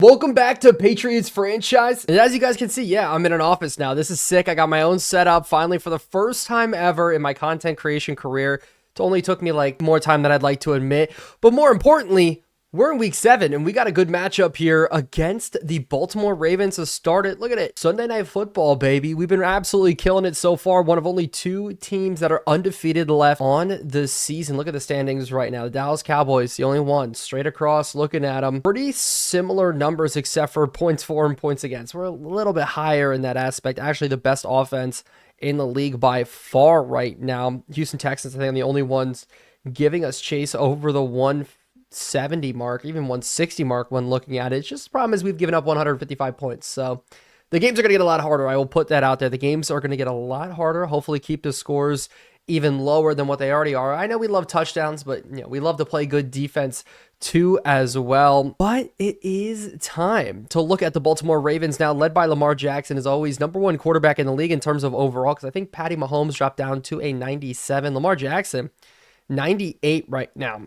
Welcome back to Patriots Franchise. And as you guys can see, yeah, I'm in an office now. This is sick. I got my own setup finally for the first time ever in my content creation career. It only took me like more time than I'd like to admit. But more importantly, we're in week 7 and we got a good matchup here against the Baltimore Ravens to start it. Look at it. Sunday Night Football, baby. We've been absolutely killing it so far. One of only 2 teams that are undefeated left on the season. Look at the standings right now. The Dallas Cowboys, the only one. Straight across, looking at them. Pretty similar numbers except for points for and points against. We're a little bit higher in that aspect. Actually, the best offense in the league by far right now. Houston Texans, I think, are the only ones giving us chase over the 170 mark, even 160 mark when looking at it. It's just the problem is we've given up 155 points. So the games are going to get a lot harder. I will put that out there. The games are going to get a lot harder. Hopefully keep the scores even lower than what they already are. I know we love touchdowns, but we love to play good defense too as well. But it is time to look at the Baltimore Ravens now, led by Lamar Jackson, as always, #1 quarterback in the league in terms of overall, because I think Patty Mahomes dropped down to a 97. Lamar Jackson, 98 right now.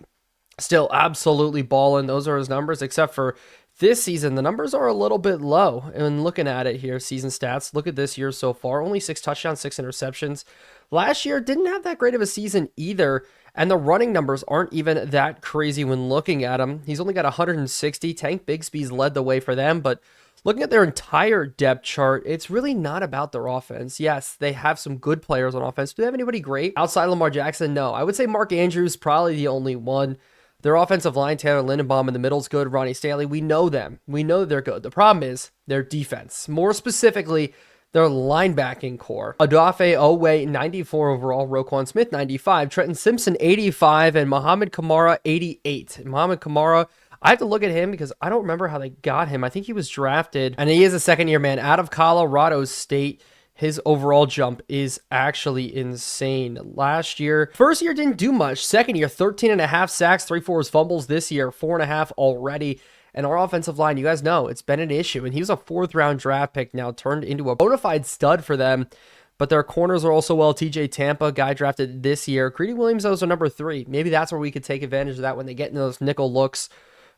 Still absolutely balling. Those are his numbers, except for this season. The numbers are a little bit low. And looking at it here, season stats, look at this year so far. Only 6 touchdowns, 6 interceptions. Last year didn't have that great of a season either. And the running numbers aren't even that crazy when looking at him. He's only got 160. Tank Bigsby's led the way for them. But looking at their entire depth chart, it's really not about their offense. Yes, they have some good players on offense. Do they have anybody great? Outside Lamar Jackson, no. I would say Mark Andrews probably the only one. Their offensive line, Taylor Lindenbaum in the middle is good. Ronnie Stanley, we know them. We know they're good. The problem is their defense. More specifically, their linebacking core. Odafe Owe, 94 overall. Roquan Smith, 95. Trenton Simpson, 85. And Mohamed Kamara, 88. Mohamed Kamara, I have to look at him because I don't remember how they got him. I think he was drafted, and he is a second-year man out of Colorado State. His overall jump is actually insane. Last year, first year didn't do much. Second year, 13.5 sacks, 3 forced fumbles. This year, 4.5 already. And our offensive line, you guys know, it's been an issue. And he was a 4th-round draft pick now, turned into a bona fide stud for them. But their corners are also well. TJ Tampa, guy drafted this year. Greedy Williams, those are number 3. Maybe that's where we could take advantage of that when they get into those nickel looks.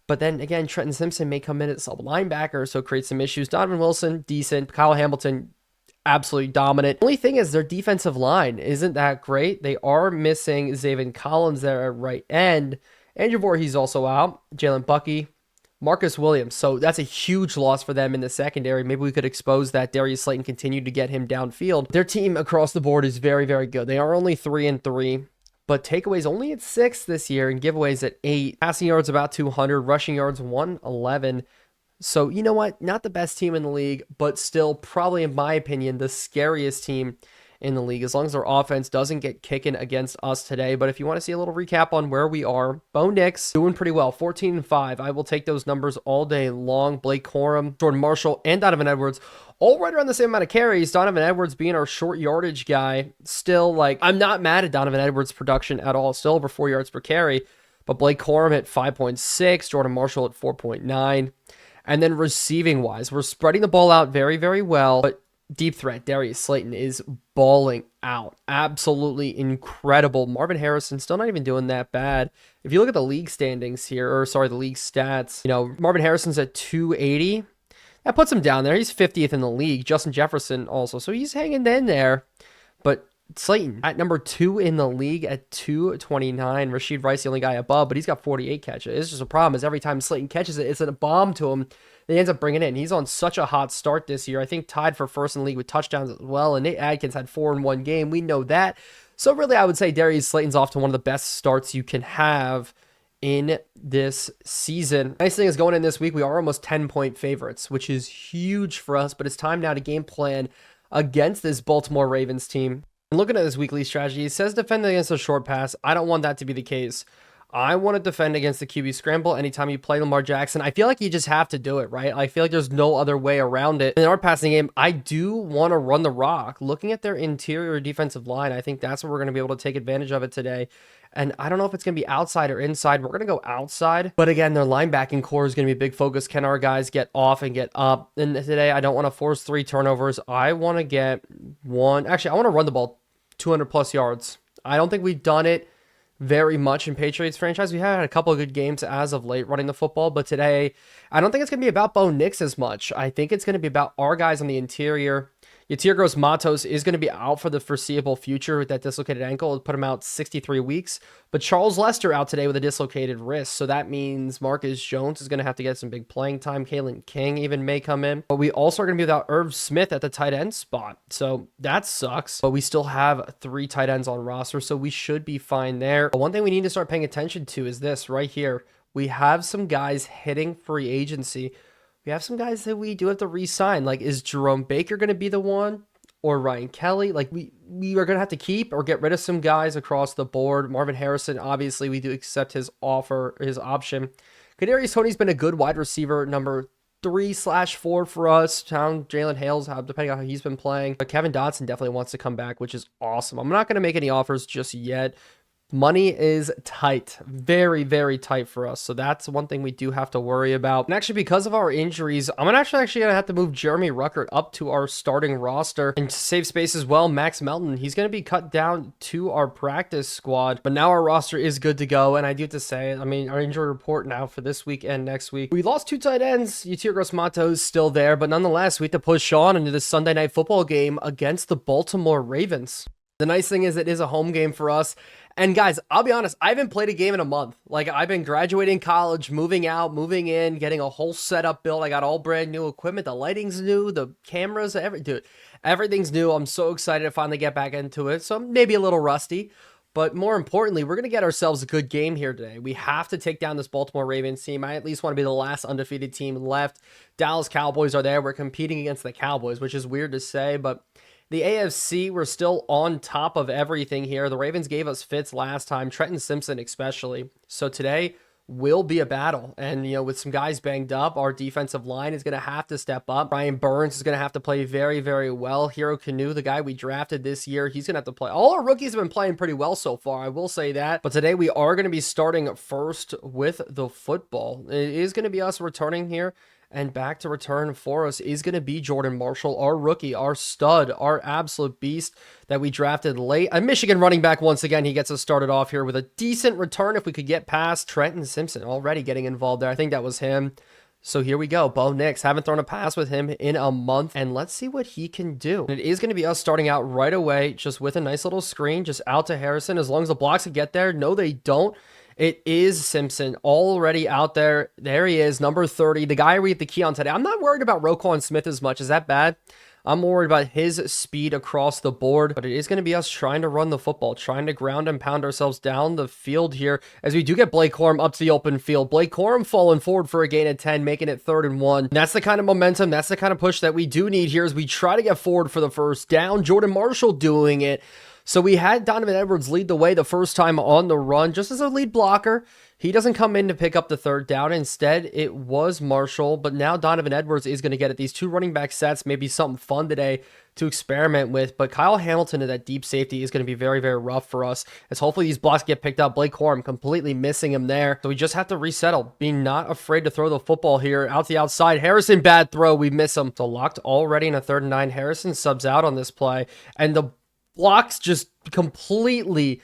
But then again, Trenton Simpson may come in at sub linebacker, so create some issues. Donovan Wilson, decent. Kyle Hamilton, absolutely dominant. Only thing is their defensive line isn't that great. They are missing Zaven Collins there at right end. Andrew Voorhees also out. Jalen Bucky, Marcus Williams. So that's a huge loss for them in the secondary. Maybe we could expose that. Darius Slayton continued to get him downfield. Their team across the board is very, very good. They are only 3-3. But takeaways only at 6 this year and giveaways at 8. Passing yards about 200. Rushing yards 111. So, you know what? Not the best team in the league, but still probably, in my opinion, the scariest team in the league, as long as their offense doesn't get kicking against us today. But if you want to see a little recap on where we are, Bo Nix doing pretty well, 14-5. I will take those numbers all day long. Blake Corum, Jordan Marshall, and Donovan Edwards, all right around the same amount of carries. Donovan Edwards being our short yardage guy. Still, like, I'm not mad at Donovan Edwards' production at all. Still over 4 yards per carry. But Blake Corum at 5.6, Jordan Marshall at 4.9. And then receiving wise, we're spreading the ball out very, very well. But deep threat, Darius Slayton is balling out. Absolutely incredible. Marvin Harrison still not even doing that bad. If you look at the league standings here, or sorry, the league stats, Marvin Harrison's at 280. That puts him down there. He's 50th in the league. Justin Jefferson also. So he's hanging in there. But Slayton at number 2 in the league at 229. Rashid Rice, the only guy above, but he's got 48 catches. It's just a problem is every time Slayton catches it, it's a bomb to him. He ends up bringing it in. He's on such a hot start this year. I think tied for first in the league with touchdowns as well. And Nate Adkins had 4 in one game. We know that. So really, I would say Darius Slayton's off to one of the best starts you can have in this season. Nice thing is going in this week, we are almost 10-point favorites, which is huge for us. But it's time now to game plan against this Baltimore Ravens team. And looking at this weekly strategy, it says defend against a short pass. I don't want that to be the case. I want to defend against the QB scramble anytime you play Lamar Jackson. I feel like you just have to do it, right? I feel like there's no other way around it. In our passing game, I do want to run the rock. Looking at their interior defensive line, I think that's where we're going to be able to take advantage of it today. And I don't know if it's going to be outside or inside. We're going to go outside. But again, their linebacking core is going to be a big focus. Can our guys get off and get up? And today, I don't want to force 3 turnovers. I want to get 1. Actually, I want to run the ball 200 plus yards. I don't think we've done it very much in Patriots franchise. We had a couple of good games as of late running the football, but today I don't think it's going to be about Bo Nix as much. I think it's going to be about our guys on the interior. Yatir Gross-Matos is going to be out for the foreseeable future with that dislocated ankle. It'll put him out 63 weeks. But Charles Lester out today with a dislocated wrist. So that means Marcus Jones is going to have to get some big playing time. Kalen King even may come in. But we also are going to be without Irv Smith at the tight end spot. So that sucks. But we still have 3 tight ends on roster. So we should be fine there. But one thing we need to start paying attention to is this right here. We have some guys hitting free agency. We have some guys that we do have to re-sign. Like, is Jerome Baker going to be the one? Or Ryan Kelly? Like, we are going to have to keep or get rid of some guys across the board. Marvin Harrison, obviously, we do accept his offer, his option. Kadarius Toney's been a good wide receiver, number 3/4 for us. Jalen Hales, depending on how he's been playing. But Kevin Dotson definitely wants to come back, which is awesome. I'm not going to make any offers just yet. Money is tight, very, very tight for us. So that's one thing we do have to worry about. And actually, because of our injuries, I'm actually going to have to move Jeremy Ruckert up to our starting roster and to save space as well. Max Melton, he's going to be cut down to our practice squad, but now our roster is good to go. And I do have to say, I mean, our injury report now for this week and next week, we lost 2 tight ends. Yatir Gross-Matos still there, but nonetheless, we have to push on into this Sunday night football game against the Baltimore Ravens. The nice thing is it is a home game for us. And guys, I'll be honest, I haven't played a game in a month. Like, I've been graduating college, moving out, moving in, getting a whole setup built. I got all brand new equipment. The lighting's new, the cameras, everything's new. I'm so excited to finally get back into it. So maybe a little rusty. But more importantly, we're going to get ourselves a good game here today. We have to take down this Baltimore Ravens team. I at least want to be the last undefeated team left. Dallas Cowboys are there. We're competing against the Cowboys, which is weird to say, but the AFC, we're still on top of everything here. The Ravens gave us fits last time, Trenton Simpson especially. So today will be a battle. And, you know, with some guys banged up, our defensive line is going to have to step up. Brian Burns is going to have to play very, very well. Hero Canoe, the guy we drafted this year, he's going to have to play. All our rookies have been playing pretty well so far, I will say that. But today we are going to be starting first with the football. It is going to be us returning here. And back to return for us is going to be Jordan Marshall, our rookie, our stud, our absolute beast that we drafted late. A Michigan running back once again. He gets us started off here with a decent return if we could get past Trenton Simpson. Already getting involved there. I think that was him. So here we go. Bo Nix. Haven't thrown a pass with him in a month. And let's see what he can do. And it is going to be us starting out right away just with a nice little screen just out to Harrison. As long as the blocks can get there. No, they don't. It is Simpson already out there. There he is, number 30. The guy we get the key on today. I'm not worried about Roquan Smith as much. Is that bad? I'm worried about his speed across the board, but it is going to be us trying to run the football, trying to ground and pound ourselves down the field here as we do get Blake Corum up to the open field. Blake Corum falling forward for a gain of 10, making it 3rd and 1. And that's the kind of momentum, that's the kind of push that we do need here as we try to get forward for the first down. Jordan Marshall doing it. So we had Donovan Edwards lead the way the first time on the run, just as a lead blocker. He doesn't come in to pick up the 3rd down. Instead, it was Marshall, but now Donovan Edwards is going to get it. These 2 running back sets may be something fun today to experiment with, but Kyle Hamilton at that deep safety is going to be very, very rough for us, as hopefully these blocks get picked up. Blake Corum completely missing him there. So we just have to resettle, being not afraid to throw the football here out the outside. Harrison, bad throw. We miss him. So locked already in a 3rd and 9. Harrison subs out on this play, and the blocks just completely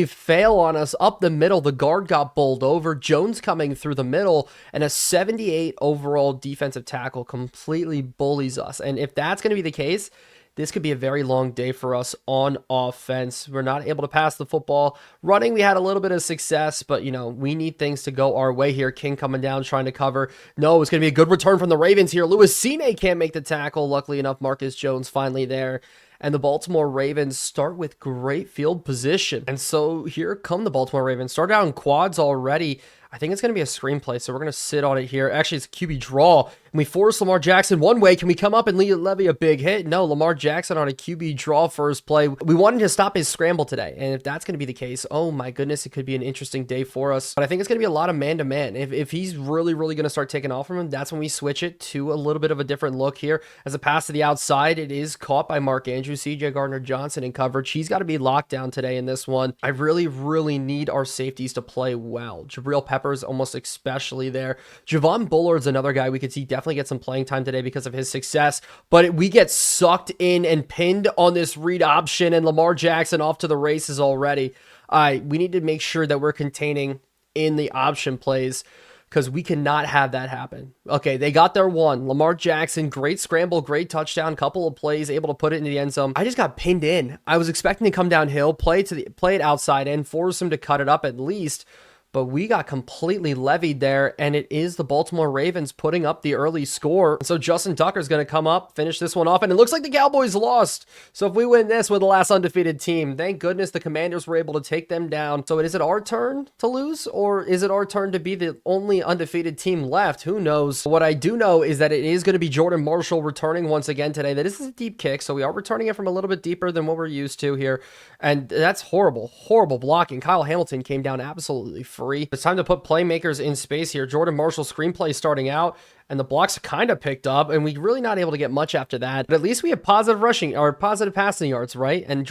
fail on us up the middle. The guard got bowled over. Jones coming through the middle, and a 78 overall defensive tackle completely bullies us. And if that's going to be the case, this could be a very long day for us on offense. We're not able to pass the football. Running, we had a little bit of success, but, you know, we need things to go our way here. King coming down, trying to cover. No, it's going to be a good return from the Ravens here. Louis Cine can't make the tackle. Luckily enough, Marcus Jones finally there. And the Baltimore Ravens start with great field position. And so here come the Baltimore Ravens. Start out in quads already. I think it's going to be a screenplay, so we're going to sit on it here. Actually, it's a QB draw, and we force Lamar Jackson one way. Can we come up and levy a big hit? No, Lamar Jackson on a QB draw first play. We wanted to stop his scramble today, and if that's going to be the case, oh my goodness, it could be an interesting day for us. But I think it's going to be a lot of man-to-man. If he's really going to start taking off from him, that's when we switch it to a little bit of a different look here. As a pass to the outside, it is caught by Mark Andrews, CJ Gardner-Johnson in coverage. He's got to be locked down today in this one. I really need our safeties to play well. Jabril Peppers almost especially there. Javon Bullard's another guy we could see definitely get some playing time today because of his success, but we get sucked in and pinned on this read option, and Lamar Jackson off to the races already. we need to make sure that we're containing in the option plays, because we cannot have that happen. Okay, they got their one. Lamar Jackson, great scramble, great touchdown, couple of plays, able to put it into the end zone. I just got pinned in. I was expecting to come downhill, play it outside in, force him to cut it up at least, but we got completely levied there, and it is the Baltimore Ravens putting up the early score. So Justin Tucker's going to come up, finish this one off, and it looks like the Cowboys lost. So if we win this, we're the last undefeated team. Thank goodness the Commanders were able to take them down. So is it our turn to lose, or is it our turn to be the only undefeated team left? Who knows? What I do know is that it is going to be Jordan Marshall returning once again today. This is a deep kick, so we are returning it from a little bit deeper than what we're used to here, and that's horrible, horrible blocking. Kyle Hamilton came down absolutely free. It's time to put playmakers in space here. Jordan Marshall screenplay starting out, and the blocks kind of picked up, and we're really not able to get much after that. But at least we have positive rushing or positive passing yards, right? And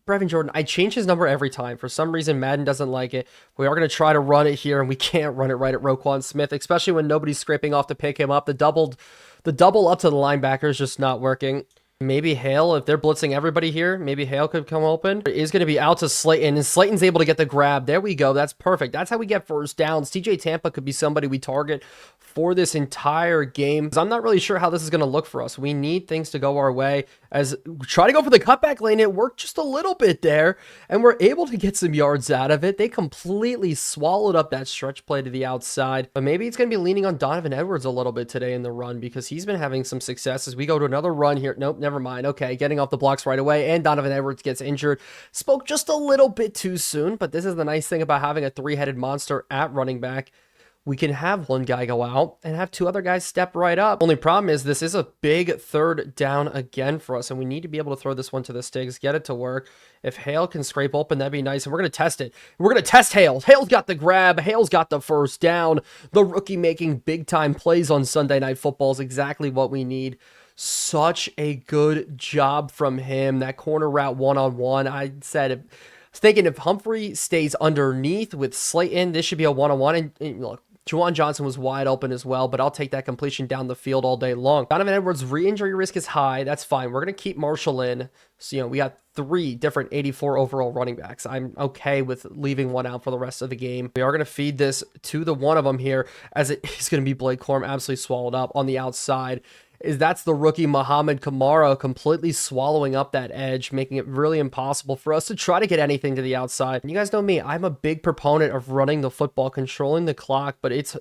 Brevin Jordan, I change his number every time. For some reason, Madden doesn't like it. We are going to try to run it here, and we can't run it right at Roquan Smith, especially when nobody's scraping off to pick him up. The double up to the linebacker is just not working. Maybe Hale, if they're blitzing everybody here, maybe Hale could come open. It is going to be out to Slayton, and Slayton's able to get the grab. There we go. That's perfect. That's how we get first downs. TJ Tampa could be somebody we target for this entire game. I'm not really sure how this is going to look for us. We need things to go our way. As we try to go for the cutback lane, it worked just a little bit there, and we're able to get some yards out of it. They completely swallowed up that stretch play to the outside, but maybe it's going to be leaning on Donovan Edwards a little bit today in the run, because he's been having some success as we go to another run here. Nope, never mind. Okay, getting off the blocks right away, and Donovan Edwards gets injured. Spoke just a little bit too soon, but this is the nice thing about having a three-headed monster at running back. We can have one guy go out and have two other guys step right up. Only problem is this is a big third down again for us, and we need to be able to throw this one to the sticks, get it to work. If Hale can scrape open, that'd be nice, and we're going to test it. We're going to test Hale. Hale's got the grab. Hale's got the first down. The rookie making big-time plays on Sunday Night Football is exactly what we need. Such a good job from him. That corner route one-on-one, I was thinking if Humphrey stays underneath with Slayton, this should be a one-on-one, and look, Juwan Johnson was wide open as well, but I'll take that completion down the field all day long. Donovan Edwards' re-injury risk is high. That's fine. We're going to keep Marshall in. So, we got 3 different 84 overall running backs. I'm okay with leaving one out for the rest of the game. We are going to feed this to the one of them here, as it is going to be Blake Corum absolutely swallowed up on the outside. That's the rookie Muhammad Kamara completely swallowing up that edge, making it really impossible for us to try to get anything to the outside. And you guys know me, I'm a big proponent of running the football, controlling the clock, but it's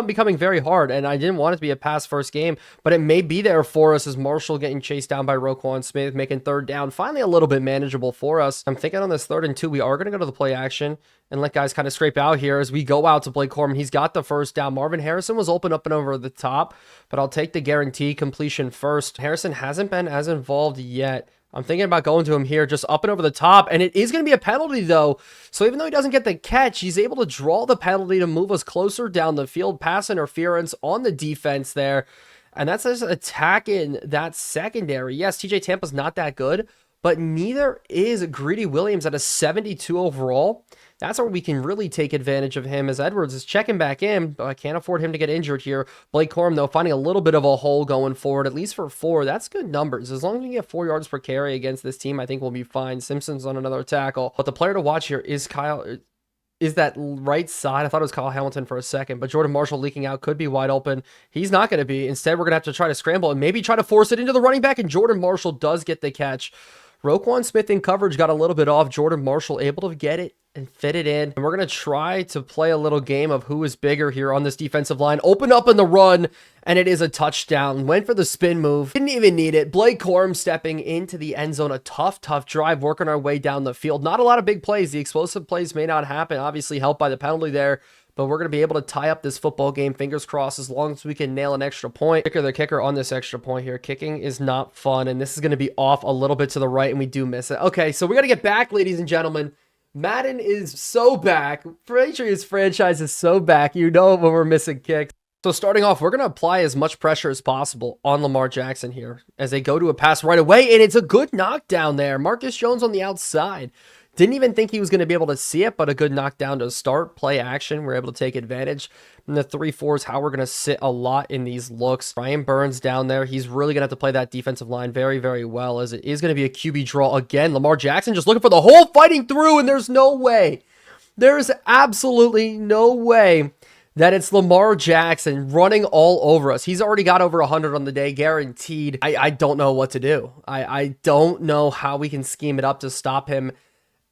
becoming very hard, and I didn't want it to be a pass-first game, but it may be there for us as Marshall getting chased down by Roquan Smith, making third down finally a little bit manageable for us. I'm thinking on this 3rd and 2, we are going to go to the play action and let guys kind of scrape out here as we go out to Blake Corum. He's got the first down. Marvin Harrison was open up and over the top, but I'll take the guarantee completion first. Harrison hasn't been as involved yet. I'm thinking about going to him here, just up and over the top, and it is going to be a penalty, though. So even though he doesn't get the catch, he's able to draw the penalty to move us closer down the field. Pass interference on the defense there, and that's just attacking that secondary. Yes, TJ Tampa's not that good, but neither is Greedy Williams at a 72 overall. That's where we can really take advantage of him, as Edwards is checking back in, but I can't afford him to get injured here. Blake Corum, though, finding a little bit of a hole going forward, at least for 4. That's good numbers. As long as we get 4 yards per carry against this team, I think we'll be fine. Simpson's on another tackle. But the player to watch here is that right side. I thought it was Kyle Hamilton for a second, but Jordan Marshall leaking out could be wide open. He's not going to be. Instead, we're going to have to try to scramble and maybe try to force it into the running back, and Jordan Marshall does get the catch. Roquan Smith in coverage got a little bit off. Jordan Marshall able to get it and fit it in. And we're going to try to play a little game of who is bigger here on this defensive line. Open up in the run, and it is a touchdown. Went for the spin move. Didn't even need it. Blake Corum stepping into the end zone. A tough drive, working our way down the field. Not a lot of big plays. The explosive plays may not happen. Obviously helped by the penalty there. But we're going to be able to tie up this football game, fingers crossed, as long as we can nail an extra point. The kicker on this extra point here. Kicking is not fun, and this is going to be off a little bit to the right, and we do miss it. Okay, so we got to get back, ladies and gentlemen. Madden is so back. Patriots Franchise is so back. You know when we're missing kicks. So starting off, we're going to apply as much pressure as possible on Lamar Jackson here as they go to a pass right away, and it's a good knockdown there. Marcus Jones on the outside. Didn't even think he was going to be able to see it, but a good knockdown to start. Play action. We're able to take advantage. And the 3-4 is how we're going to sit a lot in these looks. Ryan Burns down there. He's really going to have to play that defensive line very, very well, as it is going to be a QB draw again. Lamar Jackson just looking for the hole, fighting through, and there's no way. There's absolutely no way that it's Lamar Jackson running all over us. He's already got over 100 on the day, guaranteed. I don't know what to do. I don't know how we can scheme it up to stop him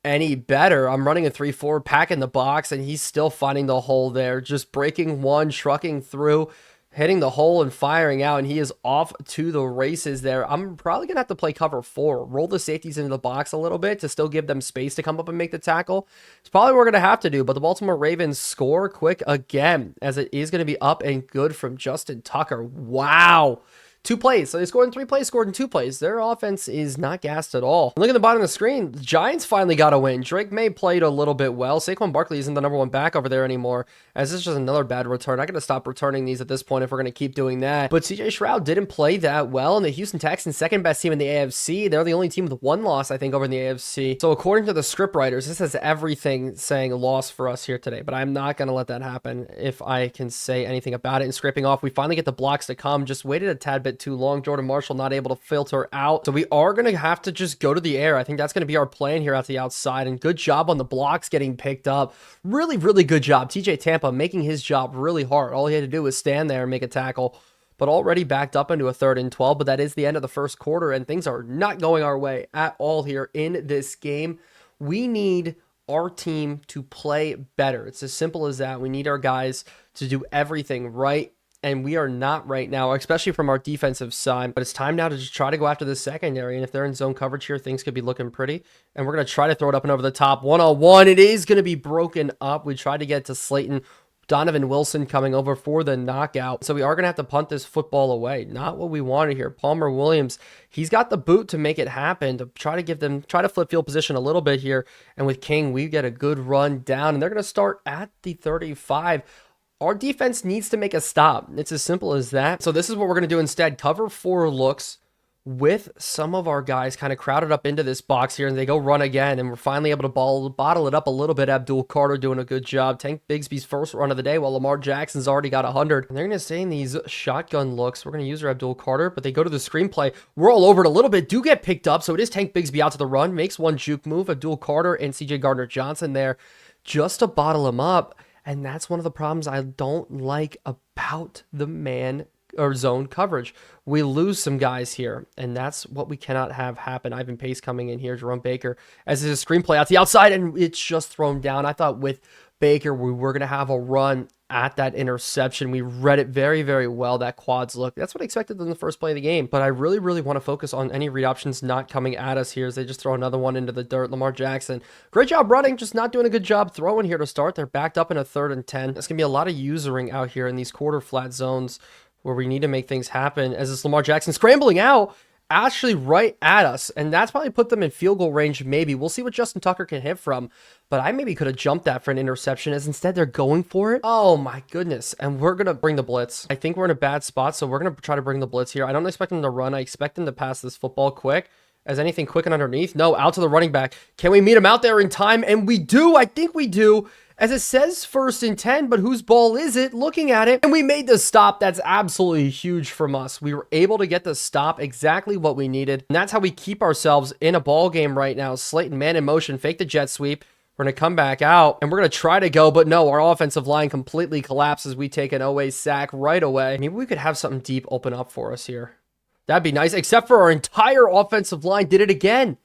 any better. I'm running a 3-4, packing the box, and he's still finding the hole there. Just breaking one, trucking through, hitting the hole and firing out, and he is off to the races there. I'm probably going to have to play cover 4, roll the safeties into the box a little bit to still give them space to come up and make the tackle. It's probably what we're going to have to do, but the Baltimore Ravens score quick again, as it is going to be up and good from Justin Tucker. Wow. 2 plays. So they scored in 3 plays, scored in 2 plays. Their offense is not gassed at all. Look at the bottom of the screen. The Giants finally got a win. Drake May played a little bit well. Saquon Barkley isn't the number 1 back over there anymore, as this is just another bad return. I got to stop returning these at this point if we're going to keep doing that. But CJ Stroud didn't play that well, and the Houston Texans, second best team in the AFC. They're the only team with 1 loss, I think, over in the AFC. So according to the script writers, this has everything saying a loss for us here today, but I'm not going to let that happen if I can say anything about it. And scraping off, we finally get the blocks to come. Just waited a tad bit too long. Jordan Marshall not able to filter out. So we are going to have to just go to the air. I think that's going to be our plan here at the outside. And good job on the blocks getting picked up. Really, really good job. TJ Tampa making his job really hard. All he had to do was stand there and make a tackle. But already backed up into a 3rd and 12. But that is the end of the first quarter. And things are not going our way at all here in this game. We need our team to play better. It's as simple as that. We need our guys to do everything right. And we are not right now, especially from our defensive side. But it's time now to just try to go after the secondary. And if they're in zone coverage here, things could be looking pretty. And we're going to try to throw it up and over the top. 1-on-1. It is going to be broken up. We tried to get to Slayton. Donovan Wilson coming over for the knockout. So we are going to have to punt this football away. Not what we wanted here. Palmer Williams, he's got the boot to make it happen, to try to flip field position a little bit here. And with King, we get a good run down. And they're going to start at the 35. Our defense needs to make a stop. It's as simple as that. So this is what we're going to do instead. Cover 4 looks with some of our guys kind of crowded up into this box here, and they go run again, and we're finally able to bottle it up a little bit. Abdul Carter doing a good job. Tank Bigsby's first run of the day, while Lamar Jackson's already got 100. And they're going to stay in these shotgun looks. We're going to use our Abdul Carter, but they go to the screenplay. We're all over it a little bit. Do get picked up, so it is Tank Bigsby out to the run. Makes one juke move. Abdul Carter and CJ Gardner-Johnson there just to bottle him up. And that's one of the problems I don't like about the man or zone coverage. We lose some guys here, and that's what we cannot have happen. Ivan Pace coming in here, Jerome Baker, as his screenplay out the outside, and it's just thrown down. I thought with Baker, we were going to have a run at that interception. We read it very, very well, that quads look. That's what I expected in the first play of the game. But I really, really want to focus on any read options not coming at us here as they just throw another one into the dirt. Lamar Jackson, great job running, just not doing a good job throwing here to start. They're backed up in a 3rd and 10. There's going to be a lot of usering out here in these quarter flat zones where we need to make things happen as this Lamar Jackson scrambling out actually right at us, and that's probably put them in field goal range. Maybe we'll see what Justin Tucker can hit from, but I maybe could have jumped that for an interception, as instead they're going for it. Oh my goodness. And we're gonna bring the blitz. I think we're in a bad spot, so we're gonna try to bring the blitz here. I don't expect them to run. I expect them to pass this football quick. As anything quick and underneath? No, out to the running back. Can we meet him out there in time? And we do. I think we do. As it says 1st and 10, but whose ball is it? Looking at it, and we made the stop. That's absolutely huge from us. We were able to get the stop, exactly what we needed. And that's how we keep ourselves in a ball game right now. Slayton, man in motion, fake the jet sweep. We're going to come back out, and we're going to try to go, but no, our offensive line completely collapses. We take an OA sack right away. Maybe we could have something deep open up for us here. That'd be nice, except for our entire offensive line did it again.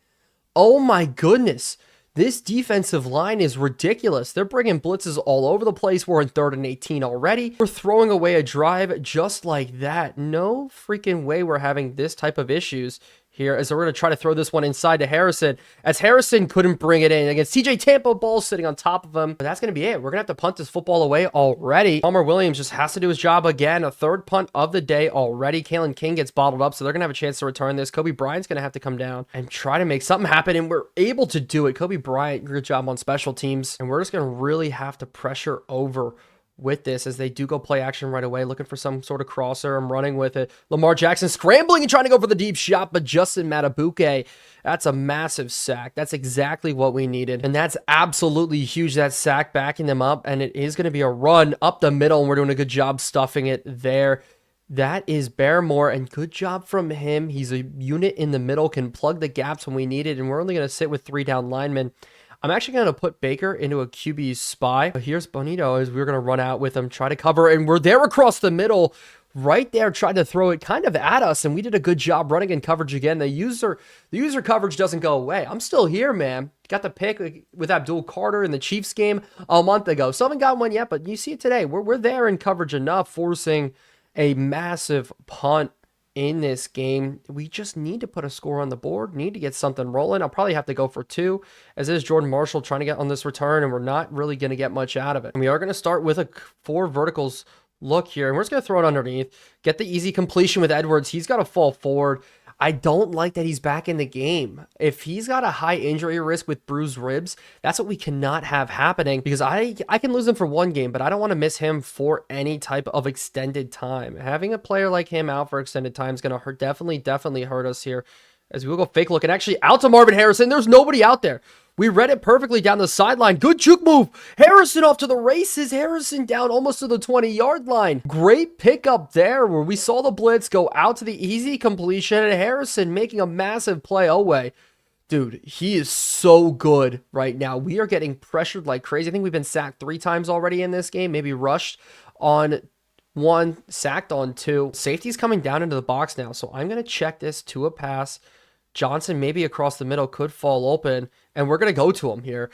Oh my goodness. This defensive line is ridiculous. They're bringing blitzes all over the place. We're in 3rd and 18 already. We're throwing away a drive just like that. No freaking way we're having this type of issues here, as we're going to try to throw this one inside to Harrison, as Harrison couldn't bring it in against TJ Tampa. Ball sitting on top of him. But that's going to be it. We're going to have to punt this football away already. Palmer Williams just has to do his job again. A 3rd punt of the day already. Kalen King gets bottled up, so they're going to have a chance to return this. Kobe Bryant's going to have to come down and try to make something happen, and we're able to do it. Kobe Bryant, good job on special teams, and we're just going to really have to pressure over with this as they do go play action right away, looking for some sort of crosser. I'm running with it. Lamar Jackson scrambling and trying to go for the deep shot, but Justin Matabuke, that's a massive sack. That's exactly what we needed, and that's absolutely huge, that sack backing them up, and it is going to be a run up the middle, and we're doing a good job stuffing it there. That is Barrymore, and good job from him. He's a unit in the middle, can plug the gaps when we need it, and we're only going to sit with 3 down linemen. I'm actually going to put Baker into a QB spy. Here's Bonito as we're going to run out with him, try to cover, and we're there across the middle, right there, tried to throw it kind of at us, and we did a good job running in coverage again. The user coverage doesn't go away. I'm still here, man. Got the pick with Abdul Carter in the Chiefs game a month ago. Still haven't got one yet, but you see it today. We're there in coverage enough, forcing a massive punt in this game. We just need to put a score on the board, need to get something rolling. I'll probably have to go for 2, as is Jordan Marshall trying to get on this return, and we're not really going to get much out of it. And we are going to start with a 4 verticals look here, and we're just going to throw it underneath, get the easy completion with Edwards. He's got to fall forward. I don't like that he's back in the game. If he's got a high injury risk with bruised ribs, that's what we cannot have happening, because I can lose him for 1 game, but I don't want to miss him for any type of extended time. Having a player like him out for extended time is going to hurt, definitely hurt us here, as we will go fake look, and actually out to Marvin Harrison. There's nobody out there. We read it perfectly down the sideline. Good juke move. Harrison off to the races. Harrison down almost to the 20-yard line. Great pickup there where we saw the blitz go out to the easy completion, and Harrison making a massive play away. Dude, he is so good right now. We are getting pressured like crazy. I think we've been sacked 3 times already in this game, maybe rushed on 1, sacked on 2. Safety's coming down into the box now, so I'm going to check this to a pass. Johnson maybe across the middle could fall open, and we're going to go to him here.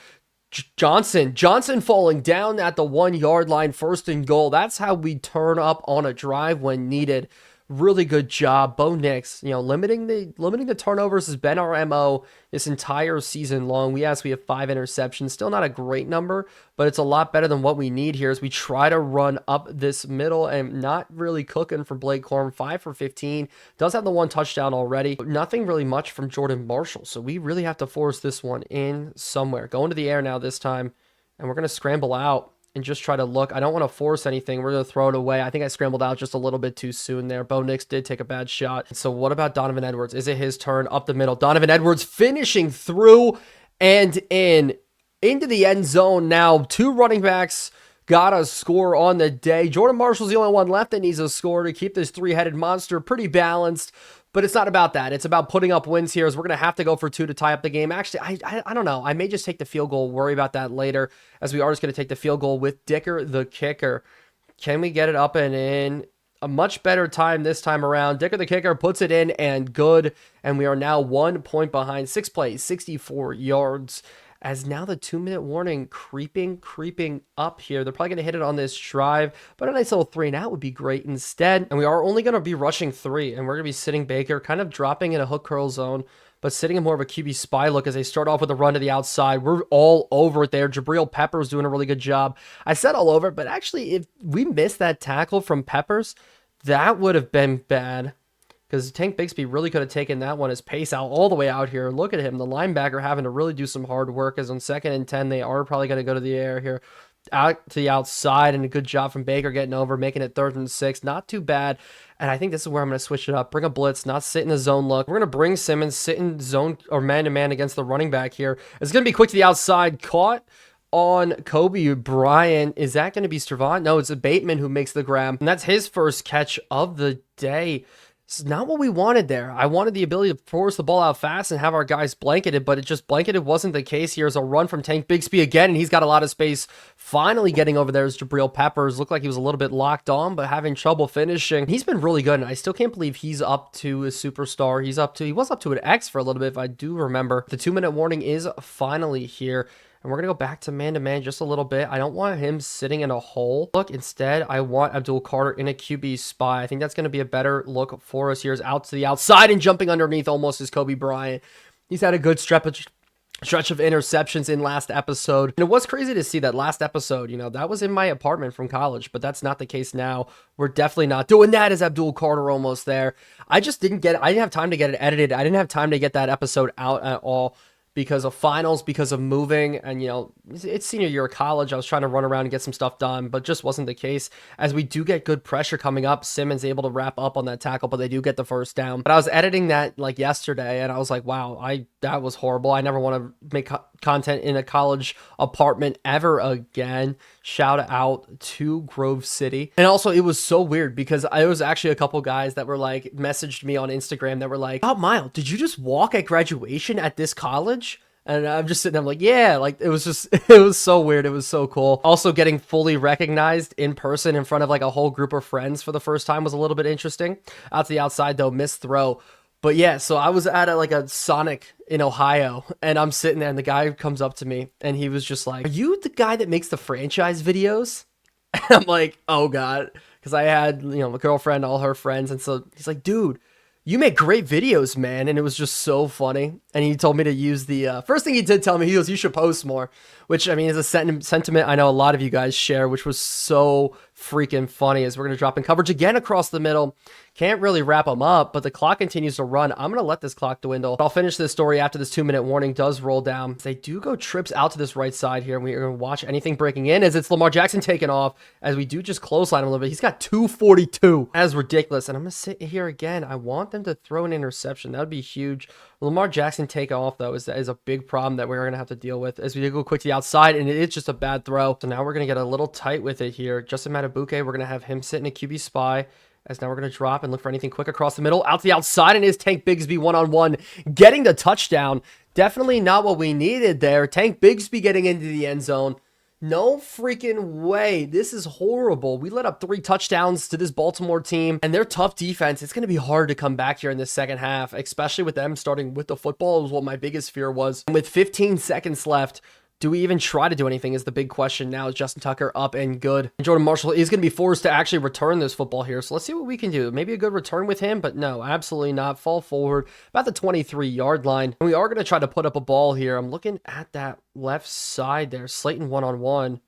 Johnson falling down at the 1-yard line, 1st and goal. That's how we turn up on a drive when needed. Really good job. Bo Nix, limiting the turnovers has been our MO this entire season long. We have 5 interceptions. Still not a great number, but it's a lot better than what we need here as we try to run up this middle, and not really cooking for Blake Corum. 5 for 15. Does have the 1 touchdown already, but nothing really much from Jordan Marshall. So we really have to force this one in somewhere. Going to the air now this time, and we're going to scramble out and just try to look. I don't want to force anything. We're going to throw it away. I think I scrambled out just a little bit too soon there. Bo Nix did take a bad shot. So what about Donovan Edwards? Is it his turn up the middle? Donovan Edwards finishing through and into the end zone now. 2 running backs got a score on the day. Jordan Marshall's the only one left that needs a score to keep this 3-headed monster pretty balanced. But it's not about that. It's about putting up wins here, as we're going to have to go for 2 to tie up the game. Actually, I don't know. I may just take the field goal, worry about that later, as we are just going to take the field goal with Dicker, the kicker. Can we get it up and in? A much better time this time around. Dicker, the kicker, puts it in, and good. And we are now 1 point behind. 6 plays, 64 yards. As now the 2-minute warning creeping up here. They're probably going to hit it on this drive, but a nice little 3 and out would be great instead. And we are only going to be rushing 3, and we're going to be sitting Baker, kind of dropping in a hook curl zone, but sitting in more of a QB spy look as they start off with a run to the outside. We're all over it there. Jabril Peppers doing a really good job. I said all over it, but actually if we missed that tackle from Peppers, that would have been bad, because Tank Bigsby really could have taken that one as pace out all the way out here. Look at him, the linebacker having to really do some hard work, as on 2nd and 10, they are probably going to go to the air here, out to the outside, and a good job from Baker getting over, making it 3rd and 6. Not too bad, and I think this is where I'm going to switch it up. Bring a blitz, not sit in the zone look. We're going to bring Simmons, sit in zone or man-to-man against the running back here. It's going to be quick to the outside, caught on Kobe Bryant. Is that going to be Stravant? No, it's a Bateman who makes the grab, and that's his first catch of the day. It's not what we wanted there. I wanted the ability to force the ball out fast and have our guys blanketed, but it just blanketed wasn't the case. Here's a run from Tank Bigsby again, and he's got a lot of space. Finally getting over there is Jabril Peppers. Looked like he was a little bit locked on, but having trouble finishing. He's been really good, and I still can't believe he's up to a superstar. He was up to an X for a little bit, if I do remember. The 2-minute warning is finally here. And we're going to go back to man-to-man just a little bit. I don't want him sitting in a hole. Look, instead, I want Abdul Carter in a QB spy. I think that's going to be a better look for us. Here's out to the outside and jumping underneath almost is Kobe Bryant. He's had a good stretch of interceptions in last episode. And it was crazy to see that last episode, that was in my apartment from college, but that's not the case now. We're definitely not doing that as Abdul Carter almost there. I didn't have time to get it edited. I didn't have time to get that episode out at all, because of finals, because of moving, and, you know, it's senior year of college. I was trying to run around and get some stuff done, but just wasn't the case. As we do get good pressure coming up, Simmons able to wrap up on that tackle, but they do get the first down. But I was editing that like yesterday, and I was like, wow, that was horrible. I never want to make content in a college apartment ever again. Shout out to Grove City. And also, it was so weird because I was actually a couple guys that were like, messaged me on Instagram that were like, oh, Mile, did you just walk at graduation at this college? And I'm just sitting there like, yeah, like it was just, it was so weird. It was so cool. Also getting fully recognized in person in front of like a whole group of friends for the first time was a little bit interesting. Out to the outside though, missed throw. But yeah, so I was at like a Sonic in Ohio, and I'm sitting there, and the guy comes up to me, and he was just like, are you the guy that makes the franchise videos? And I'm like, oh God, because I had, you know, a girlfriend, all her friends, and so he's like, dude, you make great videos, man. And it was just so funny. And he told me to use the first thing he did tell me, he goes, you should post more, which I mean is a sentiment I know a lot of you guys share, which was so freaking funny. As we're going to drop in coverage again across the middle. Can't really wrap them up, but the clock continues to run. I'm going to let this clock dwindle. I'll finish this story after this 2-minute warning does roll down. They do go trips out to this right side here. We're going to watch anything breaking in as it's Lamar Jackson taking off, as we do just clothesline him a little bit. He's got 242. That is ridiculous. And I'm going to sit here again. I want them to throw an interception. That would be huge. Lamar Jackson take off, though, is a big problem that we're going to have to deal with as we go quick to the outside, and it's just a bad throw. So now we're going to get a little tight with it here. Justin Matabuke, we're going to have him sit in a QB spy, as now we're going to drop and look for anything quick across the middle. Out to the outside, and is Tank Bigsby one-on-one, getting the touchdown. Definitely not what we needed there. Tank Bigsby getting into the end zone. No freaking way. This is horrible. We let up 3 touchdowns to this Baltimore team, and their tough defense. It's going to be hard to come back here in the second half, especially with them starting with the football was what my biggest fear was. And with 15 seconds left, do we even try to do anything is the big question now. Is Justin Tucker up and good? And Jordan Marshall is going to be forced to actually return this football here. So let's see what we can do. Maybe a good return with him, but no, absolutely not. Fall forward about the 23-yard line. And we are going to try to put up a ball here. I'm looking at that left side there. Slayton one-on-one.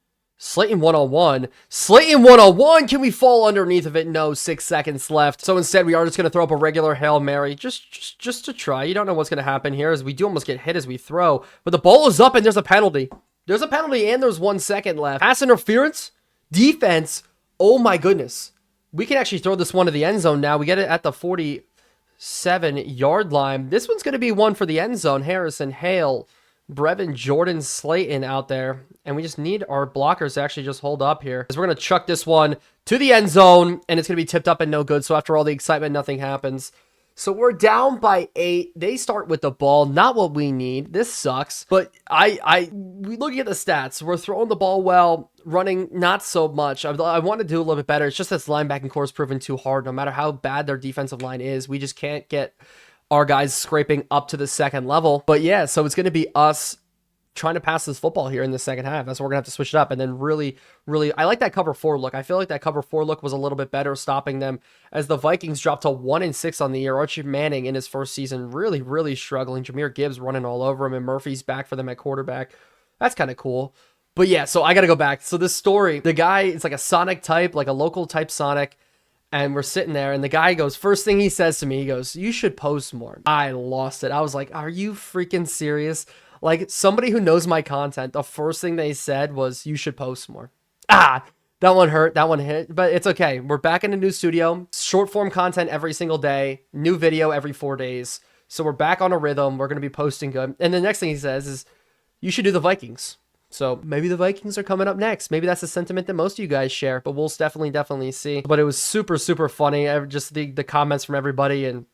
Slayton one-on-one. Slayton one-on-one. Can we fall underneath of it? No, 6 seconds left. So instead, we are just going to throw up a regular Hail Mary just to try. You don't know what's going to happen here as we do almost get hit as we throw. But the ball is up and there's a penalty. There's a penalty and there's 1 second left. Pass interference. Defense. Oh my goodness. We can actually throw this one to the end zone now. We get it at the 47-yard line. This one's going to be one for the end zone. Harrison, Hale, Brevin, Jordan, Slayton out there. And we just need our blockers to actually just hold up here. Because we're going to chuck this one to the end zone. And it's going to be tipped up and no good. So after all the excitement, nothing happens. So we're down by 8. They start with the ball. Not what we need. This sucks. But we looking at the stats. We're throwing the ball well. Running not so much. I want to do a little bit better. It's just this linebacking core is proven too hard. No matter how bad their defensive line is. We just can't get our guys scraping up to the second level. But yeah, so it's going to be us trying to pass this football here in the second half. That's why we're going to have to switch it up. And then really, I like that cover 4 look. I feel like that cover 4 look was a little bit better stopping them as the Vikings dropped to 1-6 on the year. Archie Manning in his first season really struggling. Jameer Gibbs running all over him, and Murphy's back for them at quarterback. That's kind of cool. But yeah, so I got to go back. So this story, the guy, it's like a Sonic type, like a local type Sonic. And we're sitting there, and the guy goes, first thing he says to me, he goes, you should post more. I lost it. I was like, are you freaking serious? Like, somebody who knows my content, the first thing they said was, you should post more. That one hurt. That one hit. But it's okay. We're back in a new studio. Short form content every single day. New video every 4 days. So we're back on a rhythm. We're going to be posting good. And the next thing he says is, you should do the Vikings. So maybe the Vikings are coming up next. Maybe that's a sentiment that most of you guys share. But we'll definitely see. But it was super funny. Just the comments from everybody, and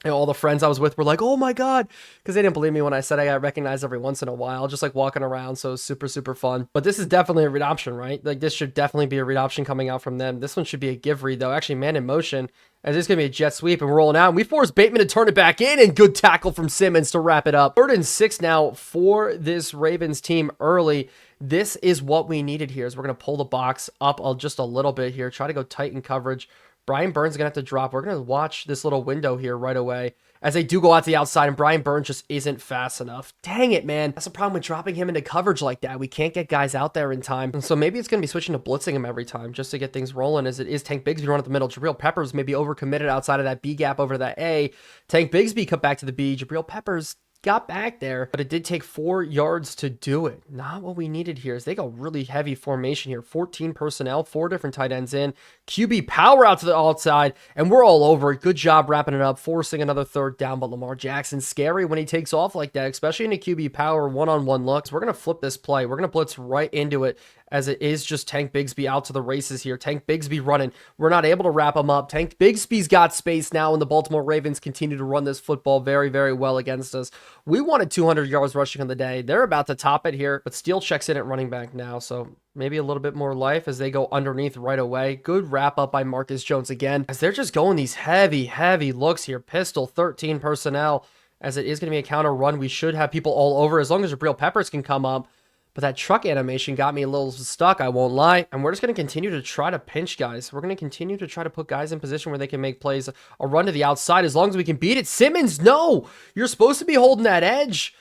all the friends I was with were like, oh my God, because they didn't believe me when I said I got recognized every once in a while, just like walking around. So super fun. But this is definitely a read option, right? Like this should definitely be a read option coming out from them. This one should be a give read though. Actually, man in motion. And this is going to be a jet sweep, and we're rolling out. And we force Bateman to turn it back in, and good tackle from Simmons to wrap it up. 3rd and 6 now for this Ravens team early. This is what we needed here. Is we're going to pull the box up just a little bit here. Try to go tight in coverage. Brian Burns is going to have to drop. We're going to watch this little window here right away as they do go out to the outside, and Brian Burns just isn't fast enough. Dang it, man. That's the problem with dropping him into coverage like that. We can't get guys out there in time. And so maybe it's going to be switching to blitzing him every time just to get things rolling, as it is Tank Bigsby run at the middle. Jabril Peppers maybe overcommitted outside of that B gap over that A. Tank Bigsby cut back to the B. Jabril Peppers got back there, but it did take 4 yards to do it. Not what we needed here. As they go really heavy formation here. 14 personnel, 4 different tight ends in. QB power out to the outside, and we're all over it. Good job wrapping it up, forcing another third down, but Lamar Jackson, scary when he takes off like that, especially in a QB power one-on-one looks. We're going to flip this play. We're going to blitz right into it, as it is just Tank Bigsby out to the races here. Tank Bigsby running. We're not able to wrap him up. Tank Bigsby's got space now, and the Baltimore Ravens continue to run this football very, very well against us. We wanted 200 yards rushing on the day. They're about to top it here, but Steele checks in at running back now, so maybe a little bit more life as they go underneath right away. Good wrap up by Marcus Jones again, as they're just going these heavy, heavy looks here. Pistol, 13 personnel, as it is going to be a counter run. We should have people all over as long as Jabril Peppers can come up. But that truck animation got me a little stuck, I won't lie. And we're just going to continue to try to pinch guys. We're going to continue to try to put guys in position where they can make plays. A run to the outside as long as we can beat it. Simmons, no! You're supposed to be holding that edge.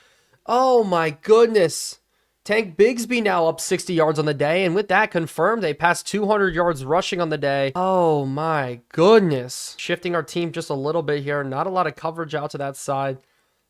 Oh my goodness. Tank Bigsby now up 60 yards on the day. And with that confirmed, they passed 200 yards rushing on the day. Oh my goodness. Shifting our team just a little bit here. Not a lot of coverage out to that side,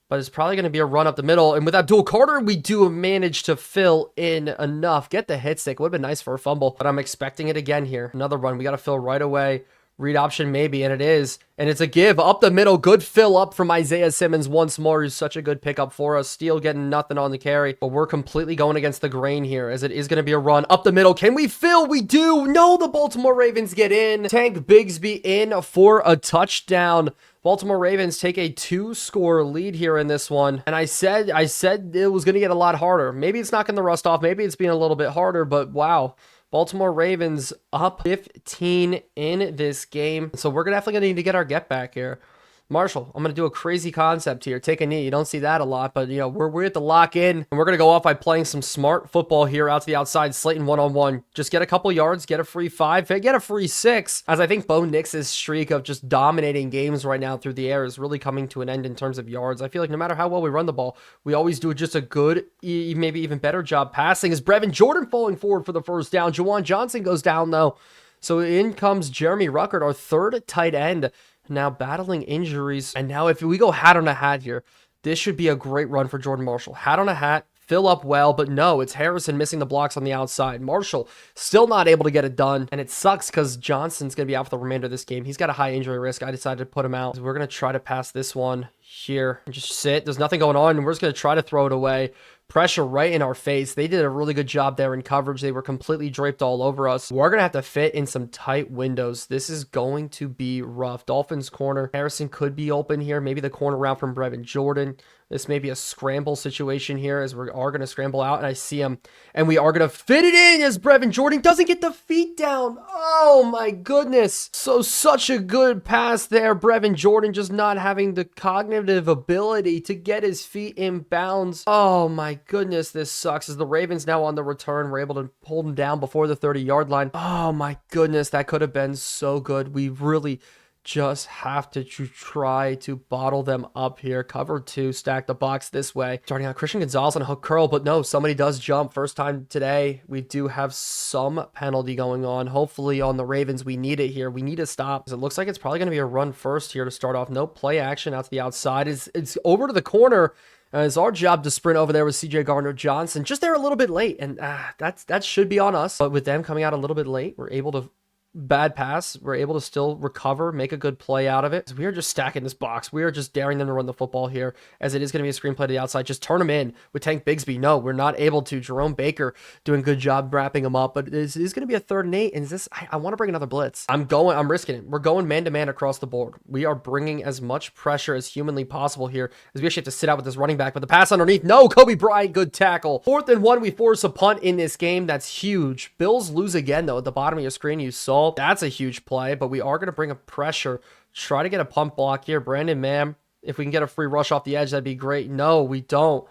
but it's probably going to be a run up the middle. And with Abdul Carter, we do manage to fill in enough. Get the hit stick. Would have been nice for a fumble, but I'm expecting it again here. Another run. We got to fill right away. Read option maybe, and it is. And it's a give up the middle. Good fill up from Isaiah Simmons once more, who's such a good pickup for us. Steele getting nothing on the carry, but we're completely going against the grain here, as it is going to be a run up the middle. Can we fill? We do. No, the Baltimore Ravens get in. Tank Bigsby in for a touchdown. Baltimore Ravens take a 2-score lead here in this one. And I said it was going to get a lot harder. Maybe it's knocking the rust off. Maybe it's being a little bit harder, but wow. Baltimore Ravens up 15 in this game. So we're definitely going to need to get our get back here. Marshall, I'm going to do a crazy concept here. Take a knee. You don't see that a lot, but, you know, we're at the lock in, and we're going to go off by playing some smart football here out to the outside. Slayton one-on-one. Just get a couple yards, get a free 5, get a free 6, as I think Bo Nix's streak of just dominating games right now through the air is really coming to an end in terms of yards. I feel like no matter how well we run the ball, we always do just a good, maybe even better job passing. Is Brevin Jordan falling forward for the first down? Juwan Johnson goes down, though. So in comes Jeremy Ruckert, our third tight end, now battling injuries. And now if we go hat on a hat here, this should be a great run for Jordan Marshall. Hat on a hat, fill up well, but no, it's Harrison missing the blocks on the outside. Marshall still not able to get it done, and it sucks because Johnson's going to be out for the remainder of this game. He's got a high injury risk. I decided to put him out. So we're going to try to pass this one here and just sit. There's nothing going on, and we're just going to try to throw it away. Pressure right in our face. They did a really good job there in coverage. They were completely draped all over us. We're going to have to fit in some tight windows. This is going to be rough. Dolphins corner. Harrison could be open here. Maybe the corner route from Brevin Jordan. This may be a scramble situation here, as we are going to scramble out, and I see him, and we are going to fit it in as Brevin Jordan doesn't get the feet down. Oh my goodness. So such a good pass there. Brevin Jordan just not having the cognitive ability to get his feet in bounds. Oh my goodness, this sucks. As the Ravens now on the return, we're able to hold him down before the 30-yard line. Oh my goodness, that could have been so good. We really just have to try to bottle them up here. Cover 2, stack the box this way. Starting out Christian Gonzalez on a hook curl, but no, somebody does jump. First time today. We do have some penalty going on. Hopefully on the Ravens, we need it here. We need to stop. It looks like it's probably going to be a run first here to start off. No play action out to the outside. It's over to the corner. It's our job to sprint over there with CJ Gardner-Johnson. Just there a little bit late, and that should be on us. But with them coming out a little bit late, we're able to bad pass. We're able to still recover, make a good play out of it. So we are just stacking this box. We are just daring them to run the football here, as it is going to be a screenplay to the outside. Just turn them in with Tank Bigsby. No, we're not able to. Jerome Baker doing a good job wrapping them up, but it is going to be a 3rd and 8. And is this, I want to bring another blitz. I'm risking it. We're going man-to-man across the board. We are bringing as much pressure as humanly possible here, as we actually have to sit out with this running back, but the pass underneath. No, Kobe Bryant, good tackle. 4th and 1, we force a punt in this game. That's huge. Bills lose again, though. At the bottom of your screen, you saw that's a huge play, but we are going to bring a pressure. Try to get a pump block here. Brandon Mann, if we can get a free rush off the edge, that'd be great. No, we don't.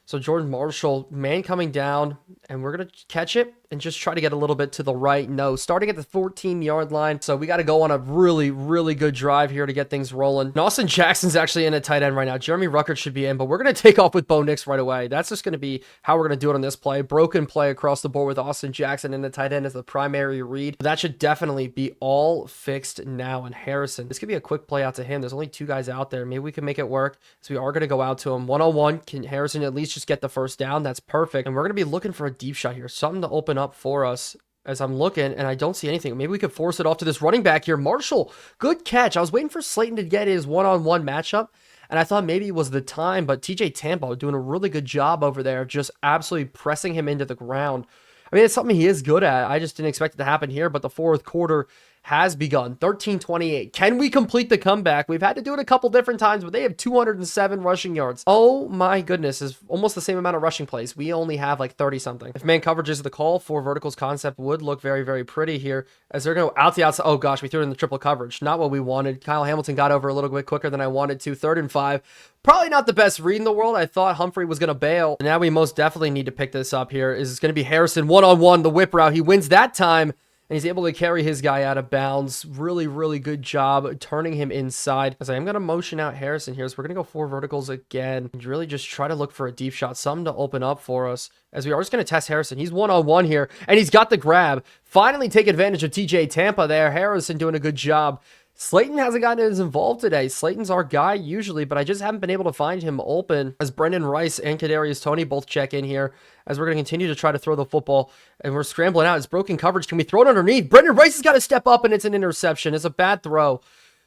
So Jordan Marshall, man coming down, and we're going to catch it. and just try to get a little bit to the right. No, starting at the 14-yard line. So we got to go on a really, really good drive here to get things rolling. And Austin Jackson's actually in at tight end right now. Jeremy Ruckert should be in, but we're going to take off with Bo Nix right away. That's just going to be how we're going to do it on this play. Broken play across the board with Austin Jackson in the tight end as the primary read. That should definitely be all fixed now. And Harrison, this could be a quick play out to him. There's only 2 guys out there. Maybe we can make it work. So we are going to go out to him one-on-one. Can Harrison at least just get the first down? That's perfect. And we're going to be looking for a deep shot here. Something to open up for us as I'm looking, and I don't see anything. Maybe we could force it off to this running back here. Marshall, good catch. I was waiting for Slayton to get his one-on-one matchup, and I thought maybe it was the time, but TJ Tampa doing a really good job over there, just absolutely pressing him into the ground. I mean, it's something he is good at. I just didn't expect it to happen here, but the fourth quarter has begun. 13-28. Can we complete the comeback? We've had to do it a couple different times, but they have 207 rushing yards. Oh my goodness, is almost the same amount of rushing plays. We only have like 30 something. If man coverage is the call, 4 verticals concept would look very, very pretty here as they're going to go out the outside. Oh gosh, we threw it in the triple coverage. Not what we wanted. Kyle Hamilton got over a little bit quicker than I wanted to. 3rd and 5. Probably not the best read in the world. I thought Humphrey was going to bail. And now we most definitely need to pick this up here. Is going to be Harrison one-on-one, the whip route. He wins that time. And he's able to carry his guy out of bounds. Really, really good job turning him inside. As I am going to motion out Harrison here. So we're going to go 4 verticals again. And really just try to look for a deep shot. Something to open up for us. As we are just going to test Harrison. He's one-on-one here. And he's got the grab. Finally take advantage of TJ Tampa there. Harrison doing a good job. Slayton hasn't gotten as involved today. Slayton's our guy usually, but I just haven't been able to find him open as Brendan Rice and Kadarius Toney both check in here as we're going to continue to try to throw the football, and we're scrambling out. It's broken coverage. Can we throw it underneath? Brendan Rice has got to step up, and it's an interception. It's a bad throw.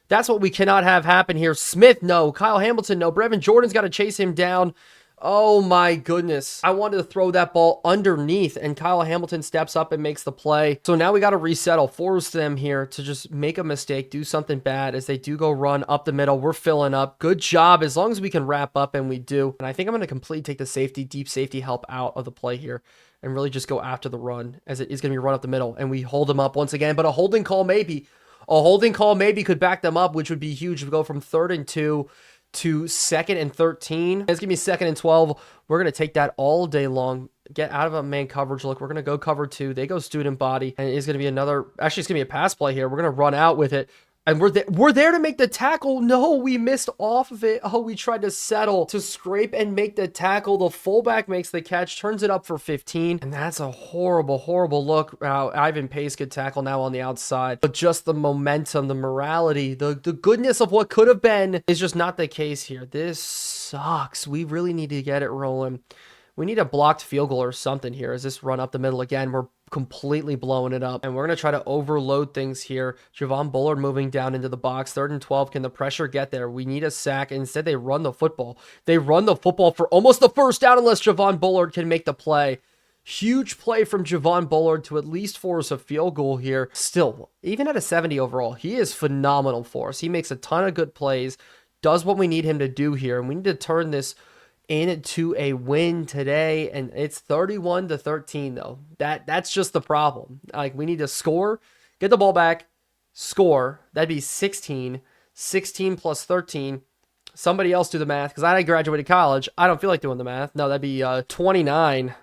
That's what we cannot have happen here. Smith, no. Kyle Hamilton, no. Brevin Jordan's got to chase him down. Oh my goodness. I wanted to throw that ball underneath, and Kyle Hamilton steps up and makes the play. So now we got to resettle, force them here to just make a mistake, do something bad as they do go run up the middle. We're filling up. Good job as long as we can wrap up, and we do. And I think I'm going to completely take the safety, deep safety help out of the play here and really just go after the run as it is going to be run up the middle. And we hold them up once again, but a holding call maybe. A holding call maybe could back them up, which would be huge. We go from 3rd and 2 to 2nd and 13. It's gonna be 2nd and 12. We're gonna take that all day long. Get out of a man coverage look. We're gonna go cover 2. They go student body, and it's gonna be another. Actually, it's gonna be a pass play here. We're gonna run out with it. And we're there to make the tackle. No, we missed off of it. Oh, we tried to settle to scrape and make the tackle. The fullback makes the catch, turns it up for 15. And that's a horrible, horrible look. Ivan Pace could tackle now on the outside. But just the momentum, the morality, the goodness of what could have been is just not the case here. This sucks. We really need to get it rolling. We need a blocked field goal or something here as this run up the middle again. We're completely blowing it up, and we're going to try to overload things here. Javon Bullard moving down into the box. 3rd and 12. Can the pressure get there? We need a sack. Instead, they run the football. They run the football for almost the first down unless Javon Bullard can make the play. Huge play from Javon Bullard to at least force a field goal here. Still, even at a 70 overall, he is phenomenal for us. He makes a ton of good plays, does what we need him to do here, and we need to turn this into a win today. And it's 31-13 though. That's just the problem. Like, we need to score, get the ball back, score. That'd be 16 plus 13. Somebody else do the math, because I graduated college. I don't feel like doing the math. No, that'd be 29.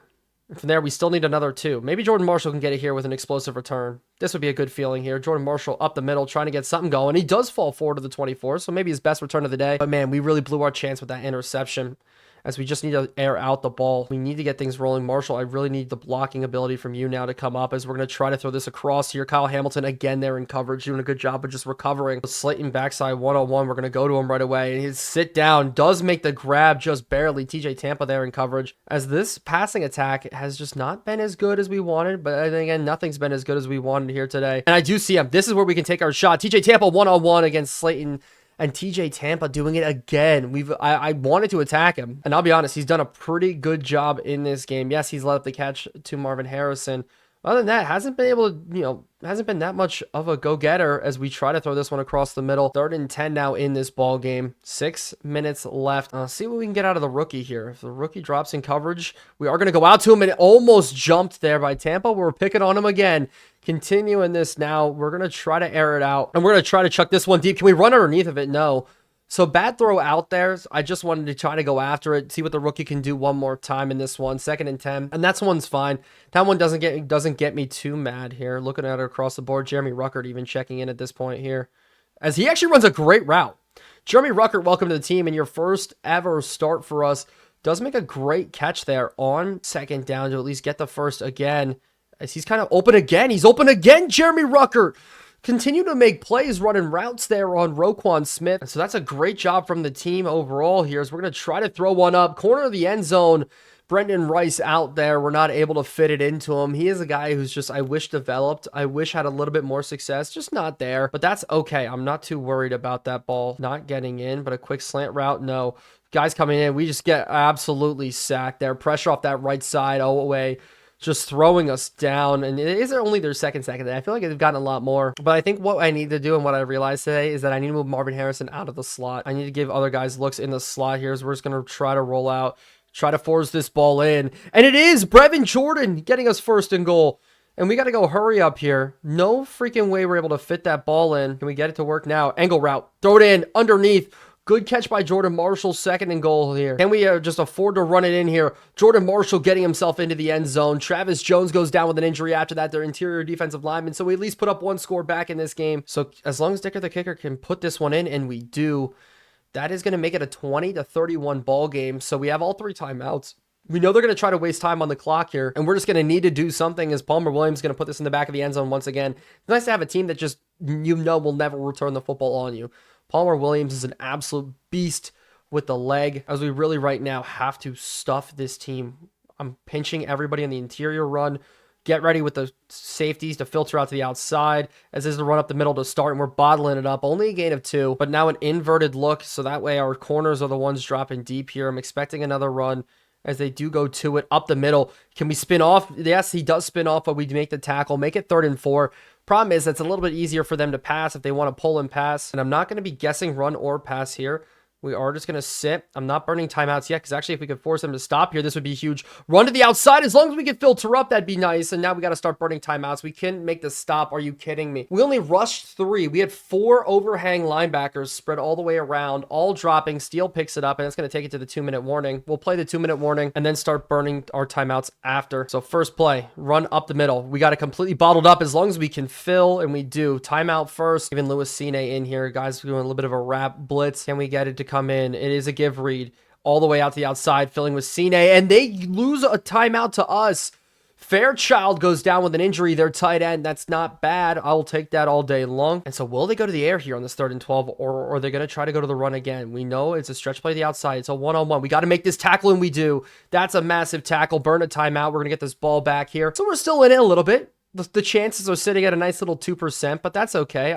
From there, we still need another 2. Maybe Jordan Marshall can get it here with an explosive return. This would be a good feeling here. Jordan Marshall up the middle, trying to get something going. He does fall forward to the 24, so maybe his best return of the day. But man, we really blew our chance with that interception, as we just need to air out the ball. We need to get things rolling. Marshall, I really need the blocking ability from you now to come up as we're going to try to throw this across here. Kyle Hamilton again there in coverage, doing a good job of just recovering. Slayton backside one-on-one. We're going to go to him right away. And his sit down does make the grab just barely. TJ Tampa there in coverage, as this passing attack has just not been as good as we wanted. But again, nothing's been as good as we wanted here today. And I do see him. This is where we can take our shot. TJ Tampa one-on-one against Slayton. And TJ Tampa doing it again. I wanted to attack him. And I'll be honest, he's done a pretty good job in this game. Yes, he's let up the catch to Marvin Harrison. Other than that, hasn't been able to, hasn't been that much of a go-getter as we try to throw this one across the middle. 3rd and 10 now in this ball game. 6 minutes left. See what we can get out of the rookie here. If the rookie drops in coverage, we are going to go out to him, and it almost jumped there by Tampa. We're picking on him again. Continuing this now, we're going to try to air it out, and we're going to try to chuck this one deep. Can we run underneath of it? No. So bad throw out there. I just wanted to try to go after it, see what the rookie can do one more time in this one. 2nd and 10. And that's one's fine. That one doesn't get me too mad here. Looking at it across the board. Jeremy Ruckert even checking in at this point here, as he actually runs a great route. Jeremy Ruckert, welcome to the team, and your first ever start for us. Does make a great catch there on 2nd down to at least get the first again, as he's kind of open again. He's open again, Jeremy Ruckert. Continue to make plays running routes there on Roquan Smith. And so that's a great job from the team overall here, as we're going to try to throw one up. Corner of the end zone. Brendan Rice out there. We're not able to fit it into him. He is a guy who's just, I wish developed. I wish had a little bit more success. Just not there. But that's okay. I'm not too worried about that ball not getting in. But a quick slant route, no. Guys coming in, we just get absolutely sacked there. Pressure off that right side, away. Just throwing us down, and it is only their second. I feel like they've gotten a lot more, but I think what I need to do and what I realized today is that I need to move Marvin Harrison out of the slot. I need to give other guys looks in the slot here, so we're just going to try to roll out, try to force this ball in, and it is Brevin Jordan getting us 1st and goal, and we got to go hurry up here. No freaking way we're able to fit that ball in. Can we get it to work now? Angle route, throw it in, underneath. Good catch by Jordan Marshall, 2nd and goal here. Can we just afford to run it in here? Jordan Marshall getting himself into the end zone. Travis Jones goes down with an injury after that. Their interior defensive lineman. So we at least put up 1 score back in this game. So as long as Dicker the kicker can put this one in, and we do, that is going to make it a 20-31 ball game. So we have all 3 timeouts. We know they're going to try to waste time on the clock here, and we're just going to need to do something, as Palmer Williams is going to put this in the back of the end zone once again. It's nice to have a team that just, will never return the football on you. Palmer Williams is an absolute beast with the leg, as we really right now have to stuff this team. I'm pinching everybody in the interior run. Get ready with the safeties to filter out to the outside, as this is the run up the middle to start, and we're bottling it up. Only a gain of 2, but now an inverted look, so that way our corners are the ones dropping deep here. I'm expecting another run, as they do go to it up the middle. Can we spin off? Yes, he does spin off, but we make the tackle, make it 3rd and 4. Problem is, it's a little bit easier for them to pass if they want to pull and pass. And I'm not going to be guessing run or pass here. We are just going to sit. I'm not burning timeouts yet, because actually if we could force them to stop here, this would be huge. Run to the outside. As long as we can filter up, that'd be nice. And now we got to start burning timeouts. We couldn't make the stop. Are you kidding me? We only rushed 3. We had 4 overhang linebackers spread all the way around, all dropping. Steele picks it up, and it's going to take it to the 2-minute warning. We'll play the 2-minute warning and then start burning our timeouts after. So first play, run up the middle. We got it completely bottled up as long as we can fill, and we do. Timeout first. Even Lewis Cine in here. Guys doing a little bit of a wrap blitz. Can we get it to come in? It is a give read all the way out to the outside, filling with Cine, and they lose a timeout to us. Fairchild goes down with an injury, their tight end. That's not bad. I'll take that all day long. And so will they go to the air here on this 3rd and 12, or are they going to try to go to the run again? We know it's a stretch play to the outside. It's a one-on-one. We got to make this tackle, and we do. That's a massive tackle. Burn a timeout. We're going to get this ball back here. So we're still in it a little bit. The chances are sitting at a nice little 2%, but that's okay.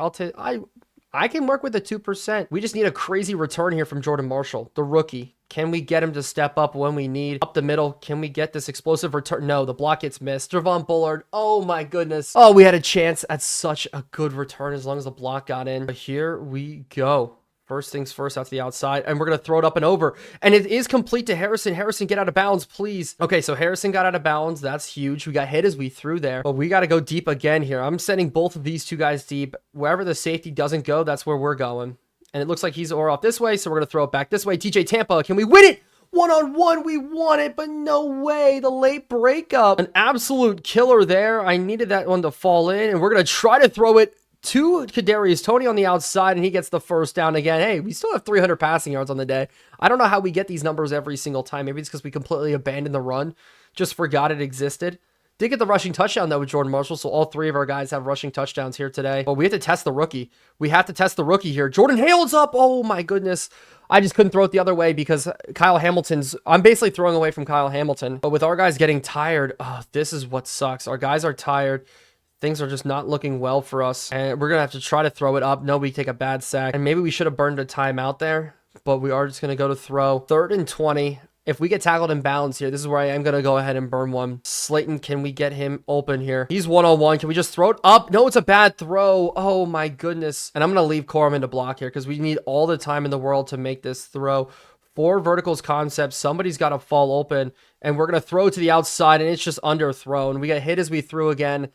I can work with the 2%. We just need a crazy return here from Jordan Marshall, the rookie. Can we get him to step up when we need? Up the middle, can we get this explosive return? No, the block gets missed. Javon Bullard, oh my goodness. Oh, we had a chance at such a good return as long as the block got in. But here we go. First things first, out to the outside, and we're going to throw it up and over. And it is complete to Harrison. Harrison, get out of bounds, please. Okay, so Harrison got out of bounds. That's huge. We got hit as we threw there, but we got to go deep again here. I'm sending both of these 2 guys deep. Wherever the safety doesn't go, that's where we're going. And it looks like he's off this way, so we're going to throw it back this way. TJ Tampa, can we win it? 1-on-1, we won it, but no way. The late breakup. An absolute killer there. I needed that one to fall in, and we're going to try to throw it to Kadarius Toney on the outside, and he gets the first down again. Hey, we still have 300 passing yards on the day. I don't know how we get these numbers every single time. Maybe it's because we completely abandoned the run, just forgot it existed. Did get the rushing touchdown, though, with Jordan Marshall, so all 3 of our guys have rushing touchdowns here today. But we have to test the rookie. We have to test the rookie here. Jordan Hale's up. Oh, my goodness. I just couldn't throw it the other way because I'm basically throwing away from Kyle Hamilton. But with our guys getting tired, this is what sucks. Our guys are tired. Things are just not looking well for us, and we're going to have to try to throw it up. No, we take a bad sack, and maybe we should have burned a timeout there, but we are just going to go to throw. 3rd and 20. If we get tackled in bounds here, this is where I am going to go ahead and burn one. Slayton, can we get him open here? He's 1-on-1. Can we just throw it up? No, it's a bad throw. Oh, my goodness. And I'm going to leave Corum in to block here because we need all the time in the world to make this throw. 4 verticals concept. Somebody's got to fall open, and we're going to throw to the outside, and it's just underthrown. We got hit as we threw again.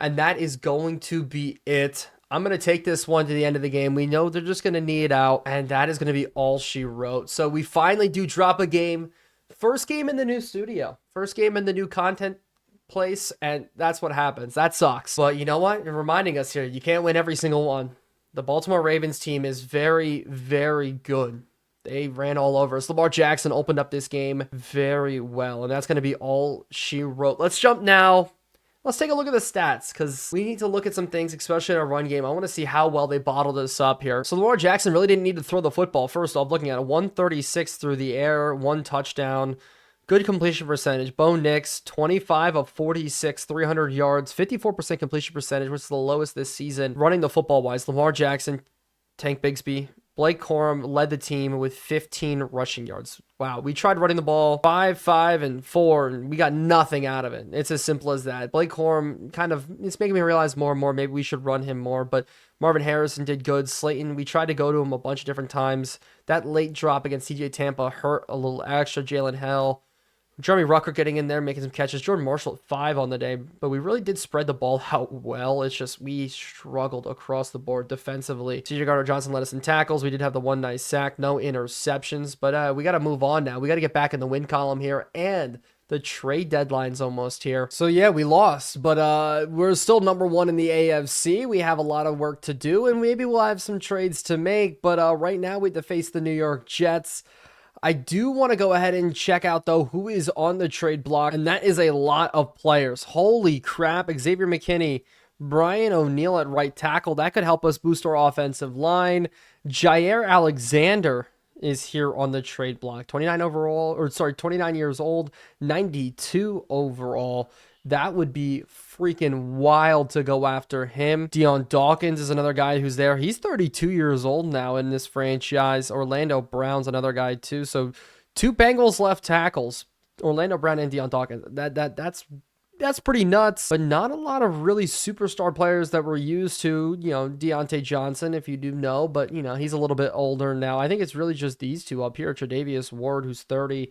And that is going to be it. I'm going to take this one to the end of the game. We know they're just going to knee it out, and that is going to be all she wrote. So we finally do drop a game. First game in the new studio. First game in the new content place, and that's what happens. That sucks. But you know what? You're reminding us here, you can't win every single one. The Baltimore Ravens team is very, very good. They ran all over us. Lamar Jackson opened up this game very well, and that's going to be all she wrote. Let's jump now. Let's take a look at the stats, because we need to look at some things, especially in our run game. I want to see how well they bottled this up here. So Lamar Jackson really didn't need to throw the football. First off, looking at it, 136 through the air, 1 touchdown, good completion percentage. Bo Nix, 25 of 46, 300 yards, 54% completion percentage, which is the lowest this season. Running the football-wise, Lamar Jackson, Tank Bigsby, Blake Corum led the team with 15 rushing yards. Wow, we tried running the ball 5, 5, and 4, and we got nothing out of it. It's as simple as that. Blake Corum it's making me realize more and more maybe we should run him more, but Marvin Harrison did good. Slayton, we tried to go to him a bunch of different times. That late drop against CJ Tampa hurt a little extra. Jalen Hell, Jeremy Rucker getting in there, making some catches. Jordan Marshall at 5 on the day, but we really did spread the ball out well. It's just we struggled across the board defensively. CJ Gardner-Johnson led us in tackles. We did have the one nice sack, no interceptions, but we got to move on now. We got to get back in the win column here, and the trade deadline's almost here. So yeah, we lost, but we're still number 1 in the AFC. We have a lot of work to do, and maybe we'll have some trades to make, but right now we have to face the New York Jets. I do want to go ahead and check out, though, who is on the trade block, and that is a lot of players. Holy crap, Xavier McKinney, Brian O'Neill at right tackle. That could help us boost our offensive line. Jair Alexander is here on the trade block. 29 years old, 92 overall. That would be freaking wild to go after him. Deion Dawkins is another guy who's there. He's 32 years old now in this franchise. Orlando Brown's another guy too. So 2 Bengals left tackles, Orlando Brown and Deion Dawkins. That's pretty nuts, but not a lot of really superstar players that we're used to. Deontay Johnson, if you do know, but he's a little bit older now. I think it's really just these 2 up here. Tre'Davious Ward, who's 30.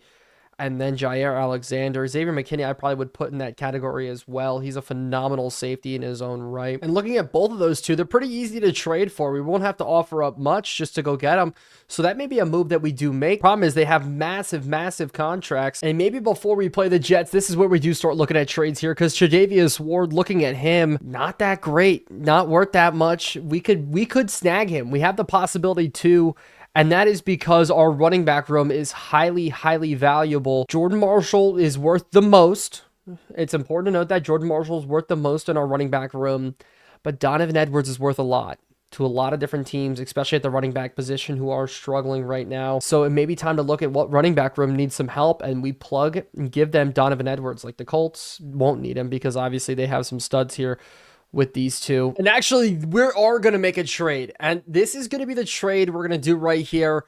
And then Jair Alexander. Xavier McKinney, I probably would put in that category as well. He's a phenomenal safety in his own right. And looking at both of those 2, they're pretty easy to trade for. We won't have to offer up much just to go get them. So that may be a move that we do make. Problem is they have massive, massive contracts. And maybe before we play the Jets, this is where we do start looking at trades here. Because Tre'Davious Ward, looking at him, not that great. Not worth that much. We could snag him. We have the possibility to. And that is because our running back room is highly, highly valuable. Jordan Marshall is worth the most. It's important to note that Jordan Marshall is worth the most in our running back room. But Donovan Edwards is worth a lot to a lot of different teams, especially at the running back position, who are struggling right now. So it may be time to look at what running back room needs some help, and we plug and give them Donovan Edwards. Like the Colts won't need him because obviously they have some studs here with these 2. And actually, we are going to make a trade. And this is going to be the trade we're going to do right here.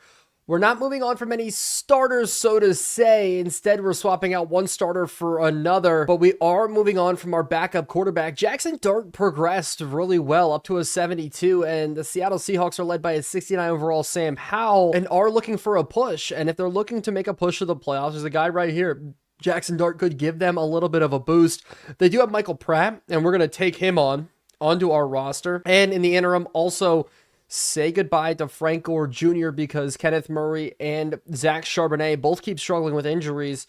We're not moving on from any starters, so to say. Instead, we're swapping out one starter for another. But we are moving on from our backup quarterback. Jackson Dart progressed really well up to a 72. And the Seattle Seahawks are led by a 69 overall Sam Howell and are looking for a push. And if they're looking to make a push to the playoffs, there's a guy right here. Jackson Dart could give them a little bit of a boost. They do have Michael Pratt, and we're going to take him onto our roster. And in the interim, also say goodbye to Frank Gore Jr. because Kenneth Murray and Zach Charbonnet both keep struggling with injuries.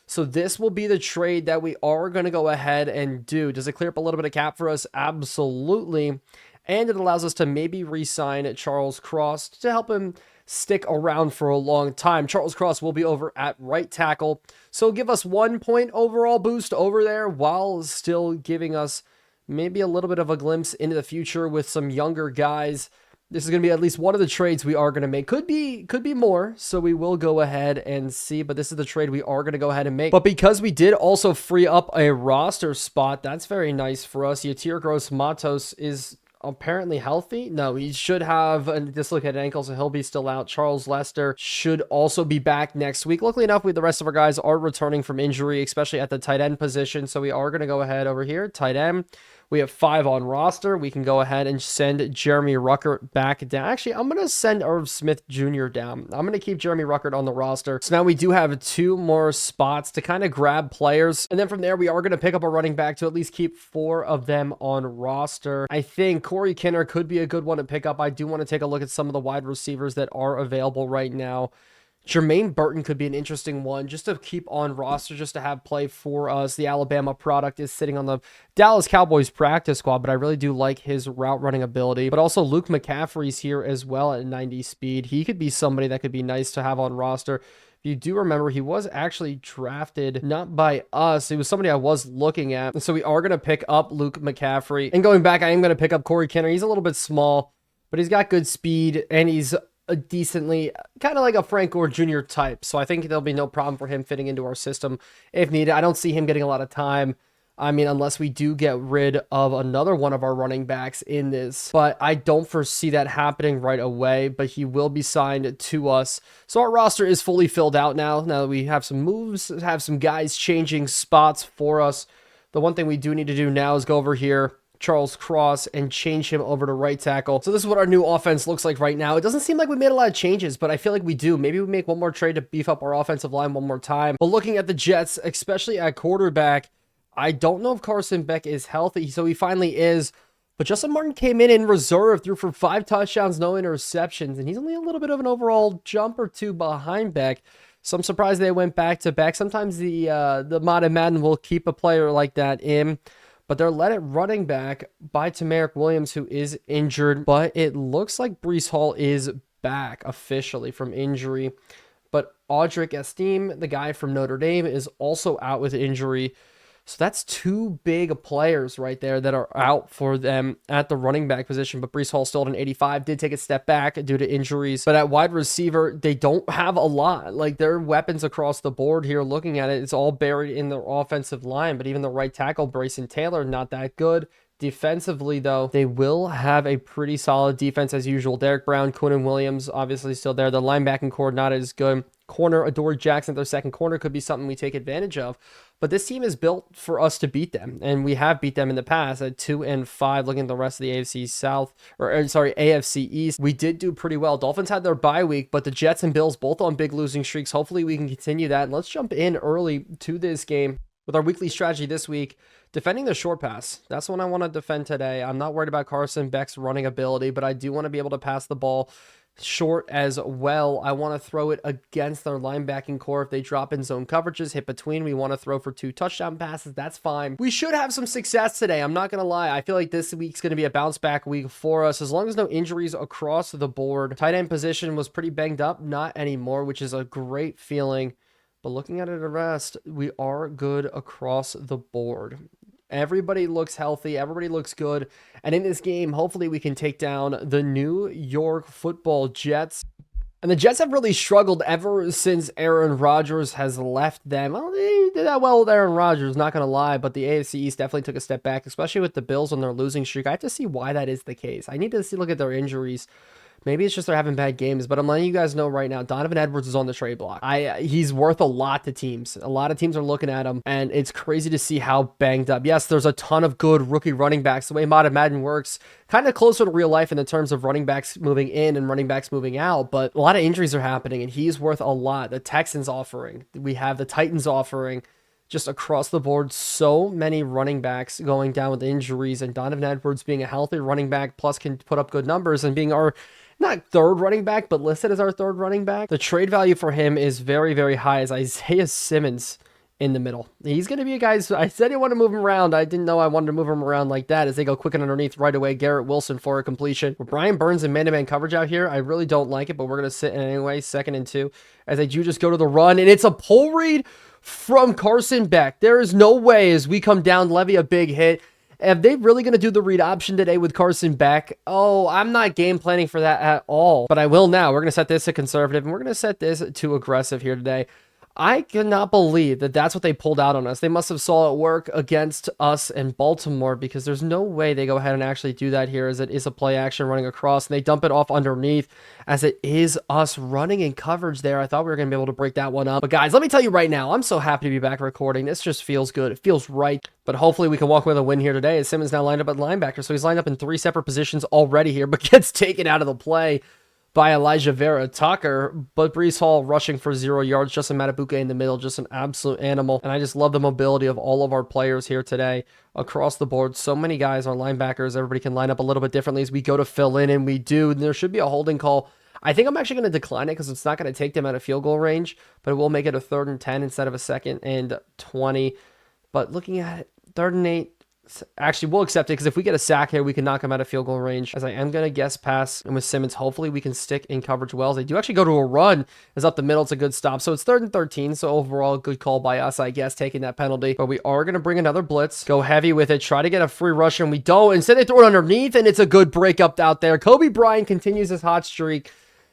So this will be the trade that we are going to go ahead and do. Does it clear up a little bit of cap for us? Absolutely. And it allows us to maybe re-sign Charles Cross to help him stick around for a long time. Charles Cross will be over at right tackle. So give us 1 point overall boost over there while still giving us maybe a little bit of a glimpse into the future with some younger guys. This is going to be at least one of the trades we are going to make. Could be more, so we will go ahead and see, but this is the trade we are going to go ahead and make. But because we did also free up a roster spot, that's very nice for us. Yatir Gross-Matos is apparently healthy. No, he should have a dislocated ankle, so he'll be still out. Charles Lester should also be back next week. Luckily enough, the rest of our guys are returning from injury, especially at the tight end position, so we are going to go ahead over here. Tight end. We have 5 on roster. We can go ahead and send Jeremy Ruckert back down. Actually, I'm going to send Irv Smith Jr. down. I'm going to keep Jeremy Ruckert on the roster. So now we do have 2 more spots to kind of grab players. And then from there, we are going to pick up a running back to at least keep 4 of them on roster. I think Corey Kinner could be a good one to pick up. I do want to take a look at some of the wide receivers that are available right now. Jermaine Burton could be an interesting one just to keep on roster, just to have play for us. The Alabama product is sitting on the Dallas Cowboys practice squad, but I really do like his route running ability. But also Luke McCaffrey's here as well at 90 speed. He could be somebody that could be nice to have on roster. If you do remember, he was actually drafted not by us. It was somebody I was looking at. And so we are going to pick up Luke McCaffrey. And going back, I am going to pick up Corey Kinner. He's a little bit small, but he's got good speed, and he's a decently kind of like a Frank Gore Jr. type. So I think there'll be no problem for him fitting into our system if needed. I don't see him getting a lot of time. I mean, unless we do get rid of another one of our running backs in this, but I don't foresee that happening right away, but he will be signed to us. So our roster is fully filled out now that we have some moves, have some guys changing spots for us. The one thing we do need to do now is go over here, Charles Cross, and change him over to right tackle. So this is what our new offense looks like right now. It doesn't seem like we made a lot of changes, but I feel like we do. Maybe we make one more trade to beef up our offensive line one more time. But looking at the Jets, especially at quarterback, I don't know if Carson Beck is healthy, so he finally is. But Justin Martin came in reserve, threw for 5 touchdowns, no interceptions, and he's only a little bit of an overall jump or 2 behind Beck. So I'm surprised they went back to back. Sometimes the Madden will keep a player like that in. But they're led at running back by Tamarick Williams, who is injured. But it looks like Breece Hall is back officially from injury. But Audric Estime, the guy from Notre Dame, is also out with injury. So that's 2 big players right there that are out for them at the running back position. But Breece Hall still at an 85, did take a step back due to injuries. But at wide receiver, they don't have a lot. Like, their weapons across the board here, looking at it, it's all buried in their offensive line. But even the right tackle, Bryson Taylor, not that good. Defensively, though, they will have a pretty solid defense as usual. Derek Brown, Quinnen Williams, obviously still there. The linebacking core, not as good. Corner, Adoree Jackson, their second corner, could be something we take advantage of. But this team is built for us to beat them, and we have beat them in the past at 2-5. Looking at the rest of the AFC East, we did do pretty well. Dolphins had their bye week, but the Jets and Bills both on big losing streaks. Hopefully we can continue that. And let's jump in early to this game with our weekly strategy this week. Defending the short pass. That's what I want to defend today. I'm not worried about Carson Beck's running ability, but I do want to be able to pass the ball short as well. I want to throw it against their linebacking core. If they drop in zone coverages, hit between, we want to throw for 2 touchdown passes. That's fine. We should have some success today. I'm not going to lie. I feel like this week's going to be a bounce back week for us, as long as no injuries across the board. Tight end position was pretty banged up. Not anymore, which is a great feeling. But looking at it, the rest, we are good across the board. Everybody looks healthy. Everybody looks good. And in this game, hopefully we can take down the New York Football Jets. And the Jets have really struggled ever since Aaron Rodgers has left them. Well, they did that well with Aaron Rodgers, not going to lie. But the AFC East definitely took a step back, especially with the Bills on their losing streak. I have to see why that is the case. I need to look at their injuries. Maybe it's just they're having bad games, but I'm letting you guys know right now, Donovan Edwards is on the trade block. He's worth a lot to teams. A lot of teams are looking at him, and it's crazy to see how banged up. Yes, there's a ton of good rookie running backs. The way Madden works, kind of closer to real life in the terms of running backs moving in and running backs moving out, but a lot of injuries are happening, and he's worth a lot. The Texans offering. We have the Titans offering. Just across the board, so many running backs going down with injuries, and Donovan Edwards being a healthy running back, plus can put up good numbers and being our not third running back, but listed as our third running back. The trade value for him is very, very high, as Isaiah Simmons in the middle. He's going to be a guy, I said I want to move him around. I didn't know I wanted to move him around like that, as they go quick and underneath right away. Garrett Wilson for a completion. With Brian Burns and man-to-man coverage out here, I really don't like it, but we're going to sit in anyway, 2nd and 2, as they do just go to the run, and it's a pull read from Carson Beck. There is no way as we come down, levy a big hit. If they really going to do the read option today with Carson Beck, I'm not game planning for that at all. But I will now. We're going to set this to conservative, and we're going to set this to aggressive here today. I cannot believe that that's what they pulled out on us. They must have saw it work against us in Baltimore, because there's no way they go ahead and actually do that here, as it is a play action running across, and they dump it off underneath as it is us running in coverage there. I thought we were going to be able to break that one up. But guys, let me tell you right now, I'm so happy to be back recording. This just feels good. It feels right. But hopefully we can walk with a win here today, as Simmons now lined up at linebacker. So he's lined up in 3 separate positions already here, but gets taken out of the play by Elijah Vera Tucker, but Breece Hall rushing for 0 yards. Justin Matabuke in the middle, just an absolute animal. And I just love the mobility of all of our players here today across the board. So many guys on linebackers. Everybody can line up a little bit differently as we go to fill in, and we do. And there should be a holding call. I think I'm actually going to decline it because it's not going to take them out of field goal range, but it will make it a 3rd and 10 instead of a 2nd and 20. But looking at it, 3rd and 8. Actually, we'll accept it, because if we get a sack here, we can knock him out of field goal range, as I am going to guess pass. And with Simmons, hopefully we can stick in coverage well. As they do actually go to a run. It's up the middle. It's a good stop. So it's 3rd and 13. So overall, a good call by us, I guess, taking that penalty. But we are going to bring another blitz. Go heavy with it. Try to get a free rusher, and we don't. Instead, they throw it underneath, and it's a good break up out there. Kobe Bryant continues his hot streak.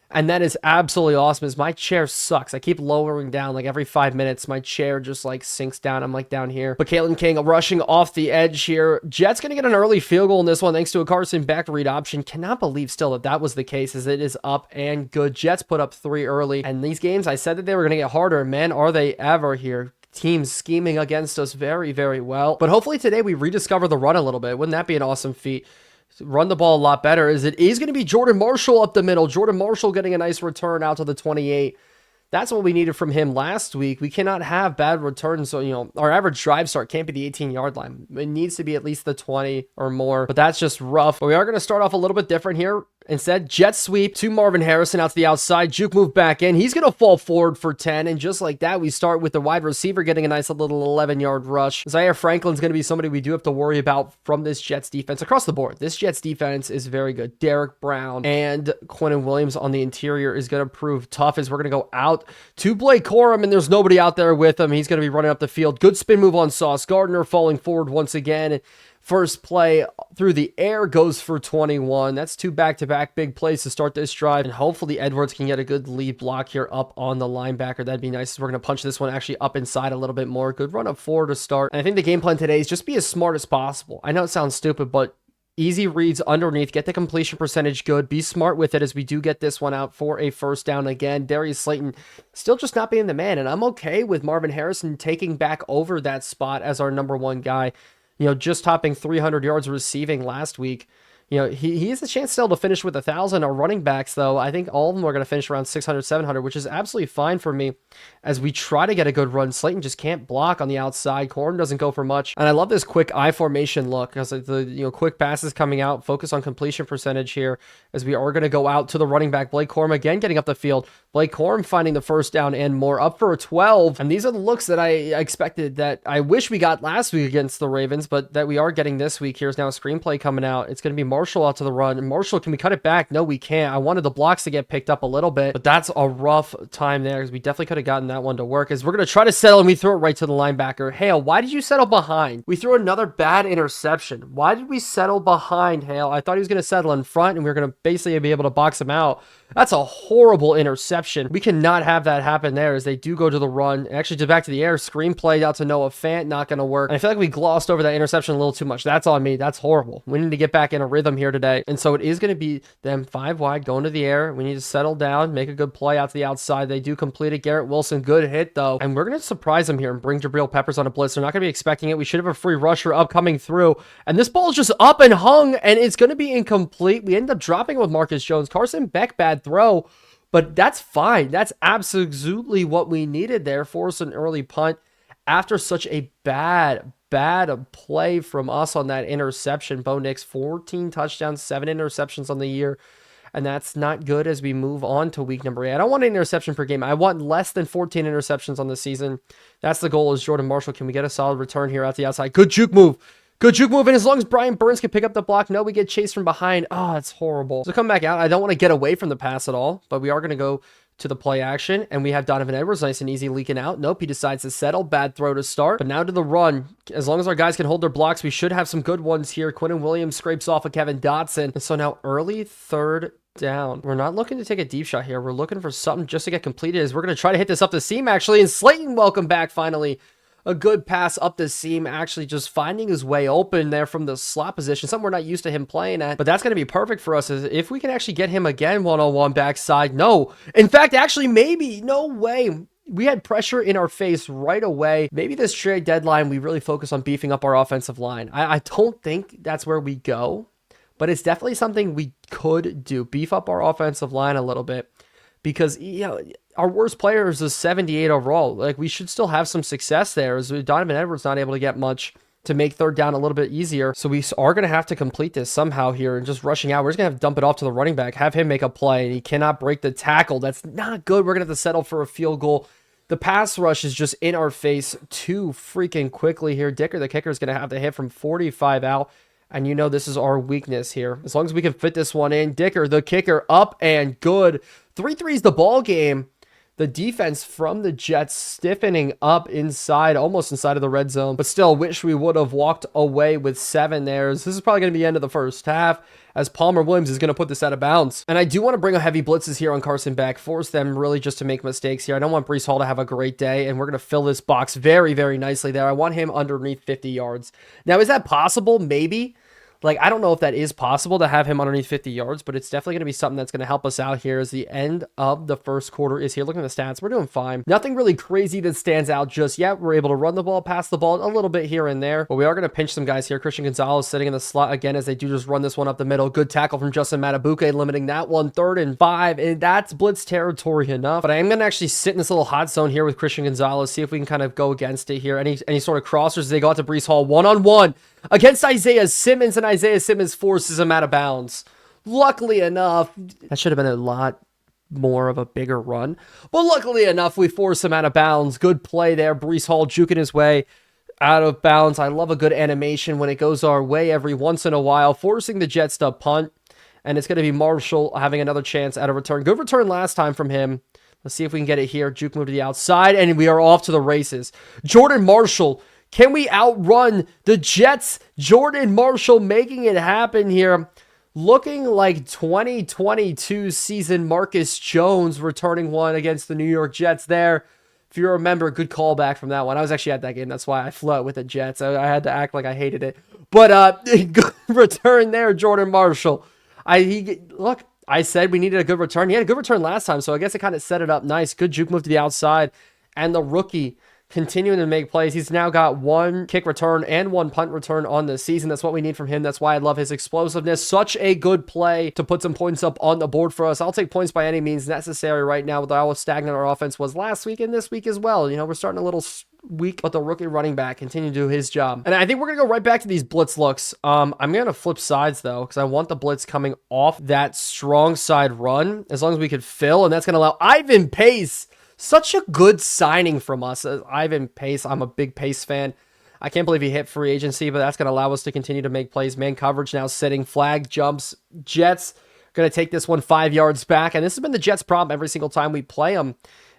And that is absolutely awesome, as my chair sucks. I keep lowering down like every 5 minutes. My chair just like sinks down. I'm like down here. But Caitlin King rushing off the edge here. Jets going to get an early field goal in this one thanks to a Carson back read option. Cannot believe still that that was the case, as it is up and good. Jets put up 3 early. And these games, I said that they were going to get harder. Man, are they ever here. Teams scheming against us very, very well. But hopefully today we rediscover the run a little bit. Wouldn't that be an awesome feat? Run the ball a lot better, as it is going to be Jordan Marshall up the middle. Jordan Marshall getting a nice return out to the 28. That's what we needed from him last week. We cannot have bad returns. So, our average drive start can't be the 18-yard line. It needs to be at least the 20 or more, but that's just rough. But we are going to start off a little bit different here. Instead, jet sweep to Marvin Harrison out to the outside. Juke move back in. He's going to fall forward for 10. And just like that, we start with the wide receiver getting a nice little 11-yard rush. Zaire Franklin's going to be somebody we do have to worry about from this Jets defense across the board. This Jets defense is very good. Derek Brown and Quinnen Williams on the interior is going to prove tough, as we're going to go out to Blake Corum, and there's nobody out there with him. He's going to be running up the field. Good spin move on Sauce Gardner, falling forward once again. First play through the air goes for 21. That's 2 back-to-back big plays to start this drive. And hopefully Edwards can get a good lead block here up on the linebacker. That'd be nice. We're going to punch this one actually up inside a little bit more. Good run up forward to start. And I think the game plan today is just be as smart as possible. I know it sounds stupid, but easy reads underneath. Get the completion percentage good. Be smart with it, as we do get this one out for a first down again. Darius Slayton still just not being the man. And I'm okay with Marvin Harrison taking back over that spot as our number 1 guy. Just topping 300 yards receiving last week. He has a chance still to finish with 1,000. Our running backs, though, I think all of them are going to finish around 600, 700, which is absolutely fine for me as we try to get a good run. Slayton just can't block on the outside. Corum doesn't go for much. And I love this quick I formation look, because the quick passes coming out, focus on completion percentage here, as we are going to go out to the running back. Blake Corum again getting up the field. Blake Corum finding the first down and more, up for a 12. And these are the looks that I expected, that I wish we got last week against the Ravens, but that we are getting this week. Here's now a screenplay coming out. It's going to be Marshall out to the run. Marshall, can we cut it back? No, we can't. I wanted the blocks to get picked up a little bit, but that's a rough time there, because we definitely could have gotten that one to work. As we're going to try to settle, and we throw it right to the linebacker. Hale, why did you settle behind? We threw another bad interception. Why did we settle behind, Hale? I thought he was going to settle in front, and we were going to basically be able to box him out. That's a horrible interception. We cannot have that happen there, as they do go to the run. Actually, just back to the air. Screenplay out to Noah Fant. Not going to work. And I feel like we glossed over that interception a little too much. That's on me. That's horrible. We need to get back in a rhythm here today. And so it is going to be them 5 wide going to the air. We need to settle down, make a good play out to the outside. They do complete it. Garrett Wilson, good hit, though. And we're going to surprise them here and bring Jabril Peppers on a blitz. They're not going to be expecting it. We should have a free rusher upcoming through. And this ball is just up and hung, and it's going to be incomplete. We end up dropping with Marcus Jones. Carson Beck, bad throw. But that's fine. That's absolutely what we needed there. Force an early punt after such a bad play from us on that interception. Bo Nix, 14 touchdowns, 7 interceptions on the year. And that's not good as we move on to week number 8. I don't want an interception per game. I want less than 14 interceptions on the season. That's the goal, is Jordan Marshall. Can we get a solid return here out the outside? Good juke move. Good juke move, and as long as Brian Burns can pick up the block, no, we get chased from behind. Oh, it's horrible. So come back out. I don't want to get away from the pass at all, but we are going to go to the play action, and we have Donovan Edwards, nice and easy, leaking out. Nope, he decides to settle. Bad throw to start, but now to the run. As long as our guys can hold their blocks, we should have some good ones here. Quinnen Williams scrapes off of Kevin Dotson, and so now early 3rd down. We're not looking to take a deep shot here. We're looking for something just to get completed. As we're going to try to hit this up the seam, actually. And Slayton, welcome back, finally. A good pass up the seam, actually just finding his way open there from the slot position, something we're not used to him playing at. But that's going to be perfect for us, is if we can actually get him again one-on-one backside. No. In fact, actually, maybe. No way. We had pressure in our face right away. Maybe this trade deadline, we really focus on beefing up our offensive line. I don't think that's where we go, but it's definitely something we could do. Beef up our offensive line a little bit, because, you know, our worst player is a 78 overall. Like, we should still have some success there, as Donovan Edwards not able to get much to make third down a little bit easier. So we are going to have to complete this somehow here, and just rushing out. We're just going to have to dump it off to the running back, have him make a play, and he cannot break the tackle. That's not good. We're going to have to settle for a field goal. The pass rush is just in our face too freaking quickly here. Dicker, the kicker, is going to have to hit from 45 out. And you know this is our weakness here. As long as we can fit this one in. Dicker, the kicker, up and good. 3-3 is the ball game. The defense from the Jets stiffening up inside, almost inside of the red zone. But still, wish we would have walked away with 7 there. This is probably going to be the end of the first half, as Palmer Williams is going to put this out of bounds. And I do want to bring a heavy blitzes here on Carson Beck, force them really just to make mistakes here. I don't want Breece Hall to have a great day, and we're going to fill this box very, very nicely there. I want him underneath 50 yards. Now, is that possible? Maybe. Like, I don't know if that is possible to have him underneath 50 yards, but it's definitely going to be something that's going to help us out here as the end of the first quarter is here. Looking at the stats, we're doing fine. Nothing really crazy that stands out just yet. We're able to run the ball, pass the ball a little bit here and there, but we are going to pinch some guys here. Christian Gonzalez sitting in the slot again, as they do just run this one up the middle. Good tackle from Justin Matabuke, limiting that one. 3rd and 5, and that's blitz territory enough. But I am going to actually sit in this little hot zone here with Christian Gonzalez, see if we can kind of go against it here. Any sort of crossers, they go out to Breece Hall one-on-one against Isaiah Simmons, and Isaiah Simmons forces him out of bounds. Luckily enough, that should have been a lot more of a bigger run, but luckily enough, we force him out of bounds. Good play there. Breece Hall juking his way out of bounds. I love a good animation when it goes our way every once in a while, forcing the Jets to punt, and it's going to be Marshall having another chance at a return. Good return last time from him. Let's see if we can get it here. Juke move to the outside, and we are off to the races. Jordan Marshall, can we outrun the Jets? Jordan Marshall making it happen here. Looking like 2022 season Marcus Jones, returning one against the New York Jets there. If you remember, good callback from that one. I was actually at that game. That's why I flew out with the Jets. I had to act like I hated it. But good return there, Jordan Marshall. Look, I said we needed a good return. He had a good return last time, so I guess it kind of set it up nice. Good juke move to the outside. And the rookie continuing to make plays. He's now got 1 kick return and 1 punt return on the season. That's what we need from him. That's why I love his explosiveness. Such a good play to put some points up on the board for us. I'll take points by any means necessary right now with how stagnant our offense was last week and this week as well. You know, we're starting a little weak, but the rookie running back continued to do his job. And I think we're going to go right back to these blitz looks. I'm going to flip sides though, because I want the blitz coming off that strong side run as long as we could fill, and that's going to allow Ivan Pace. Such a good signing from us. Ivan Pace, I'm a big Pace fan. I can't believe he hit free agency, but that's going to allow us to continue to make plays. Man coverage now sitting, flag jumps. Jets going to take this one 5 yards back, and this has been the Jets' problem every single time we play them.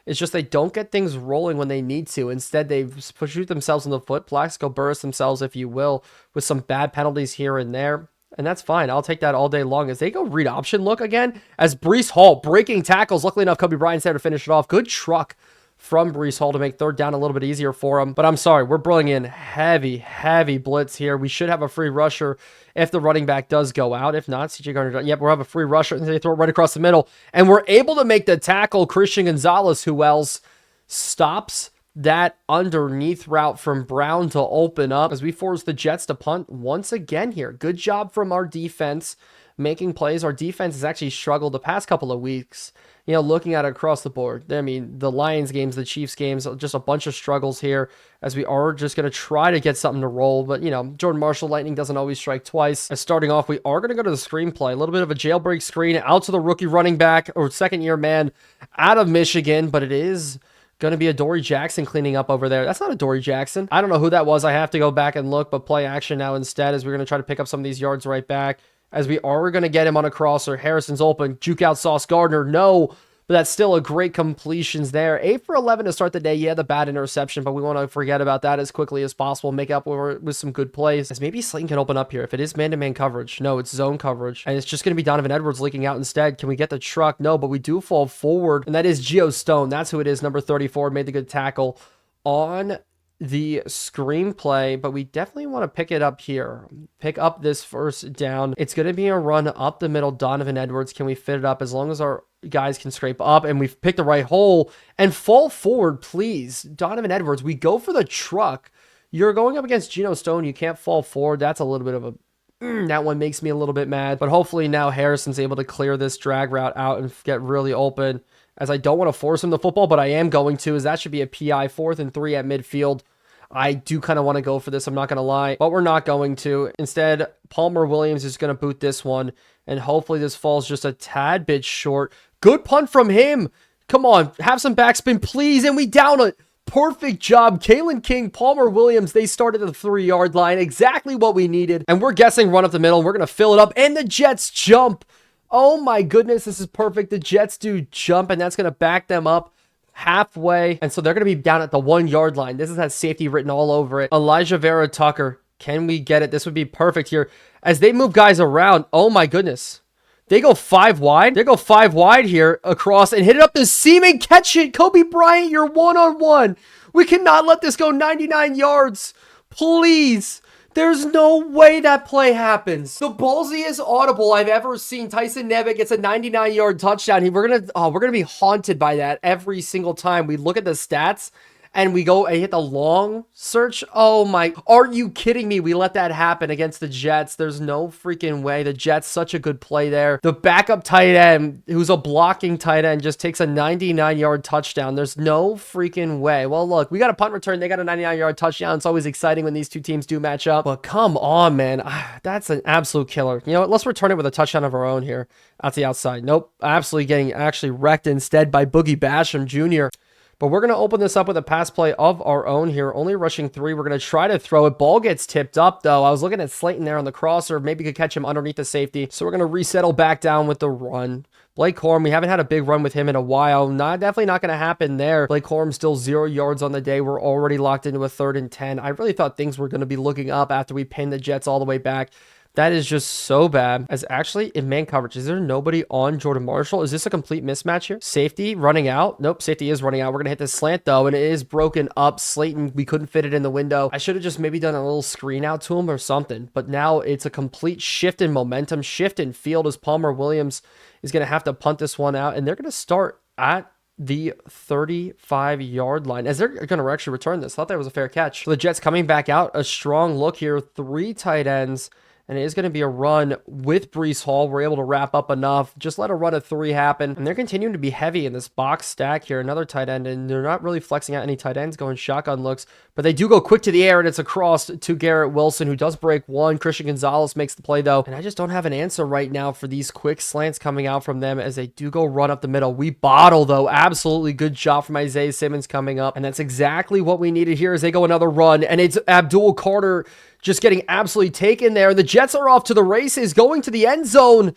It's just they don't get things rolling when they need to. Instead, they shoot themselves in the foot, Plaxico burst themselves, if you will, with some bad penalties here and there. And that's fine. I'll take that all day long as they go read option look again. As Breece Hall breaking tackles. Luckily enough, Kobe Bryant's there to finish it off. Good truck from Breece Hall to make third down a little bit easier for him. But I'm sorry, we're bringing in heavy blitz here. We should have a free rusher if the running back does go out. If not, CJ Gardner, yep, we'll have a free rusher, and they throw it right across the middle. And we're able to make the tackle. Christian Gonzalez, who else stops that underneath route from Brown to open up as we force the Jets to punt once again here. Good job from our defense making plays. Our defense has actually struggled the past couple of weeks, you know, looking at it across the board. I mean, the Lions games, the Chiefs games, just a bunch of struggles here as we are just going to try to get something to roll. But, you know, Jordan Marshall, lightning doesn't always strike twice. As starting off, we are going to go to the screenplay. A little bit of a jailbreak screen out to the rookie running back or second year man out of Michigan, but it is going to be a Dory Jackson cleaning up over there. That's not a Dory Jackson. I don't know who that was. I have to go back and look, but play action now instead as we're going to try to pick up some of these yards right back as we are going to get him on a crosser. Harrison's open. Juke out Sauce Gardner. No. but that's still a great completions there. 8 for 11 to start the day. Yeah, the bad interception, but we want to forget about that as quickly as possible. Make up with some good plays. As maybe Slayton can open up here. If it is man-to-man coverage. No, it's zone coverage. And it's just going to be Donovan Edwards leaking out instead. Can we get the truck? No, but we do fall forward. And that is Gio Stone. That's who it is. Number 34 made the good tackle on the screenplay, but we definitely want to pick it up here. Pick up this first down. It's going to be a run up the middle. Donovan Edwards, can we fit it up? As long as our guys can scrape up and we've picked the right hole and fall forward, please. Donovan Edwards, we go for the truck. You're going up against Geno Stone. You can't fall forward. That's a little bit of a that one makes me a little bit mad, but hopefully now Harrison's able to clear this drag route out and get really open, as I don't want to force him the football, but I am going to, as that should be a PI. 4th and 3 at midfield. I do kind of want to go for this, I'm not going to lie, but we're not going to. Instead, Palmer Williams is going to boot this one, and hopefully this falls just a tad bit short. Good punt from him. Come on, have some backspin, please, and we down it. Perfect job. Kalen King, Palmer Williams, they started at the 3-yard line. Exactly what we needed. And we're guessing run up the middle, and we're going to fill it up, and the Jets jump. Oh my goodness, this is perfect. The Jets do jump, and that's going to back them up halfway. And so they're going to be down at the 1-yard line. This has safety written all over it. Elijah Vera Tucker. Can we get it? This would be perfect here. As they move guys around, oh my goodness. They go 5 wide. They go 5 wide here across and hit it up the seam and catch it. Kobe Bryant, you're 1-on-1. We cannot let this go 99 yards. Please. There's no way that play happens. The ballsiest audible I've ever seen. Tyson Nevitt gets a 99-yard touchdown. We're gonna be haunted by that every single time we look at the stats and we go and hit the long search. Oh my, are you kidding me? We let that happen against the Jets. There's no freaking way. The Jets, such a good play there. The backup tight end, who's a blocking tight end, just takes a 99-yard touchdown. There's no freaking way. Well, look, we got a punt return. They got a 99-yard touchdown. It's always exciting when these two teams do match up. But come on, man. That's an absolute killer. You know what? Let's return it with a touchdown of our own here. Out the outside. Nope. Absolutely getting actually wrecked instead by Boogie Basham Jr. But we're going to open this up with a pass play of our own here. Only rushing 3. We're going to try to throw it. Ball gets tipped up, though. I was looking at Slayton there on the crosser. Maybe could catch him underneath the safety. So we're going to resettle back down with the run. Blake Corum, we haven't had a big run with him in a while. Definitely not going to happen there. Blake Corum still 0 yards on the day. We're already locked into a 3rd and 10. I really thought things were going to be looking up after we pinned the Jets all the way back. That is just so bad. As actually in man coverage, is there nobody on Jordan Marshall? Is this a complete mismatch here? Safety running out. Nope, safety is running out. We're going to hit this slant though, and it is broken up. Slayton, we couldn't fit it in the window. I should have just maybe done a little screen out to him or something, but now it's a complete shift in momentum, shift in field, as Palmer Williams is going to have to punt this one out, and they're going to start at the 35-yard line, as they're going to actually return this. Thought that was a fair catch. So the Jets coming back out, a strong look here, 3 tight ends. And it is going to be a run with Breece Hall. We're able to wrap up enough. Just let a run of 3 happen. And they're continuing to be heavy in this box stack here. Another tight end. And they're not really flexing out any tight ends, going shotgun looks. But they do go quick to the air. And it's across to Garrett Wilson, who does break 1. Christian Gonzalez makes the play, though. And I just don't have an answer right now for these quick slants coming out from them, as they do go run up the middle. We bottle, though. Absolutely good job from Isaiah Simmons coming up. And that's exactly what we needed here, as they go another run. And it's Abdul Carter just getting absolutely taken there. The Jets are off to the races, going to the end zone.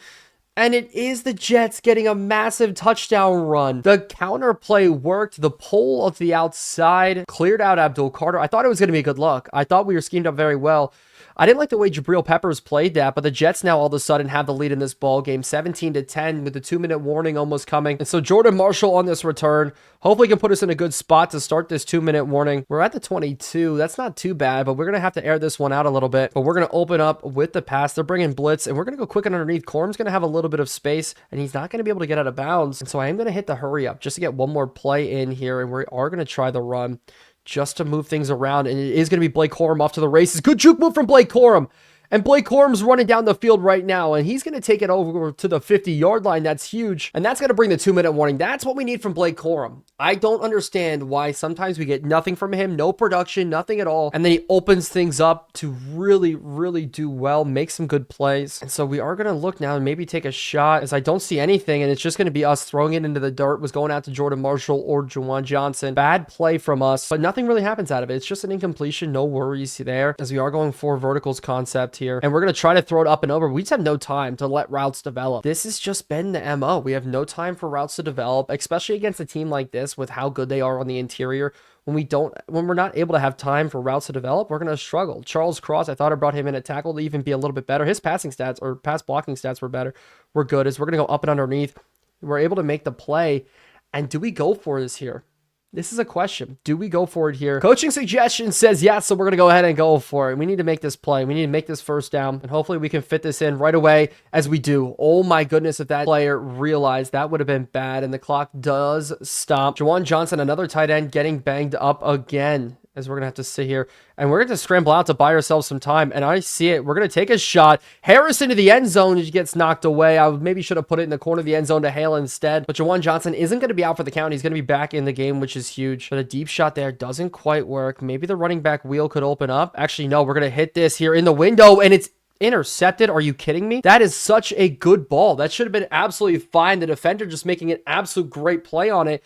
And it is the Jets getting a massive touchdown run. The counter play worked. The pull of the outside cleared out Abdul Carter. I thought it was going to be a good look. I thought we were schemed up very well. I didn't like the way Jabril Peppers played that, but the Jets now all of a sudden have the lead in this ball game, 17-10, with the 2-minute warning almost coming. And so Jordan Marshall on this return hopefully can put us in a good spot to start this 2-minute warning. We're at the 22. That's not too bad, but we're going to have to air this one out a little bit. But we're going to open up with the pass. They're bringing blitz, and we're going to go quick and underneath. Corum's going to have a little bit of space, and he's not going to be able to get out of bounds. And so I am going to hit the hurry up just to get one more play in here, and we are going to try the run just to move things around. And it is going to be Blake Corum off to the races. Good juke move from Blake Corum. And Blake Corum's running down the field right now, and he's going to take it over to the 50-yard line. That's huge. And that's going to bring the 2-minute warning. That's what we need from Blake Corum. I don't understand why sometimes we get nothing from him, no production, nothing at all. And then he opens things up to really, really do well, make some good plays. And so we are going to look now and maybe take a shot, as I don't see anything, and it's just going to be us throwing it into the dirt. Was going out to Jordan Marshall or Juwan Johnson. Bad play from us, but nothing really happens out of it. It's just an incompletion. No worries there, as we are going for verticals concept here. And we're going to try to throw it up and over. We just have no time to let routes develop. This has just been the MO. We have no time for routes to develop, especially against a team like this with how good they are on the interior. When we're not able to have time for routes to develop, we're going to struggle. Charles Cross, I thought I brought him in at tackle to even be a little bit better. His passing stats or pass blocking stats were better. We're good as we're going to go up and underneath. We're able to make the play. And do we go for this here? This is a question. Do we go for it here? Coaching suggestion says yes, so we're going to go ahead and go for it. We need to make this play. We need to make this first down, and hopefully we can fit this in right away as we do. Oh my goodness, if that player realized that would have been bad, and the clock does stop. Juwan Johnson, another tight end, getting banged up again, as we're going to have to sit here, and we're going to scramble out to buy ourselves some time, and I see it. We're going to take a shot. Harris into the end zone. He gets knocked away. I maybe should have put it in the corner of the end zone to Hale instead, but Juwan Johnson isn't going to be out for the count. He's going to be back in the game, which is huge, but a deep shot there doesn't quite work. Maybe the running back wheel could open up. Actually, no, we're going to hit this here in the window, and it's intercepted. Are you kidding me? That is such a good ball. That should have been absolutely fine. The defender just making an absolute great play on it.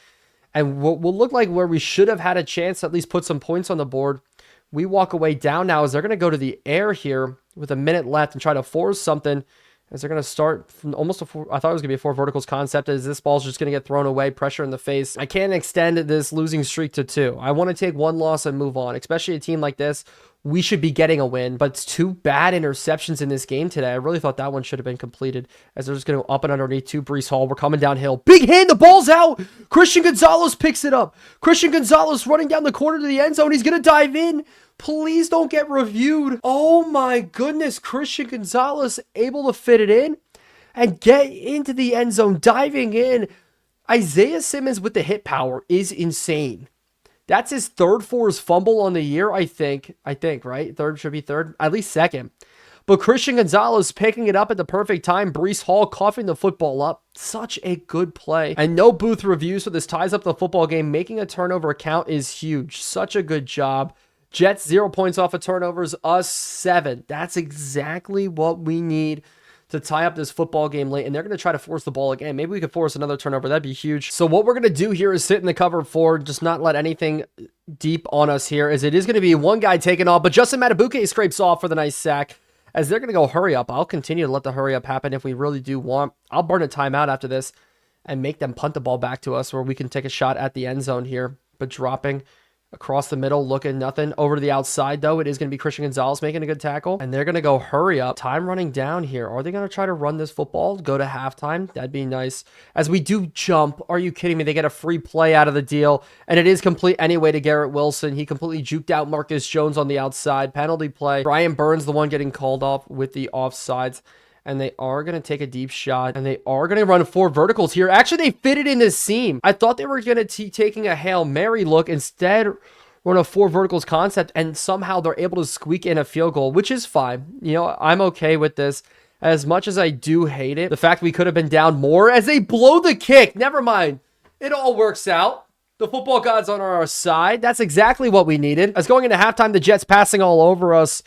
And what will look like where we should have had a chance to at least put some points on the board. We walk away down now as they're going to go to the air here with a minute left and try to force something as they're going to start from almost a four. I thought it was going to be a four verticals concept as this ball's just going to get thrown away, pressure in the face. I can't extend this losing streak to 2. I want to take one loss and move on, especially a team like this. We should be getting a win, but it's 2 bad interceptions in this game today. I really thought that one should have been completed as they're just going to go up and underneath to Breece Hall. We're coming downhill. Big hand, the ball's out. Christian Gonzalez picks it up. Christian Gonzalez running down the corner to the end zone. He's going to dive in. Please don't get reviewed. Oh my goodness. Christian Gonzalez able to fit it in and get into the end zone, diving in. Isaiah Simmons with the hit power is insane. That's his third forced fumble on the year, I think, right? Third should be third, at least second. But Christian Gonzalez picking it up at the perfect time. Breece Hall coughing the football up. Such a good play. And no booth reviews, so this ties up the football game. Making a turnover count is huge. Such a good job. Jets 0 points off of turnovers, us 7. That's exactly what we need to tie up this football game late, and they're going to try to force the ball again. Maybe we could force another turnover. That'd be huge. So what we're going to do here is sit in the cover 4, just not let anything deep on us here, as it is going to be one guy taking off, but Justin Matabuke scrapes off for the nice sack, as they're going to go hurry up. I'll continue to let the hurry up happen if we really do want. I'll burn a timeout after this and make them punt the ball back to us where we can take a shot at the end zone here, but dropping across the middle, looking nothing. Over to the outside, though, it is going to be Christian Gonzalez making a good tackle. And they're going to go hurry up. Time running down here. Are they going to try to run this football? Go to halftime? That'd be nice. As we do jump. Are you kidding me? They get a free play out of the deal. And it is complete anyway to Garrett Wilson. He completely juked out Marcus Jones on the outside. Penalty play. Brian Burns, the one getting called off with the offsides. And they are going to take a deep shot. And they are going to run 4 verticals here. Actually, they fit it in this seam. I thought they were going to be taking a Hail Mary look. Instead, run a 4 verticals concept. And somehow they're able to squeak in a field goal, which is fine. You know, I'm okay with this. As much as I do hate it, the fact we could have been down more as they blow the kick. Never mind. It all works out. The football gods on our side. That's exactly what we needed. As going into halftime, the Jets passing all over us.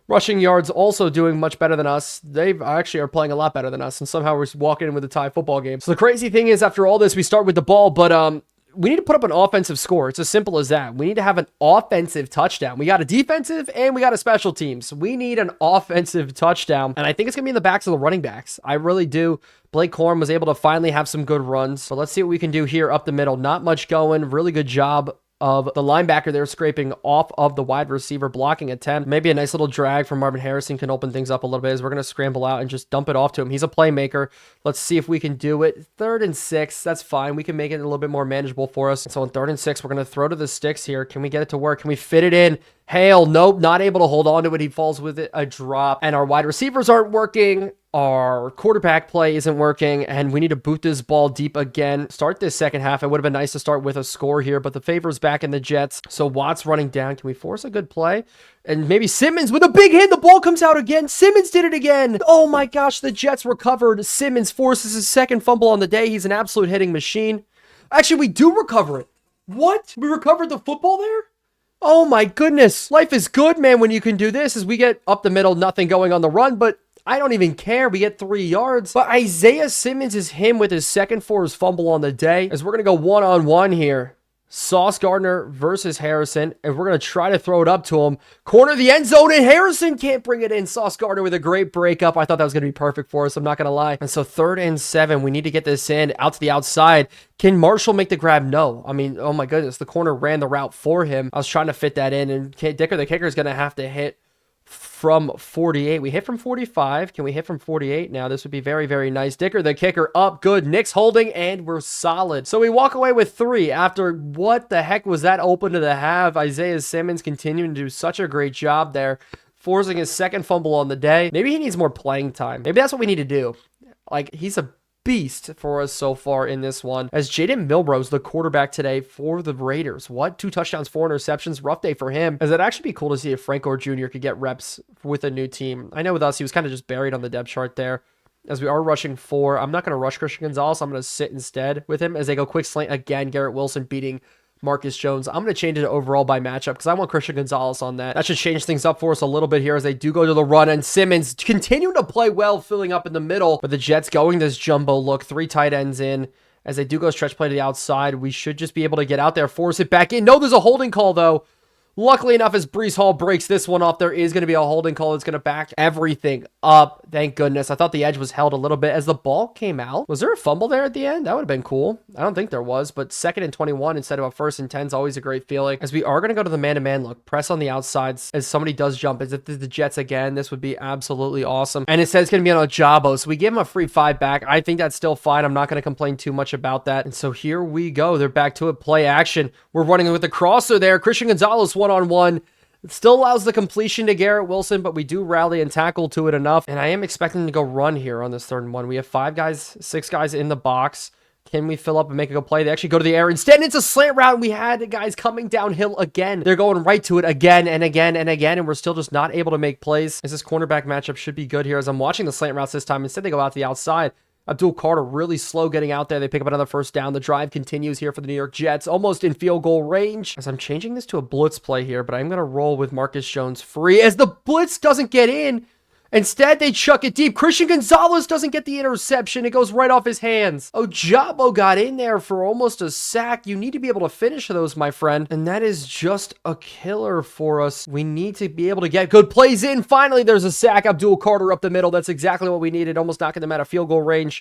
Rushing yards also doing much better than us. They actually are playing a lot better than us, and somehow we're walking in with a tie football game. So the crazy thing is, after all this, we start with the ball, but we need to put up an offensive score. It's as simple as that. We need to have an offensive touchdown. We got a defensive and we got a special teams. We need an offensive touchdown, and I think it's going to be in the backs of the running backs. I really do. Blake Corum was able to finally have some good runs. So let's see what we can do here up the middle. Not much going. Really good job of the linebacker there scraping off of the wide receiver blocking attempt. Maybe a nice little drag from Marvin Harrison can open things up a little bit as we're going to scramble out and just dump it off to him. He's a playmaker. Let's see if we can do it. 3rd and 6. That's fine. We can make it a little bit more manageable for us. So on 3rd and 6, we're going to throw to the sticks here. Can we get it to work? Can we fit it in? Hale, nope, not able to hold on to it. He falls with it, a drop. And our wide receivers aren't working. Our quarterback play isn't working, and we need to boot this ball deep again. Start this second half. It would have been nice to start with a score here, but the favor's back in the Jets. So Watt's running down. Can we force a good play? And maybe Simmons with a big hit. The ball comes out again. Simmons did it again. Oh my gosh, the Jets recovered. Simmons forces his 2nd fumble on the day. He's an absolute hitting machine. Actually, we do recover it. What? We recovered the football there? Oh my goodness. Life is good, man, when you can do this. As we get up the middle, nothing going on the run, but I don't even care. We get 3 yards. But Isaiah Simmons is him with his 2nd forced fumble on the day. As we're going to go one-on-one here. Sauce Gardner versus Harrison, and we're going to try to throw it up to him. Corner the end zone, and Harrison can't bring it in. Sauce Gardner with a great breakup. I thought that was going to be perfect for us, I'm not going to lie. And so 3rd and 7, we need to get this in, out to the outside. Can Marshall make the grab? No. I mean, oh my goodness, the corner ran the route for him. I was trying to fit that in, and Dicker, the kicker, is going to have to hit from 48. We hit from 45. Can we hit from 48 now? This would be very, very nice. Dicker, the kicker, up good. Nick's holding, and we're solid. So we walk away with 3 after what the heck was that open to the half. Isaiah Simmons continuing to do such a great job there, forcing his 2nd fumble on the day. Maybe he needs more playing time. Maybe that's what we need to do. Like, he's a beast for us so far in this one. As Jaden Milrose, the quarterback today for the Raiders. What? 2 touchdowns, 4 interceptions. Rough day for him. As it'd actually be cool to see if Frank Gore Jr. could get reps with a new team. I know with us, he was kind of just buried on the depth chart there. As we are rushing 4, I'm not going to rush Christian Gonzalez. I'm going to sit instead with him as they go quick slant again. Garrett Wilson beating Marcus Jones. I'm going to change it overall by matchup because I want Christian Gonzalez on that. That should change things up for us a little bit here as they do go to the run, and Simmons continuing to play well, filling up in the middle, but the Jets going this jumbo look, 3 tight ends in. As they do go stretch play to the outside, we should just be able to get out there, force it back in. No, there's a holding call though. Luckily enough, as Breece Hall breaks this one off, there is going to be a holding call that's going to back everything up. Thank goodness. I thought the edge was held a little bit as the ball came out. Was there a fumble there at the end? That would have been cool. I don't think there was, but 2nd and 21 instead of a 1st and 10 is always a great feeling. As we are going to go to the man-to-man look, press on the outsides as somebody does jump. As if the Jets again, this would be absolutely awesome. And it says it's going to be on Ojabo, so we give him a free 5 back. I think that's still fine. I'm not going to complain too much about that. And so here we go. They're back to it. Play action. We're running with the crosser there. Christian Gonzalez one-on-one. It still allows the completion to Garrett Wilson, but we do rally and tackle to it enough. And I am expecting to go run here on this 3rd and 1. We have 6 guys in the box. Can we fill up and make a good play? They actually go to the air. Instead, it's a slant route. We had the guys coming downhill again. They're going right to it again and again and again, and we're still just not able to make plays. As this cornerback matchup should be good here as I'm watching the slant routes this time. Instead, they go out to the outside. Abdul Carter really slow getting out there. They pick up another 1st down. The drive continues here for the New York Jets, almost in field goal range. As I'm changing this to a blitz play here, but I'm going to roll with Marcus Jones free as the blitz doesn't get in. Instead, they chuck it deep. Christian Gonzalez doesn't get the interception. It goes right off his hands. Ojabo got in there for almost a sack. You need to be able to finish those, my friend. And that is just a killer for us. We need to be able to get good plays in. Finally, there's a sack. Abdul Carter up the middle. That's exactly what we needed. Almost knocking them out of field goal range.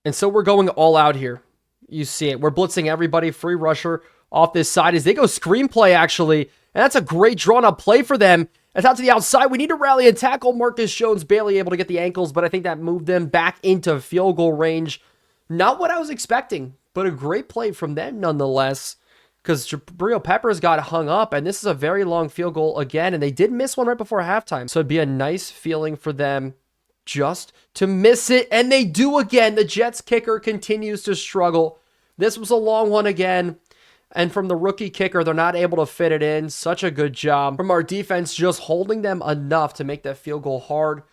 And so we're going all out here. You see it. We're blitzing everybody. Free rusher off this side as they go screenplay, actually. And that's a great drawn-up play for them. It's out to the outside. We need to rally and tackle. Marcus Jones barely able to get the ankles, but I think that moved them back into field goal range. Not what I was expecting, but a great play from them nonetheless, because Jabril Peppers got hung up, and this is a very long field goal again, and they did miss one right before halftime. So it'd be a nice feeling for them just to miss it, and they do again. The Jets kicker continues to struggle. This was a long one again. And from the rookie kicker, they're not able to fit it in. Such a good job from our defense, just holding them enough to make that field goal hard.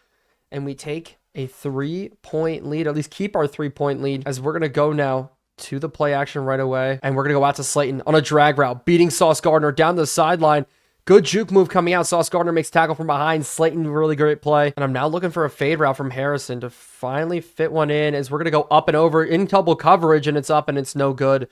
And we take a 3-point lead, at least keep our 3-point lead, as we're going to go now to the play action right away. And we're going to go out to Slayton on a drag route, beating Sauce Gardner down the sideline. Good juke move coming out. Sauce Gardner makes tackle from behind. Slayton, really great play. And I'm now looking for a fade route from Harrison to finally fit one in, as we're going to go up and over in double coverage, and it's up and it's no good.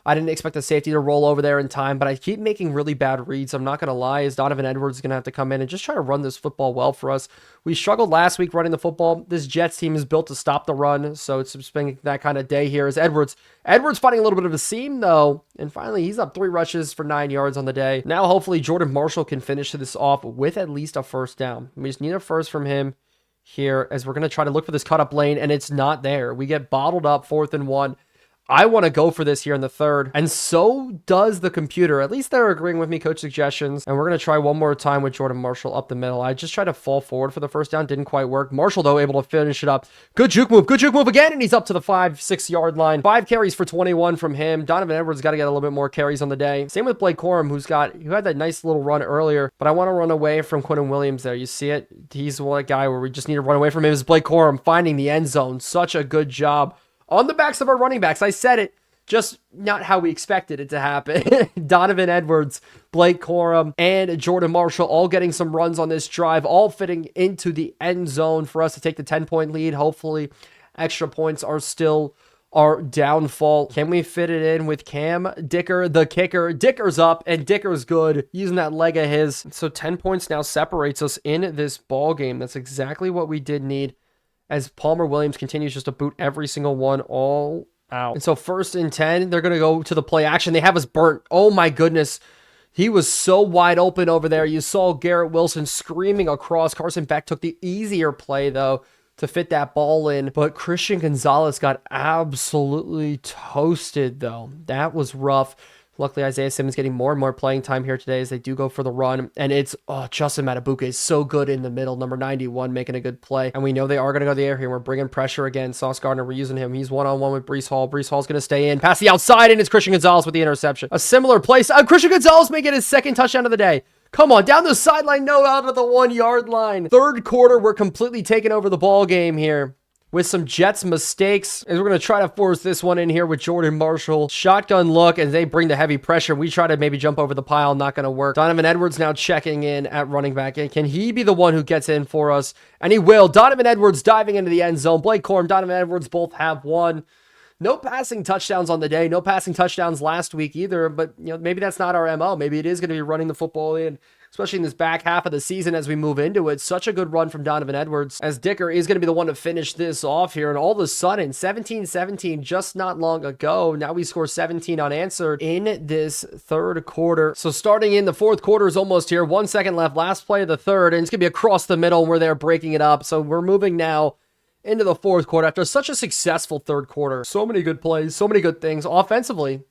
I didn't expect the safety to roll over there in time, but I keep making really bad reads. I'm not going to lie, as Donovan Edwards is going to have to come in and just try to run this football well for us. We struggled last week running the football. This Jets team is built to stop the run, so it's been that kind of day here. As Edwards finding a little bit of a seam, though, and finally he's up 3 rushes for 9 yards on the day. Now hopefully Jordan Marshall can finish this off with at least a 1st down. We just need a 1st from him here, as we're going to try to look for this cut-up lane, and it's not there. We get bottled up 4th and 1. I want to go for this here in the 3rd, and so does the computer. At least they're agreeing with me, coach suggestions, and we're going to try one more time with Jordan Marshall up the middle. I just tried to fall forward for the 1st down. Didn't quite work. Marshall, though, able to finish it up. Good juke move again, and he's up to the 5-6 yard line. 5 carries for 21 from him. Donovan Edwards got to get a little bit more carries on the day. Same with Blake Corum, who had that nice little run earlier, but I want to run away from Quentin Williams there. You see it? He's one guy where we just need to run away from him. Is Blake Corum finding the end zone. Such a good job on the backs of our running backs. I said it. Just not how we expected it to happen. Donovan Edwards, Blake Corum, and Jordan Marshall all getting some runs on this drive, all fitting into the end zone for us to take the 10-point lead. Hopefully, extra points are still our downfall. Can we fit it in with Cam Dicker, the kicker? Dicker's up, and Dicker's good, using that leg of his. So 10 points now separates us in this ball game. That's exactly what we did need, as Palmer Williams continues just to boot every single one all out. And so 1st and 10, they're going to go to the play action. They have us burnt. Oh my goodness. He was so wide open over there. You saw Garrett Wilson screaming across. Carson Beck took the easier play, though, to fit that ball in. But Christian Gonzalez got absolutely toasted, though. That was rough. Luckily, Isaiah Simmons getting more and more playing time here today as they do go for the run. And it's, Justin Matabuke is so good in the middle. Number 91 making a good play. And we know they are going to go to the air here. We're bringing pressure again. Sauce Gardner, we're using him. He's one-on-one with Breece Hall. Breece Hall's going to stay in. Pass the outside, and it's Christian Gonzalez with the interception. A similar place. Christian Gonzalez may get his 2nd touchdown of the day. Come on, down the sideline, no, out of the 1-yard line. 3rd quarter, we're completely taking over the ball game here with some Jets mistakes, as we're going to try to force this one in here with Jordan Marshall. Shotgun look, and they bring the heavy pressure. We try to maybe jump over the pile, not going to work. Donovan Edwards now checking in at running back. And can he be the one who gets in for us? And he will. Donovan Edwards diving into the end zone. Blake Corum, Donovan Edwards both have one. No passing touchdowns on the day. No passing touchdowns last week either, but maybe that's not our MO. Maybe it is going to be running the football in, especially in this back half of the season as we move into it. Such a good run from Donovan Edwards, as Dicker is going to be the one to finish this off here. And all of a sudden, 17-17 just not long ago. Now we score 17 unanswered in this 3rd quarter. So starting in the 4th quarter is almost here. 1 second left, last play of the 3rd, and it's going to be across the middle where they're breaking it up. So we're moving now into the 4th quarter after such a successful 3rd quarter. So many good plays, so many good things. Offensively,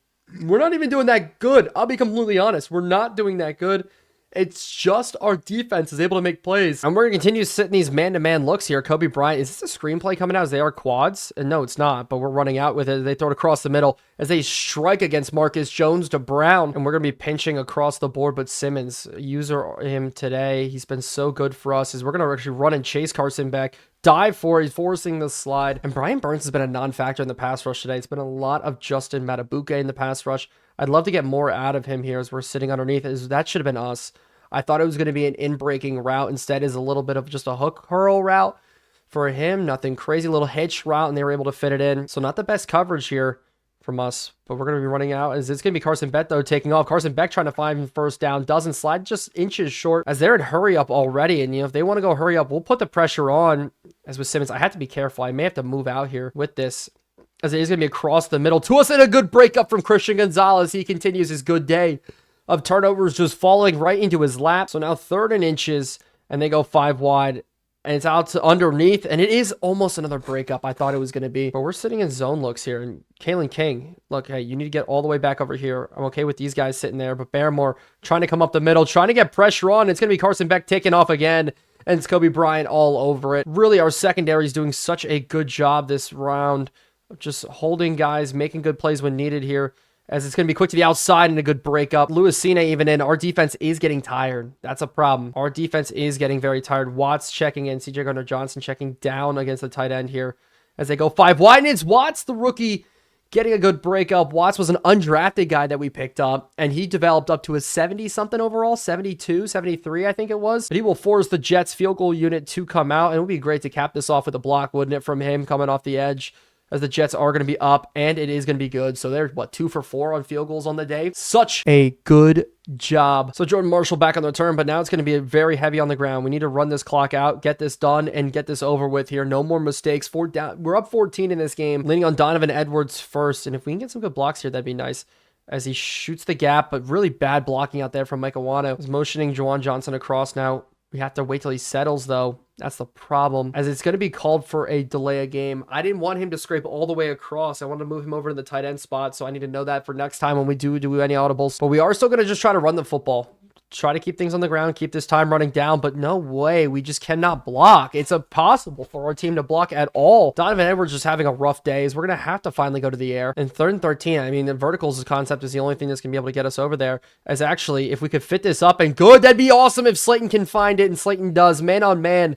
we're not even doing that good. I'll be completely honest. We're not doing that good. It's just our defense is able to make plays. And we're going to continue sitting these man-to-man looks here. Kobe Bryant, is this a screenplay coming out as they are quads? And no, it's not, but we're running out with it. They throw it across the middle as they strike against Marcus Jones to Brown. And we're going to be pinching across the board, but Simmons, user him today. He's been so good for us, as we're going to actually run and chase Carson Beck. Dive for it, forcing the slide. And Brian Burns has been a non-factor in the pass rush today. It's been a lot of Justin Matabuke in the pass rush. I'd love to get more out of him here as we're sitting underneath. That should have been us. I thought it was going to be an in-breaking route. Instead, is a little bit of just a hook curl route for him. Nothing crazy, little hitch route, and they were able to fit it in. So not the best coverage here from us, but we're going to be running out. As it's going to be Carson Beck, though, taking off. Carson Beck trying to find 1st down. Doesn't slide, just inches short, as they're in hurry up already. And, if they want to go hurry up, we'll put the pressure on. As with Simmons, I have to be careful. I may have to move out here with this, as it is going to be across the middle to us, and a good breakup from Christian Gonzalez. He continues his good day of turnovers just falling right into his lap. So now 3rd and inches, and they go 5 wide. And it's out to underneath, and it is almost another breakup I thought it was going to be. But we're sitting in zone looks here, and Kalen King, look, hey, you need to get all the way back over here. I'm okay with these guys sitting there, but Barrymore trying to come up the middle, trying to get pressure on. It's going to be Carson Beck taking off again, and it's Kobe Bryant all over it. Really, our secondary is doing such a good job this round of just holding guys, making good plays when needed here, as it's going to be quick to the outside and a good breakup. Lewis Cine even in. Our defense is getting tired. That's a problem. Our defense is getting very tired. Watts checking in. CJ Gardner-Johnson checking down against the tight end here as they go 5 wide. And it's Watts, the rookie, getting a good breakup. Watts was an undrafted guy that we picked up, and he developed up to a 70-something overall, 72, 73, I think it was. But he will force the Jets field goal unit to come out, and it would be great to cap this off with a block, wouldn't it, from him coming off the edge, as the Jets are going to be up, and it is going to be good. So they're, 2 for 4 on field goals on the day. Such a good job. So Jordan Marshall back on the return, but now it's going to be very heavy on the ground. We need to run this clock out, get this done, and get this over with here. No more mistakes. 4 down. We're up 14 in this game, leaning on Donovan Edwards first, and if we can get some good blocks here, that'd be nice, as he shoots the gap, but really bad blocking out there from Mike Iwano. He's motioning Juwan Johnson across now. We have to wait till he settles, though. That's the problem, as it's going to be called for a delay of game. I didn't want him to scrape all the way across. I wanted to move him over to the tight end spot, so I need to know that for next time when we do any audibles. But we are still going to just try to run the football. Try to keep things on the ground, keep this time running down, but no way. We just cannot block. It's impossible for our team to block at all. Donovan Edwards just having a rough day, as we're going to have to finally go to the air. And 3rd and 13, I mean, the verticals concept is the only thing that's going to be able to get us over there. As actually, if we could fit this up and good, that'd be awesome if Slayton can find it, and Slayton does. Man on man,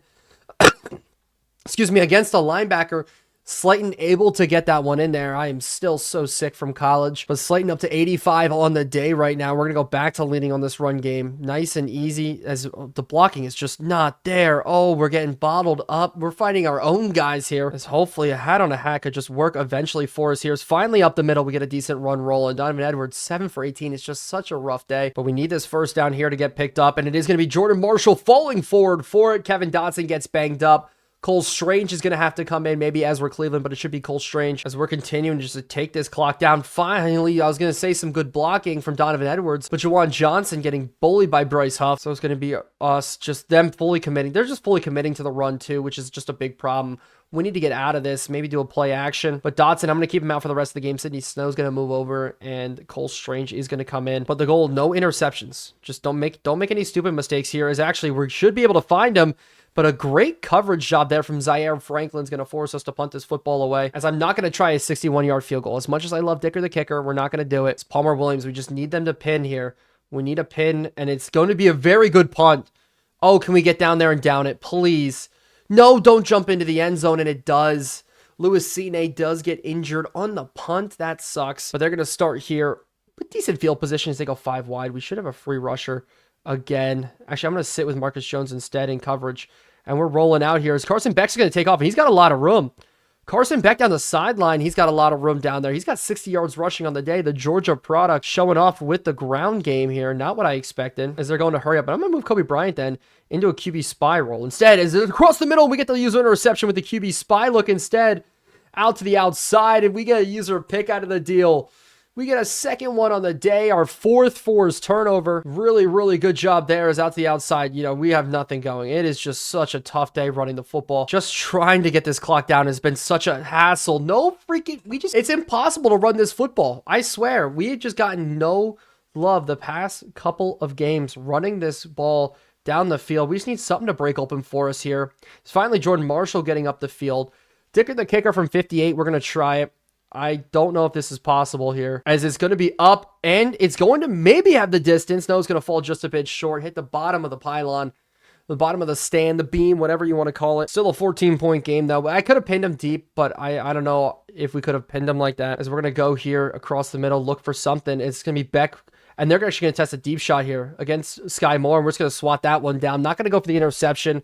excuse me, against a linebacker. Slayton able to get that one in there. I am still so sick from college. But Slayton up to 85 on the day right now. We're going to go back to leaning on this run game. Nice and easy as the blocking is just not there. Oh, we're getting bottled up. We're fighting our own guys here. As hopefully a hat on a hat could just work eventually for us here. It's finally up the middle. We get a decent run roll. And Donovan Edwards, 7 for 18. It's just such a rough day. But we need this first down here to get picked up. And it is going to be Jordan Marshall falling forward for it. Kevin Dotson gets banged up. Cole Strange is going to have to come in, maybe Ezra Cleveland, but it should be Cole Strange as we're continuing just to take this clock down. Finally, I was going to say some good blocking from Donovan Edwards, but Juwan Johnson getting bullied by Bryce Huff. So it's going to be us, just them fully committing. They're just fully committing to the run too, which is just a big problem. We need to get out of this, maybe do a play action. But Dotson, I'm going to keep him out for the rest of the game. Sidney Snow's going to move over, and Cole Strange is going to come in. But the goal, no interceptions. Just don't make any stupid mistakes here. Is actually, we should be able to find him. But a great coverage job there from Zaire Franklin's going to force us to punt this football away, as I'm not going to try a 61-yard field goal. As much as I love Dicker the kicker, we're not going to do it. It's Palmer Williams. We just need them to pin here. We need a pin, and it's going to be a very good punt. Oh, can we get down there and down it, please? No, don't jump into the end zone, and it does. Louis Cine does get injured on the punt. That sucks. But they're going to start here with decent field position as they go 5 wide. We should have a free rusher again. Actually, I'm going to sit with Marcus Jones instead in coverage. And we're rolling out here as Carson Beck's going to take off. And he's got a lot of room. Carson Beck down the sideline. He's got a lot of room down there. He's got 60 yards rushing on the day. The Georgia product showing off with the ground game here. Not what I expected as they're going to hurry up. But I'm going to move Kobe Bryant then into a QB spy role. Instead, as across the middle, we get the user interception with the QB spy look instead. Out to the outside. And we get a user pick out of the deal. We get a second one on the day. Our 4th forced turnover. Really, really good job there as out to the outside. You know, we have nothing going. It is just such a tough day running the football. Just trying to get this clock down has been such a hassle. No freaking, it's impossible to run this football. I swear, we have just gotten no love the past couple of games running this ball down the field. We just need something to break open for us here. It's finally Jordan Marshall getting up the field. Dicker the kicker from 58. We're going to try it. I don't know if this is possible here, as it's going to be up and it's going to maybe have the distance. No, it's going to fall just a bit short, hit the bottom of the pylon, the bottom of the stand, the beam, whatever you want to call it. Still a 14-point game though. I could have pinned him deep, but I don't know if we could have pinned him like that, as we're going to go here across the middle, look for something. It's going to be Beck, and they're actually going to test a deep shot here against Sky Moore, and we're just going to swat that one down. Not going to go for the interception.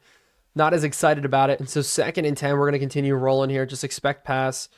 Not as excited about it. And so 2nd and 10, we're going to continue rolling here. Just expect pass,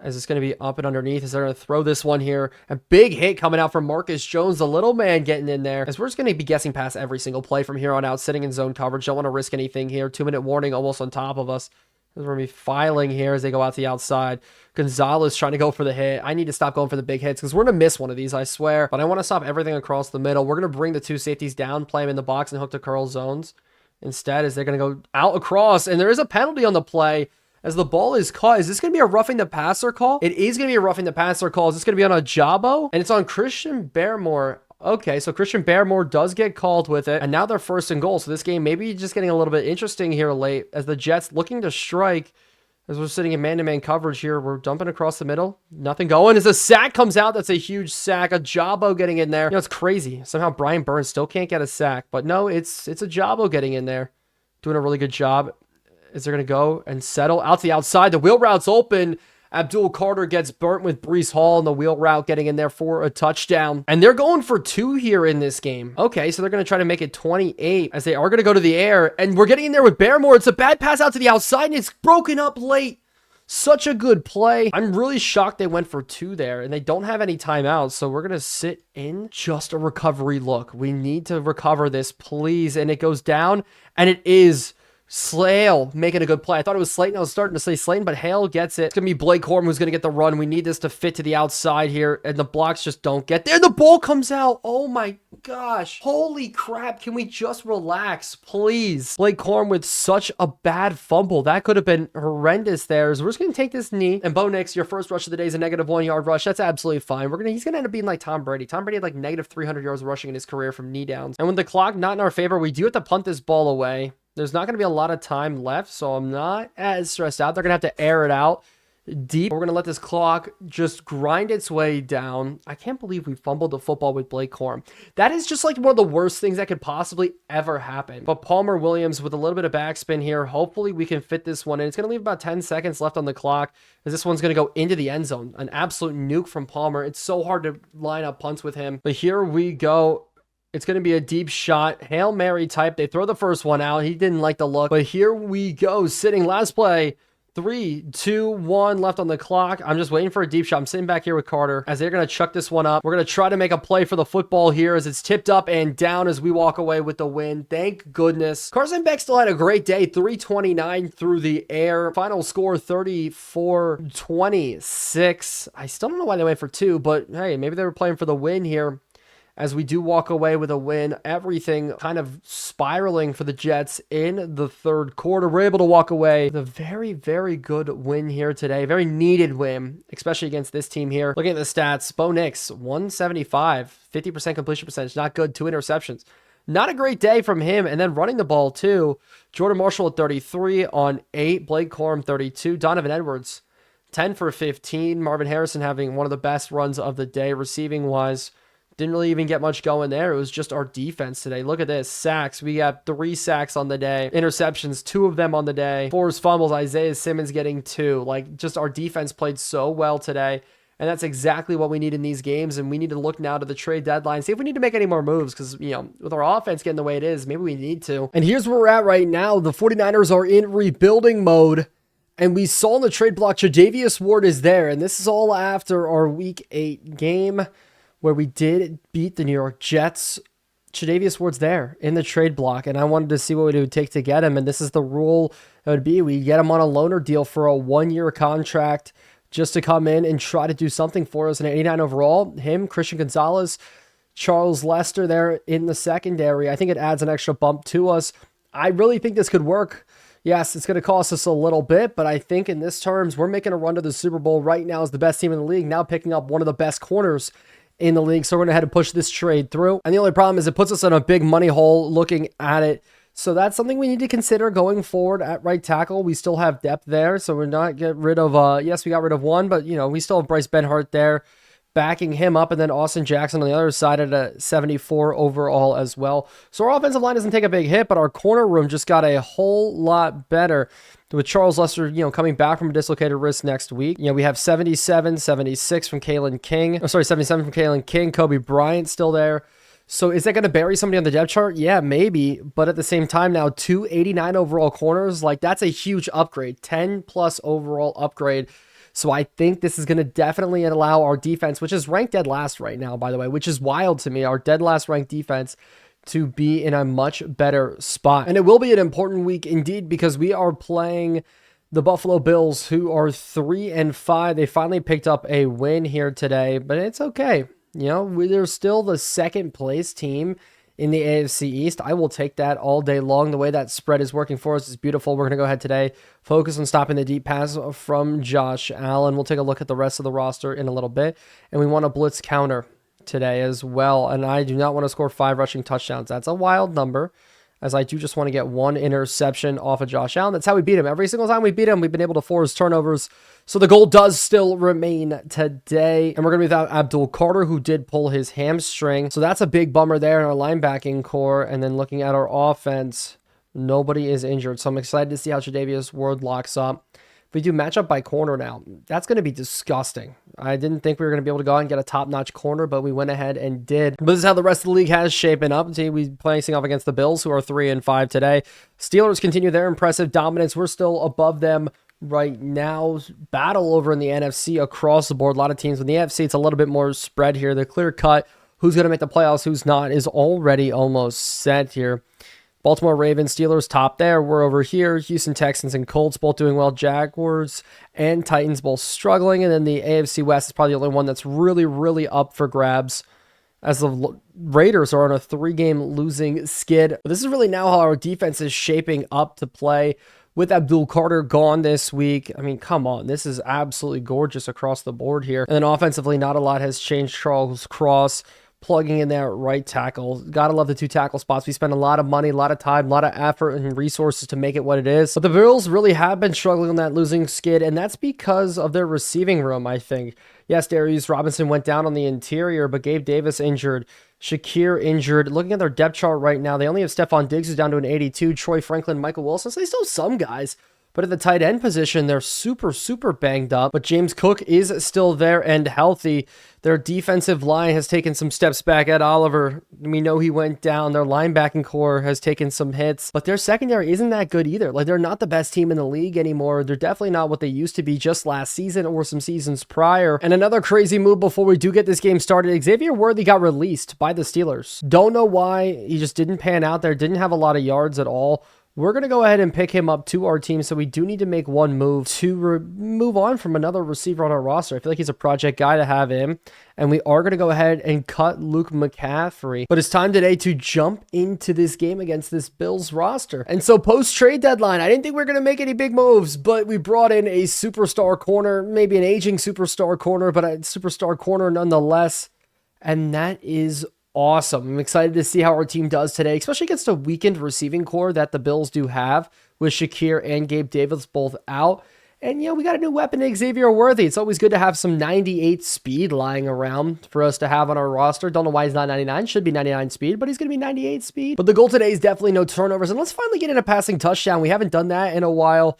as it's going to be up and underneath as they're going to throw this one here. A big hit coming out from Marcus Jones, the little man getting in there, as we're just going to be guessing past every single play from here on out, sitting in zone coverage. Don't want to risk anything here. 2-minute warning almost on top of us. As we're going to be filing here as they go out the outside. Gonzalez trying to go for the hit. I need to stop going for the big hits because we're going to miss one of these, I swear. But I want to stop everything across the middle. We're going to bring the 2 safeties down, play them in the box, and hook to curl zones. Instead, as they're going to go out across, and there is a penalty on the play. As the ball is caught, is this going to be a roughing the passer call? It is going to be a roughing the passer call. Is this going to be on a Jabo? And it's on Christian Baremore. Okay, so Christian Baremore does get called with it. And now they're 1st and goal. So this game maybe just getting a little bit interesting here late, as the Jets looking to strike. As we're sitting in man-to-man coverage here, we're dumping across the middle. Nothing going. As a sack comes out, that's a huge sack. A Jabo getting in there. You know, it's crazy. Somehow Brian Burns still can't get a sack. But no, it's a Jabo getting in there. Doing a really good job. Is they're going to go and settle out to the outside. The wheel route's open. Abdul Carter gets burnt with Breece Hall, and the wheel route getting in there for a touchdown. And they're going for 2 here in this game. Okay, so they're going to try to make it 28 as they are going to go to the air. And we're getting in there with Baremore. It's a bad pass out to the outside, and it's broken up late. Such a good play. I'm really shocked they went for 2 there, and they don't have any timeouts, so we're going to sit in just a recovery look. We need to recover this, please. And it goes down, and it is Slale making a good play. I thought it was Slayton. I was starting to say Slayton, but Hale gets it. It's going to be Blake Corum who's going to get the run. We need this to fit to the outside here, and the blocks just don't get there. The ball comes out. Oh my gosh. Holy crap. Can we just relax, please? Blake Corum with such a bad fumble. That could have been horrendous there. So we're just going to take this knee. And Bo Nix, your first rush of the day is a -1 yard rush. That's absolutely fine. He's going to end up being like Tom Brady. Tom Brady had like -300 yards rushing in his career from knee downs. And with the clock not in our favor, we do have to punt this ball away. There's not going to be a lot of time left, so I'm not as stressed out. They're going to have to air it out. deep. We're going to let this clock just grind its way down. I can't believe we fumbled the football with Blake Corum. That is just like one of the worst things that could possibly ever happen. But Palmer Williams with a little bit of backspin here. Hopefully we can fit this one in. It's going to leave about 10 seconds left on the clock as this one's going to go into the end zone. An absolute nuke from Palmer. It's so hard to line up punts with him. But here we go. It's going to be a deep shot. Hail Mary type. They throw the first one out. He didn't like the look. But here we go. Sitting last play. 3, 2, 1 left on the clock. I'm just waiting for a deep shot. I'm sitting back here with Carter as they're going to chuck this one up. We're going to try to make a play for the football here as it's tipped up and down as we walk away with the win. Thank goodness. Carson Beck still had a great day. 329 through the air. Final score 34-26. I still don't know why they went for 2, but hey, maybe they were playing for the win here. As we do walk away with a win, everything kind of spiraling for the Jets in the third quarter. We're able to walk away with a very, very good win here today. Very needed win, especially against this team here. Looking at the stats, Bo Nix, 175, 50% completion percentage. Not good, 2 interceptions. Not a great day from him. And then running the ball too. Jordan Marshall at 33 on 8. Blake Corum, 32. Donovan Edwards, 10 for 15. Marvin Harrison having one of the best runs of the day receiving-wise. Didn't really even get much going there. It was just our defense today. Look at this. Sacks. We got 3 sacks on the day. Interceptions, 2 of them on the day. Forced fumbles. Isaiah Simmons getting 2. Like, just our defense played so well today. And that's exactly what we need in these games. And we need to look now to the trade deadline, see if we need to make any more moves. Because, you know, with our offense getting the way it is, maybe we need to. And here's where we're at right now. The 49ers are in rebuilding mode. And we saw in the trade block, Tre'Davious Ward is there. And this is all after our Week 8 game, where we did beat the New York Jets. Tre'Davious Ward's there in the trade block, and I wanted to see what it would take to get him, and this is the rule it would be. We get him on a loaner deal for a 1-year contract just to come in and try to do something for us. And at 89 overall, him, Christian Gonzalez, Charles Lester there in the secondary. I think it adds an extra bump to us. I really think this could work. Yes, it's going to cost us a little bit, but I think in this terms, we're making a run to the Super Bowl right now as the best team in the league, now picking up one of the best corners in the league. So we're going to have to push this trade through. And the only problem is it puts us in a big money hole looking at it. So that's something we need to consider going forward at right tackle. We still have depth there. So we're not getting rid of, yes, we got rid of one, but you know, we still have Bryce Benhart there backing him up. And then Austin Jackson on the other side at a 74 overall as well. So our offensive line doesn't take a big hit, but our corner room just got a whole lot better. With Charles Lester, you know, coming back from a dislocated wrist next week. You know, we have 77, 76 from Kalen King. 77 from Kalen King. Kobe Bryant still there. So is that going to bury somebody on the depth chart? Yeah, maybe. But at the same time now, 289 overall corners. Like, that's a huge upgrade. 10 plus overall upgrade. So I think this is going to definitely allow our defense, which is ranked dead last right now, by the way, which is wild to me. Our dead last ranked defense to be in a much better spot. And it will be an important week indeed, because we are playing the Buffalo Bills, who are 3-5. They finally picked up a win here today, but it's okay. You know, they're still the second place team in the AFC East. I will take that all day long. The way that spread is working for us is beautiful. We're going to go ahead today, focus on stopping the deep pass from Josh Allen. We'll take a look at the rest of the roster in a little bit, and we want to blitz counter today as well. And I do not want to score 5 rushing touchdowns. That's a wild number, as I do just want to get 1 interception off of Josh Allen. That's how we beat him. Every single time we beat him, we've been able to force turnovers. So the goal does still remain today. And we're going to be without Abdul Carter, who did pull his hamstring. So that's a big bummer there in our linebacking core. And then looking at our offense, nobody is injured. So I'm excited to see how Tre'Davious Ward locks up. If we do matchup by corner now, that's going to be disgusting. I didn't think we were going to be able to go out and get a top-notch corner, but we went ahead and did. But this is how the rest of the league has shaping up. See, we're placing off against the Bills, who are 3-5 today. Steelers continue their impressive dominance. We're still above them right now. Battle over in the NFC across the board. A lot of teams. In the NFC, it's a little bit more spread here. The clear cut, who's going to make the playoffs, who's not, is already almost set here. Baltimore Ravens, Steelers top there. We're over here. Houston Texans and Colts both doing well. Jaguars and Titans both struggling. And then the AFC West is probably the only one that's really, really up for grabs, as the Raiders are on a 3-game losing skid. But this is really now how our defense is shaping up to play. With Abdul Carter gone this week, I mean, come on. This is absolutely gorgeous across the board here. And then offensively, not a lot has changed. Charles Cross plugging in there at right tackle. Gotta love the 2 tackle spots. We spend a lot of money, a lot of time, a lot of effort and resources to make it what it is. But the Bills really have been struggling on that losing skid, and that's because of their receiving room, I think. Yes, Darius Robinson went down on the interior, but Gabe Davis injured. Shakir injured. Looking at their depth chart right now, they only have Stephon Diggs, who's down to an 82, Troy Franklin, Michael Wilson. So they still have some guys. But at the tight end position, they're super, super banged up. But James Cook is still there and healthy. Their defensive line has taken some steps back. Ed Oliver, we know he went down. Their linebacking core has taken some hits. But their secondary isn't that good either. Like, they're not the best team in the league anymore. They're definitely not what they used to be just last season or some seasons prior. And another crazy move before we do get this game started. Xavier Worthy got released by the Steelers. Don't know why. He just didn't pan out there. Didn't have a lot of yards at all. We're going to go ahead and pick him up to our team, so we do need to make one move to move on from another receiver on our roster. I feel like he's a project guy to have him, and we are going to go ahead and cut Luke McCaffrey. But it's time today to jump into this game against this Bills roster. And so post-trade deadline, I didn't think we were going to make any big moves, but we brought in a superstar corner, maybe an aging superstar corner, but a superstar corner nonetheless, and that is awesome. I'm excited to see how our team does today, especially against a weakened receiving core that the Bills do have with Shakir and Gabe Davis both out. And, we got a new weapon in Xavier Worthy. It's always good to have some 98 speed lying around for us to have on our roster. Don't know why he's not 99. Should be 99 speed, but he's going to be 98 speed. But the goal today is definitely no turnovers. And let's finally get in a passing touchdown. We haven't done that in a while.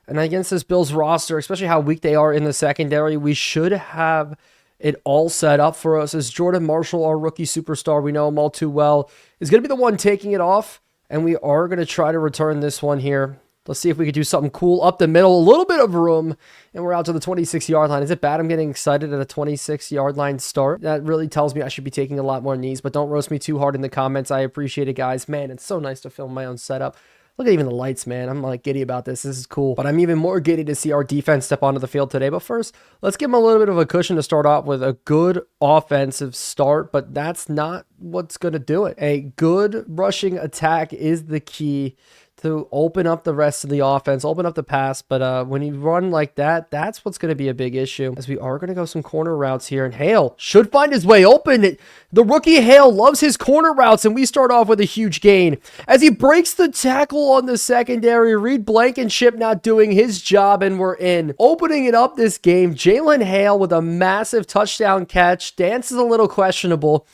And against this Bills roster, especially how weak they are in the secondary, we should have it all set up for us. As Jordan Marshall, our rookie superstar, we know him all too well, is going to be the one taking it off, and we are going to try to return this one here. Let's see if we could do something cool up the middle, a little bit of room, and we're out to the 26-yard line. Is it bad I'm getting excited at a 26-yard line start? That really tells me I should be taking a lot more knees, but don't roast me too hard in the comments. I appreciate it, guys. Man, it's so nice to film my own setup. Look at even the lights, man. I'm like giddy about this. This is cool. But I'm even more giddy to see our defense step onto the field today. But first, let's give them a little bit of a cushion to start off with a good offensive start. But that's not what's going to do it. A good rushing attack is the key to open up the rest of the offense, open up the pass. But when you run like that, that's what's going to be a big issue, as we are going to go some corner routes here. And Hale should find his way open. The rookie Hale loves his corner routes, and we start off with a huge gain as he breaks the tackle on the secondary. Reed Blankenship not doing his job, and we're in. Opening it up this game, Jalen Hale with a massive touchdown catch. Dance is a little questionable,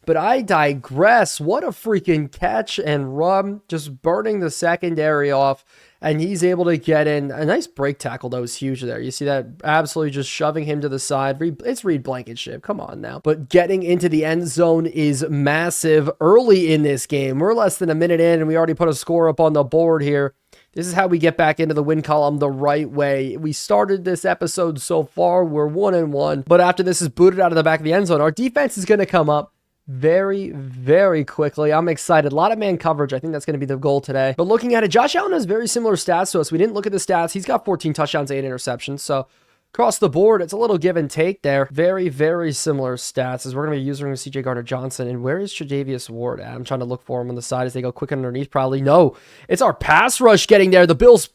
but I digress. What a freaking catch and run, just burning the secondary off, and he's able to get in. A nice break tackle, though, was huge there. You see that? Absolutely just shoving him to the side. It's Reed Blankenship. Come on now. But getting into the end zone is massive early in this game. We're less than a minute in, and we already put a score up on the board here. This is how we get back into the win column the right way. We started this episode so far. We're 1-1. But after this is booted out of the back of the end zone, our defense is going to come up very, very quickly. I'm excited. A lot of man coverage. I think that's going to be the goal today. But looking at it, Josh Allen has very similar stats to us. We didn't look at the stats. He's got 14 touchdowns, 8 interceptions. So across the board, it's a little give and take there. Very, very similar stats, as we're going to be using CJ Gardner-Johnson. And where is Tre'Davious Ward at? I'm trying to look for him on the side as they go quick underneath. Probably no. It's our pass rush getting there. The Bills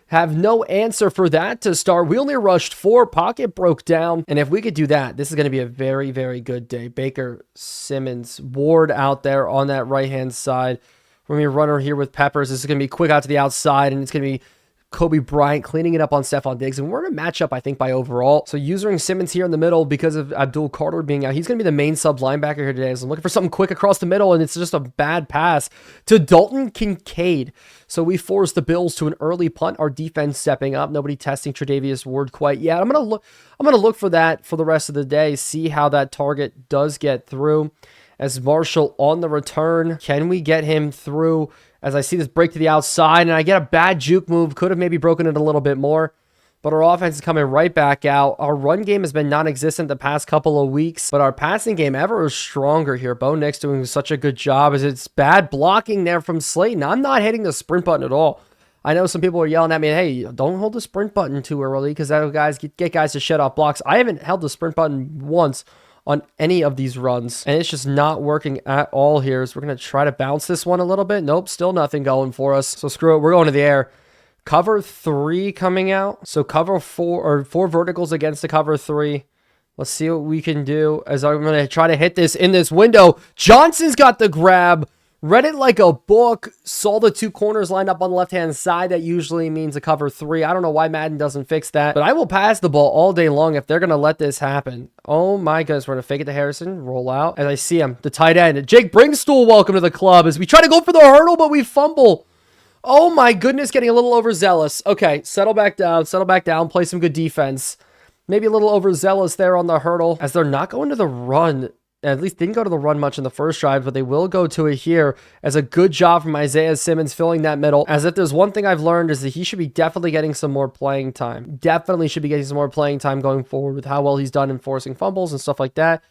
have no answer for that to start. We only rushed 4. Pocket broke down. And if we could do that, this is going to be a very, very good day. Baker, Simmons, Ward out there on that right-hand side. We're going to be runner here with Peppers. This is going to be quick out to the outside, and it's going to be Kobe Bryant cleaning it up on Stephon Diggs. And we're in a matchup, I think, by overall. So using Simmons here in the middle because of Abdul Carter being out. He's going to be the main sub linebacker here today. So I'm looking for something quick across the middle, and it's just a bad pass to Dalton Kincaid. So we force the Bills to an early punt. Our defense stepping up. Nobody testing Tre'Davious Ward quite yet. I'm going to look for that for the rest of the day. See how that target does get through. As Marshall on the return, can we get him through? As I see this break to the outside, and I get a bad juke move. Could have maybe broken it a little bit more. But our offense is coming right back out. Our run game has been non-existent the past couple of weeks, but our passing game ever is stronger here. Bo Nix doing such a good job, as it's bad blocking there from Slayton. I'm not hitting the sprint button at all. I know some people are yelling at me, hey, don't hold the sprint button too early, because that'll get guys to shut off blocks. I haven't held the sprint button once on any of these runs, and it's just not working at all here. So we're going to try to bounce this one a little bit. Nope, still nothing going for us. So screw it. We're going to the air. Cover 3 coming out. So cover 4, or 4 verticals against the cover 3. Let's see what we can do as I'm going to try to hit this in this window. Johnson's got the grab. Read it like a book. Saw the two corners lined up on the left-hand side. That usually means a cover 3. I don't know why Madden doesn't fix that. But I will pass the ball all day long if they're going to let this happen. Oh my goodness. We're going to fake it to Harrison. Roll out. As I see him, the tight end. Jake Bringstool, welcome to the club. As we try to go for the hurdle, but we fumble. Oh my goodness, getting a little overzealous. Okay, settle back down, play some good defense. Maybe a little overzealous there on the hurdle, as they're not going to the run. At least didn't go to the run much in the first drive, but they will go to it here, as a good job from Isaiah Simmons filling that middle. As if there's one thing I've learned is that he should be definitely getting some more playing time. Definitely should be getting some more playing time going forward with how well he's done in forcing fumbles and stuff like that.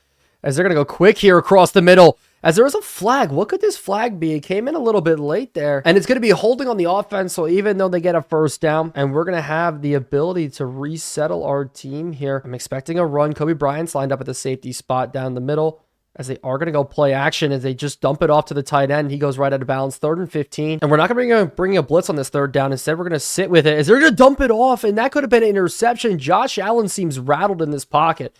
As they're going to go quick here across the middle. As there was a flag. What could this flag be? It came in a little bit late there. And it's going to be holding on the offense. So even though they get a first down, and we're going to have the ability to resettle our team here. I'm expecting a run. Kobe Bryant's lined up at the safety spot down the middle, as they are going to go play action, as they just dump it off to the tight end. He goes right out of bounds. 3rd and 15. And we're not going to bring a blitz on this 3rd down. Instead, we're going to sit with it, as they're going to dump it off. And that could have been an interception. Josh Allen seems rattled in this pocket.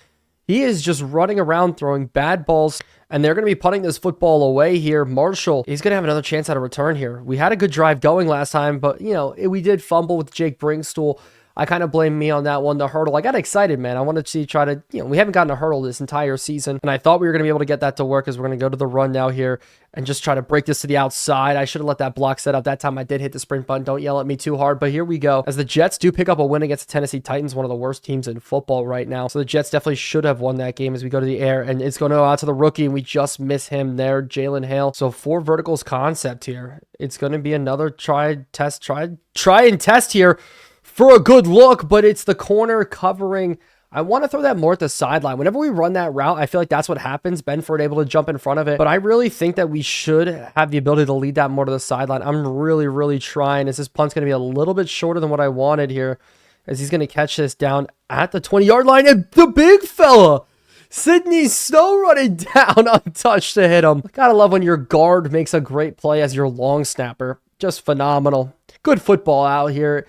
He is just running around throwing bad balls, and they're going to be punting this football away here. Marshall, he's going to have another chance at a return here. We had a good drive going last time, but, you know, we did fumble with Jake Bringstool. I kind of blame me on that one, the hurdle. I got excited, man. I wanted to try to, we haven't gotten a hurdle this entire season, and I thought we were going to be able to get that to work, as we're going to go to the run now here and just try to break this to the outside. I should have let that block set up. That time I did hit the sprint button. Don't yell at me too hard, but here we go. As the Jets do pick up a win against the Tennessee Titans, one of the worst teams in football right now. So the Jets definitely should have won that game, as we go to the air, and it's going to go out to the rookie, and we just miss him there, Jalen Hale. So 4 verticals concept here. It's going to be another try and test here for a good look, but it's the corner covering. I want to throw that more at the sideline. Whenever we run that route, I feel like that's what happens. Benford able to jump in front of it, but I really think that we should have the ability to lead that more to the sideline. I'm really trying, as this punt's going to be a little bit shorter than what I wanted here, as he's going to catch this down at the 20-yard line, and the big fella, Sidney Snow, running down untouched to hit him. Gotta love when your guard makes a great play as your long snapper. Just phenomenal. Good football out here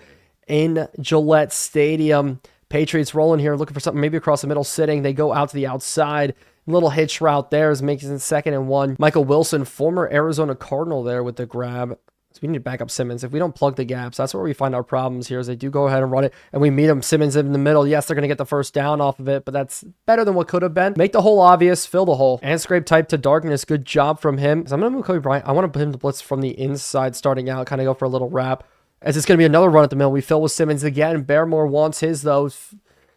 in Gillette Stadium. Patriots rolling here, looking for something maybe across the middle, sitting. They go out to the outside. Little hitch route there is making it 2nd and 1. Michael Wilson, former Arizona Cardinal, there with the grab. So we need to back up Simmons. If we don't plug the gaps, that's where we find our problems here, as they do go ahead and run it, and we meet him. Simmons in the middle. Yes, they're going to get the first down off of it, but that's better than what could have been. Make the hole obvious, fill the hole, and scrape type to darkness. Good job from him. So I'm going to move Kobe Bryant. I want to put him to blitz from the inside starting out, kind of go for a little wrap, as it's going to be another run at the middle. We fill with Simmons again. Barrymore wants his, though.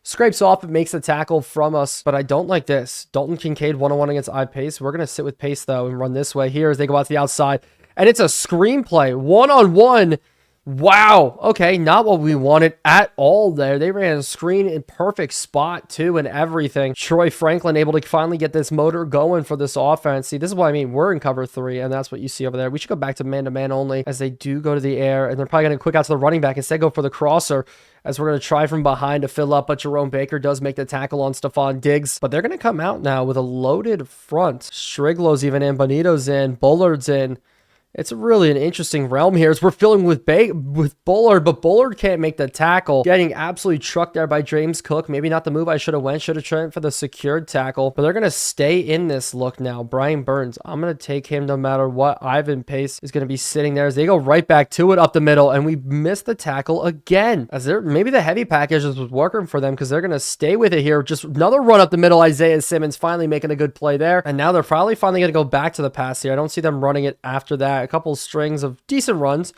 Scrapes off. It makes the tackle from us, but I don't like this. Dalton Kincaid 1-on-1 against I-Pace. We're going to sit with Pace, though, and run this way here as they go out to the outside. And it's a screenplay. 1-on-1. Wow. Okay, not what we wanted at all there. They ran a screen in perfect spot, too, and everything. Troy Franklin able to finally get this motor going for this offense. See, this is what I mean. We're in cover 3, and that's what you see over there. We should go back to man-to-man only, as they do go to the air, and they're probably going to quick out to the running back. Instead, go for the crosser, as we're going to try from behind to fill up, but Jerome Baker does make the tackle on Stephon Diggs. But they're going to come out now with a loaded front. Striglow's even in, Bonito's in, Bullard's in. It's really an interesting realm here, as we're filling with Bullard, but Bullard can't make the tackle. Getting absolutely trucked there by James Cook. Maybe not the move I should have went. Should have tried for the secured tackle, but they're going to stay in this look now. Brian Burns, I'm going to take him no matter what. Ivan Pace is going to be sitting there as they go right back to it up the middle, and we missed the tackle again. As maybe the heavy package was working for them, because they're going to stay with it here. Just another run up the middle. Isaiah Simmons finally making a good play there, and now they're finally going to go back to the pass here. I don't see them running it after that. A couple strings of decent runs.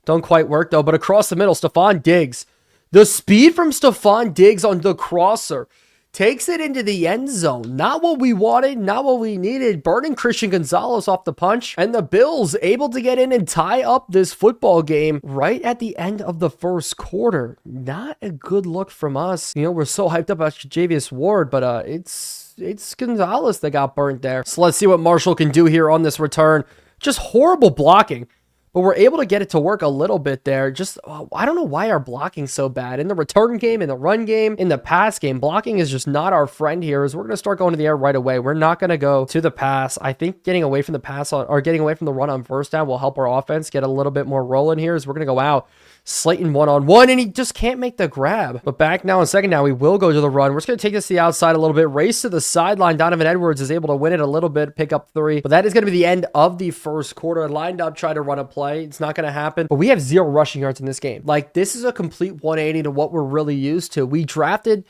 Don't quite work, though, but across the middle, Stephon Diggs. The speed from Stephon Diggs on the crosser takes it into the end zone. Not what we wanted, not what we needed. Burning Christian Gonzalez off the punch, and the Bills able to get in and tie up this football game right at the end of the first quarter. Not a good look from us. You know, we're so hyped up about Javius Ward, but it's Gonzalez that got burnt there. So let's see what Marshall can do here on this return. Just horrible blocking but we're able to get it to work a little bit there. Just, I don't know why our blocking's so bad. In the return game, in the run game, in the pass game, blocking is just not our friend here, as we're going to start going to the air right away. We're not going to go to the pass. I think getting away from the pass or getting away from the run on first down will help our offense get a little bit more rolling here, as we're going to go out. Slayton one-on-one, and he just can't make the grab. But back now in second down, we will go to the run. We're just going to take this to the outside a little bit. Race to the sideline. Donovan Edwards is able to win it a little bit, pick up 3. But that is going to be the end of the first quarter. Lined up, try to run a play. It's not going to happen. But we have 0 rushing yards in this game. Like, this is a complete 180 to what we're really used to. We drafted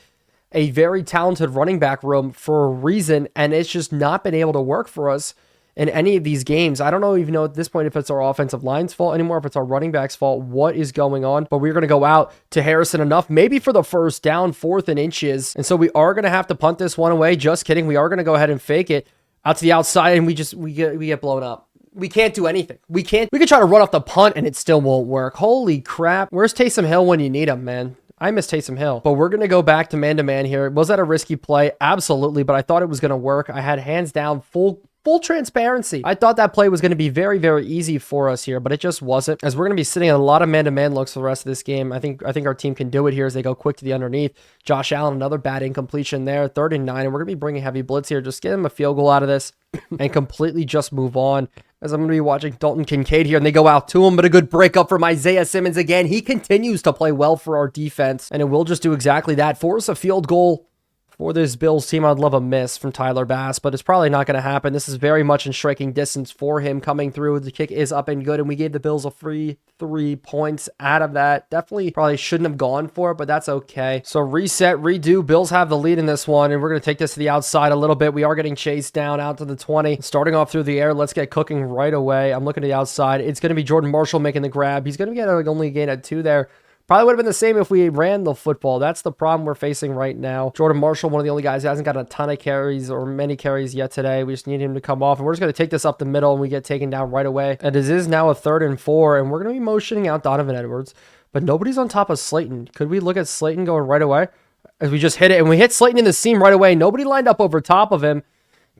a very talented running back room for a reason, and it's just not been able to work for us in any of these games. I don't even know at this point if it's our offensive line's fault anymore, if it's our running back's fault, what is going on. But we're going to go out to Harrison enough, maybe for the first down, 4th and inches. And so we are going to have to punt this one away. Just kidding. We are going to go ahead and fake it out to the outside, and we get blown up. We can't do anything. We could try to run off the punt, and it still won't work. Holy crap. Where's Taysom Hill when you need him, man? I miss Taysom Hill. But we're going to go back to man-to-man here. Was that a risky play? Absolutely, but I thought it was going to work. I had hands down full transparency. I thought that play was going to be very, very easy for us here, but it just wasn't, as we're going to be sitting in a lot of man-to-man looks for the rest of this game. I think our team can do it here as they go quick to the underneath. Josh Allen, another bad incompletion there, 3rd and 9, and we're going to be bringing heavy blitz here. Just get him a field goal out of this and completely just move on, as I'm going to be watching Dalton Kincaid here, and they go out to him, but a good breakup from Isaiah Simmons again. He continues to play well for our defense, and it will just do exactly that. Force a field goal for this Bills team. I'd love a miss from Tyler Bass, but it's probably not going to happen. This is very much in striking distance for him coming through. The kick is up and good, and we gave the Bills a free 3 points out of that. Definitely probably shouldn't have gone for it, but that's okay. So reset, redo. Bills have the lead in this one, and we're going to take this to the outside a little bit. We are getting chased down out to the 20. Starting off through the air, let's get cooking right away. I'm looking to the outside. It's going to be Jordan Marshall making the grab. He's going to get only a gain of 2 there. Probably would have been the same if we ran the football. That's the problem we're facing right now. Jordan Marshall, one of the only guys who hasn't got a ton of carries or many carries yet today. We just need him to come off, and we're just going to take this up the middle, and we get taken down right away. And it is now a 3rd and 4, and we're going to be motioning out Donovan Edwards, but nobody's on top of Slayton. Could we look at Slayton going right away? As we just hit it, and we hit Slayton in the seam right away. Nobody lined up over top of him.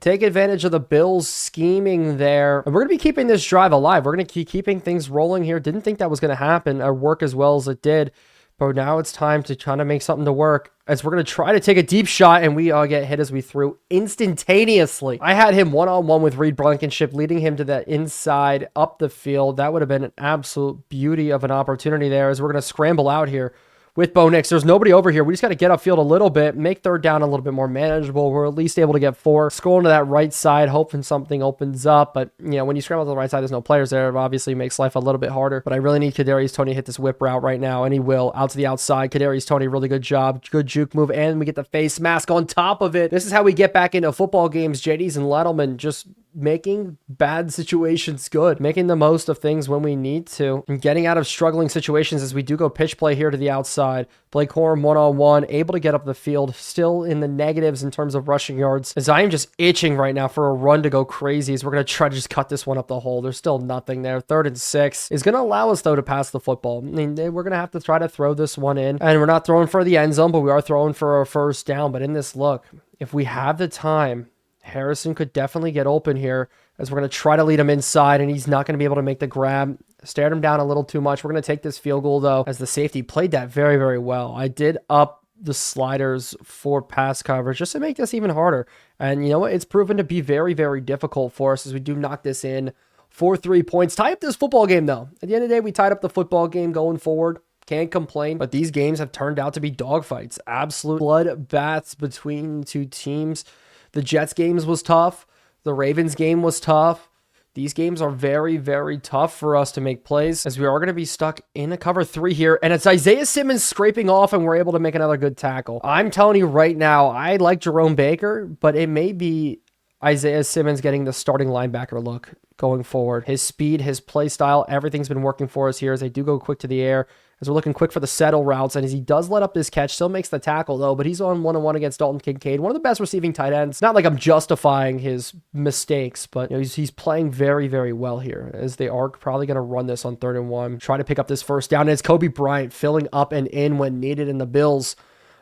Take advantage of the Bills scheming there. And we're going to be keeping this drive alive. We're going to keep keeping things rolling here. Didn't think that was going to happen or work as well as it did. But now it's time to try to make something to work, as we're going to try to take a deep shot, and we get hit as we threw instantaneously. I had him one-on-one with Reed Blankenship, leading him to the inside up the field. That would have been an absolute beauty of an opportunity there, as we're going to scramble out here with Bo Nix. There's nobody over here. We just got to get upfield a little bit, make 3rd down a little bit more manageable. We're at least able to get 4. Scrolling to that right side, hoping something opens up. But, you know, when you scramble to the right side, there's no players there. It obviously makes life a little bit harder. But I really need Kadarius Toney to hit this whip route right now, and he will. Out to the outside. Kadarius Toney, really good job. Good juke move, and we get the face mask on top of it. This is how we get back into football games. JD's and Lettleman just making bad situations good, making the most of things when we need to, and getting out of struggling situations as we do go pitch play here to the outside. Blake Corum one-on-one, able to get up the field, still in the negatives in terms of rushing yards, as I am just itching right now for a run to go crazy, as we're going to try to just cut this one up the hole. There's still nothing there. 3rd and 6 is going to allow us, though, to pass the football. I mean, we're going to have to try to throw this one in, and we're not throwing for the end zone, but we are throwing for a first down. But in this look, if we have the time, Harrison could definitely get open here, as we're going to try to lead him inside, and he's not going to be able to make the grab. Stared him down a little too much. We're going to take this field goal, though, as the safety played that very, very well. I did up the sliders for pass coverage just to make this even harder. And you know what? It's proven to be very, very difficult for us as we do knock this in for 3 points. Tie up this football game, though. At the end of the day, we tied up the football game going forward. Can't complain, but these games have turned out to be dogfights. Absolute bloodbaths between 2 teams. The Jets games was tough. The Ravens game was tough. These games are very, very tough for us to make plays, as we are going to be stuck in a cover 3 here. And it's Isaiah Simmons scraping off, and we're able to make another good tackle. I'm telling you right now, I like Jerome Baker, but it may be Isaiah Simmons getting the starting linebacker look going forward. His speed, his play style, everything's been working for us here as they do go quick to the air, as we're looking quick for the settle routes, and as he does let up this catch, still makes the tackle, though, but he's on one-on-one against Dalton Kincaid, one of the best receiving tight ends. Not like I'm justifying his mistakes, but you know, he's playing very, very well here, as they are probably going to run this on 3rd and 1, try to pick up this first down, and it's Kobe Bryant filling up and in when needed, and the Bills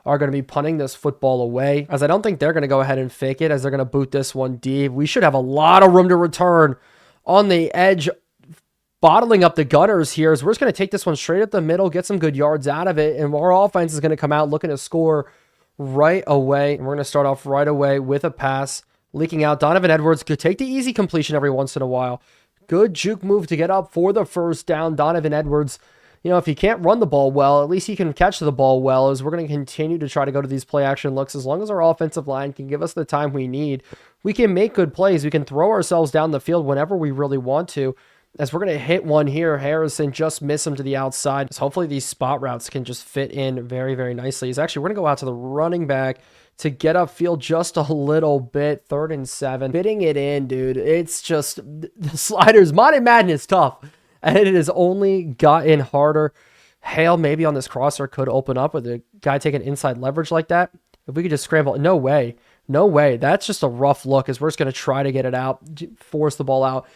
are going to be punting this football away, as I don't think they're going to go ahead and fake it, as they're going to boot this one deep. We should have a lot of room to return on the edge bottling up the Gunners here is we're just going to take this one straight up the middle, get some good yards out of it, and our offense is going to come out looking to score right away. And we're going to start off right away with a pass, leaking out. Donovan Edwards could take the easy completion every once in a while. Good juke move to get up for the first down. Donovan Edwards, you know, if he can't run the ball well, at least he can catch the ball well, as we're going to continue to try to go to these play action looks. As long as our offensive line can give us the time we need, we can make good plays. We can throw ourselves down the field whenever we really want to. As we're going to hit one here, Harrison just miss him to the outside. So hopefully these spot routes can just fit in very, very nicely. We're going to go out to the running back to get upfield just a little bit. 3rd and 7. Fitting it in, dude. It's just the sliders. Madden is tough, and it has only gotten harder. Hale maybe on this crosser could open up with a guy taking inside leverage like that. If we could just scramble. No way. No way. That's just a rough look, as we're just going to try to get it out, force the ball out.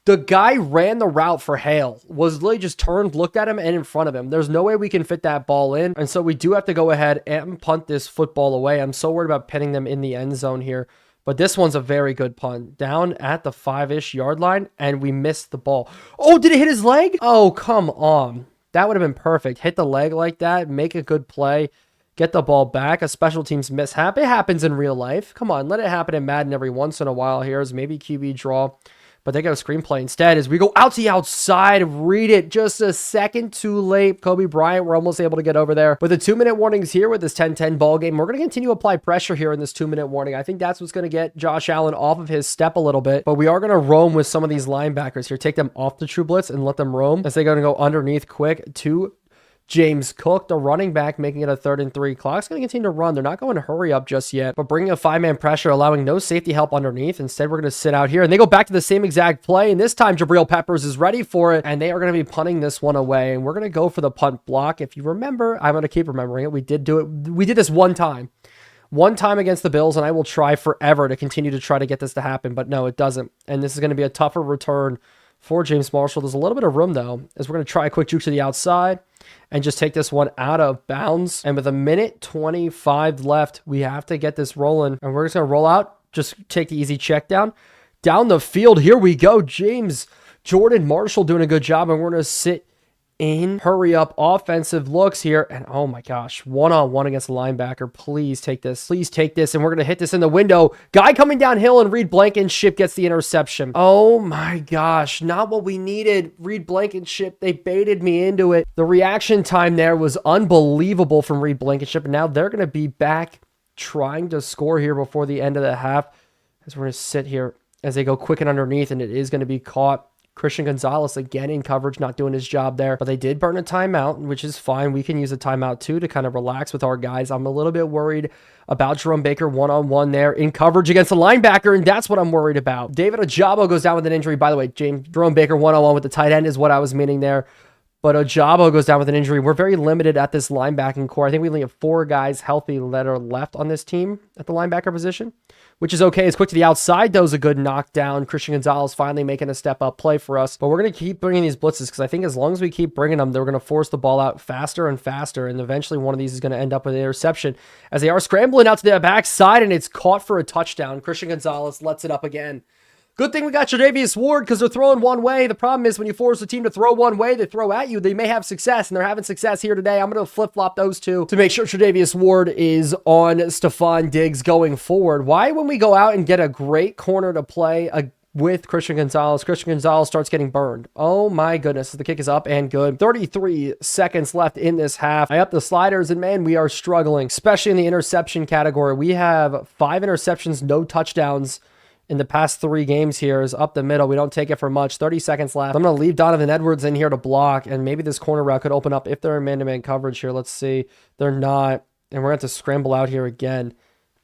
The guy ran the route for Hale, was literally just turned, looked at him, and in front of him. There's no way we can fit that ball in. And so we do have to go ahead and punt this football away. I'm so worried about pinning them in the end zone here. But this one's a very good punt. Down at the 5-ish yard line, and we missed the ball. Oh, did it hit his leg? Oh, come on. That would have been perfect. Hit the leg like that, make a good play, get the ball back. A special teams mishap. It happens in real life. Come on, let it happen in Madden every once in a while here. Is maybe QB draw. But they got a screenplay instead as we go out to the outside. Read it just a second too late. Kobe Bryant, we're almost able to get over there. With the 2-minute warnings here with this 10-10 ball game, we're going to continue to apply pressure here in this 2-minute warning. I think that's what's going to get Josh Allen off of his step a little bit. But we are going to roam with some of these linebackers here. Take them off the true blitz and let them roam as they're going to go underneath quick to James Cook, the running back, making it a 3rd and 3. Clock's going to continue to run. They're not going to hurry up just yet, but bringing a 5-man pressure, allowing no safety help underneath. Instead, we're going to sit out here, and they go back to the same exact play, and this time Jabril Peppers is ready for it, and they are going to be punting this one away, and we're going to go for the punt block. If you remember, I'm going to keep remembering it. We did do it. We did this one time against the Bills, and I will try forever to continue to try to get this to happen, but no, it doesn't, and this is going to be a tougher return for James Marshall. There's a little bit of room, though, as we're going to try a quick juke to the outside and just take this one out of bounds. And with 1:25 left, we have to get this rolling. And we're just going to roll out, just take the easy check down the field. Here we go. Jordan Marshall doing a good job. And we're going to sit in, hurry up, offensive looks here. And oh my gosh, one-on-one against the linebacker. Please take this. Please take this. And we're going to hit this in the window. Guy coming downhill, and Reed Blankenship gets the interception. Oh my gosh, not what we needed. Reed Blankenship, they baited me into it. The reaction time there was unbelievable from Reed Blankenship. And now they're going to be back trying to score here before the end of the half. As we're going to sit here as they go quick and underneath, and it is going to be caught. Christian Gonzalez again in coverage, not doing his job there, but they did burn a timeout, which is fine. We can use a timeout too to kind of relax with our guys. I'm a little bit worried about Jerome Baker one-on-one there in coverage against the linebacker, and that's what I'm worried about. David Ojabo goes down with an injury. By the way, Jerome Baker one-on-one with the tight end is what I was meaning there. But Ojabo goes down with an injury. We're very limited at this linebacking core. I think we only have 4 guys healthy that are left on this team at the linebacker position, which is okay. It's quick to the outside, though, is a good knockdown. Christian Gonzalez finally making a step-up play for us. But we're going to keep bringing these blitzes because I think as long as we keep bringing them, they're going to force the ball out faster and faster, and eventually one of these is going to end up with an interception as they are scrambling out to the backside, and it's caught for a touchdown. Christian Gonzalez lets it up again. Good thing we got Tre'Davious Ward because they're throwing one way. The problem is when you force a team to throw one way, they throw at you. They may have success, and they're having success here today. I'm going to flip-flop those two to make sure Tre'Davious Ward is on Stephon Diggs going forward. Why, when we go out and get a great corner to play with Christian Gonzalez starts getting burned? Oh my goodness. The kick is up and good. 33 seconds left in this half. I up the sliders, and man, we are struggling, especially in the interception category. We have 5 interceptions, no touchdowns in the past 3 games here. Is up the middle. We don't take it for much. 30 seconds left. I'm going to leave Donovan Edwards in here to block, and maybe this corner route could open up if they're in man-to-man coverage here. Let's see. They're not, and we're going to have to scramble out here again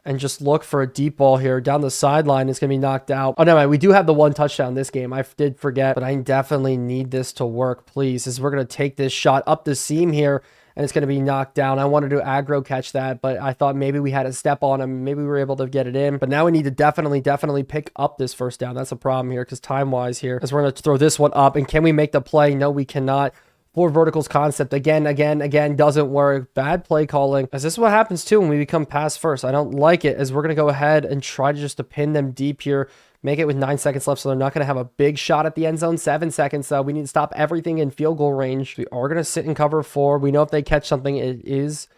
and just look for a deep ball here down the sideline. It's going to be knocked out. Oh, no, we do have the 1 touchdown this game. I did forget, but I definitely need this to work, please, as we're going to take this shot up the seam here, and it's going to be knocked down. I wanted to aggro catch that, but I thought maybe we had a step on him. Maybe we were able to get it in, but now we need to definitely pick up this first down. That's a problem here because time-wise here, as we're going to throw this one up, and can we make the play? No, we cannot. 4 verticals concept again doesn't work. Bad play calling, as this is what happens too when we become pass first. I don't like it, as we're going to go ahead and try to just to pin them deep here. make it with 9 seconds left, so they're not going to have a big shot at the end zone. 7 seconds, though. We need to stop everything in field goal range. We are going to sit in cover 4. We know if they catch something, it is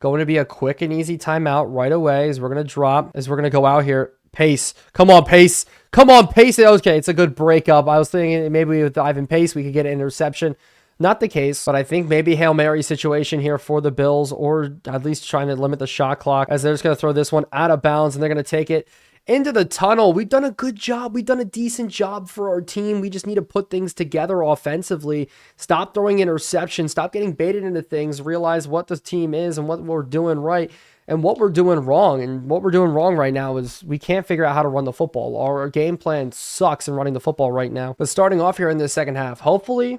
going to be a quick and easy timeout right away as we're going to drop, as we're going to go out here. Pace. Come on, Pace. Come on, Pace. Okay, it's a good breakup. I was thinking maybe with Ivan Pace, we could get an interception. Not the case, but I think maybe Hail Mary situation here for the Bills, or at least trying to limit the shot clock, as they're just going to throw this one out of bounds, and they're going to take it into the tunnel. We've done a good job. We've done a decent job for our team. We just need to put things together offensively. Stop throwing interceptions. Stop getting baited into things. Realize what the team is and what we're doing right and what we're doing wrong. And what we're doing wrong right now is we can't figure out how to run the football. Our game plan sucks in running the football right now. But starting off here in the second half, hopefully,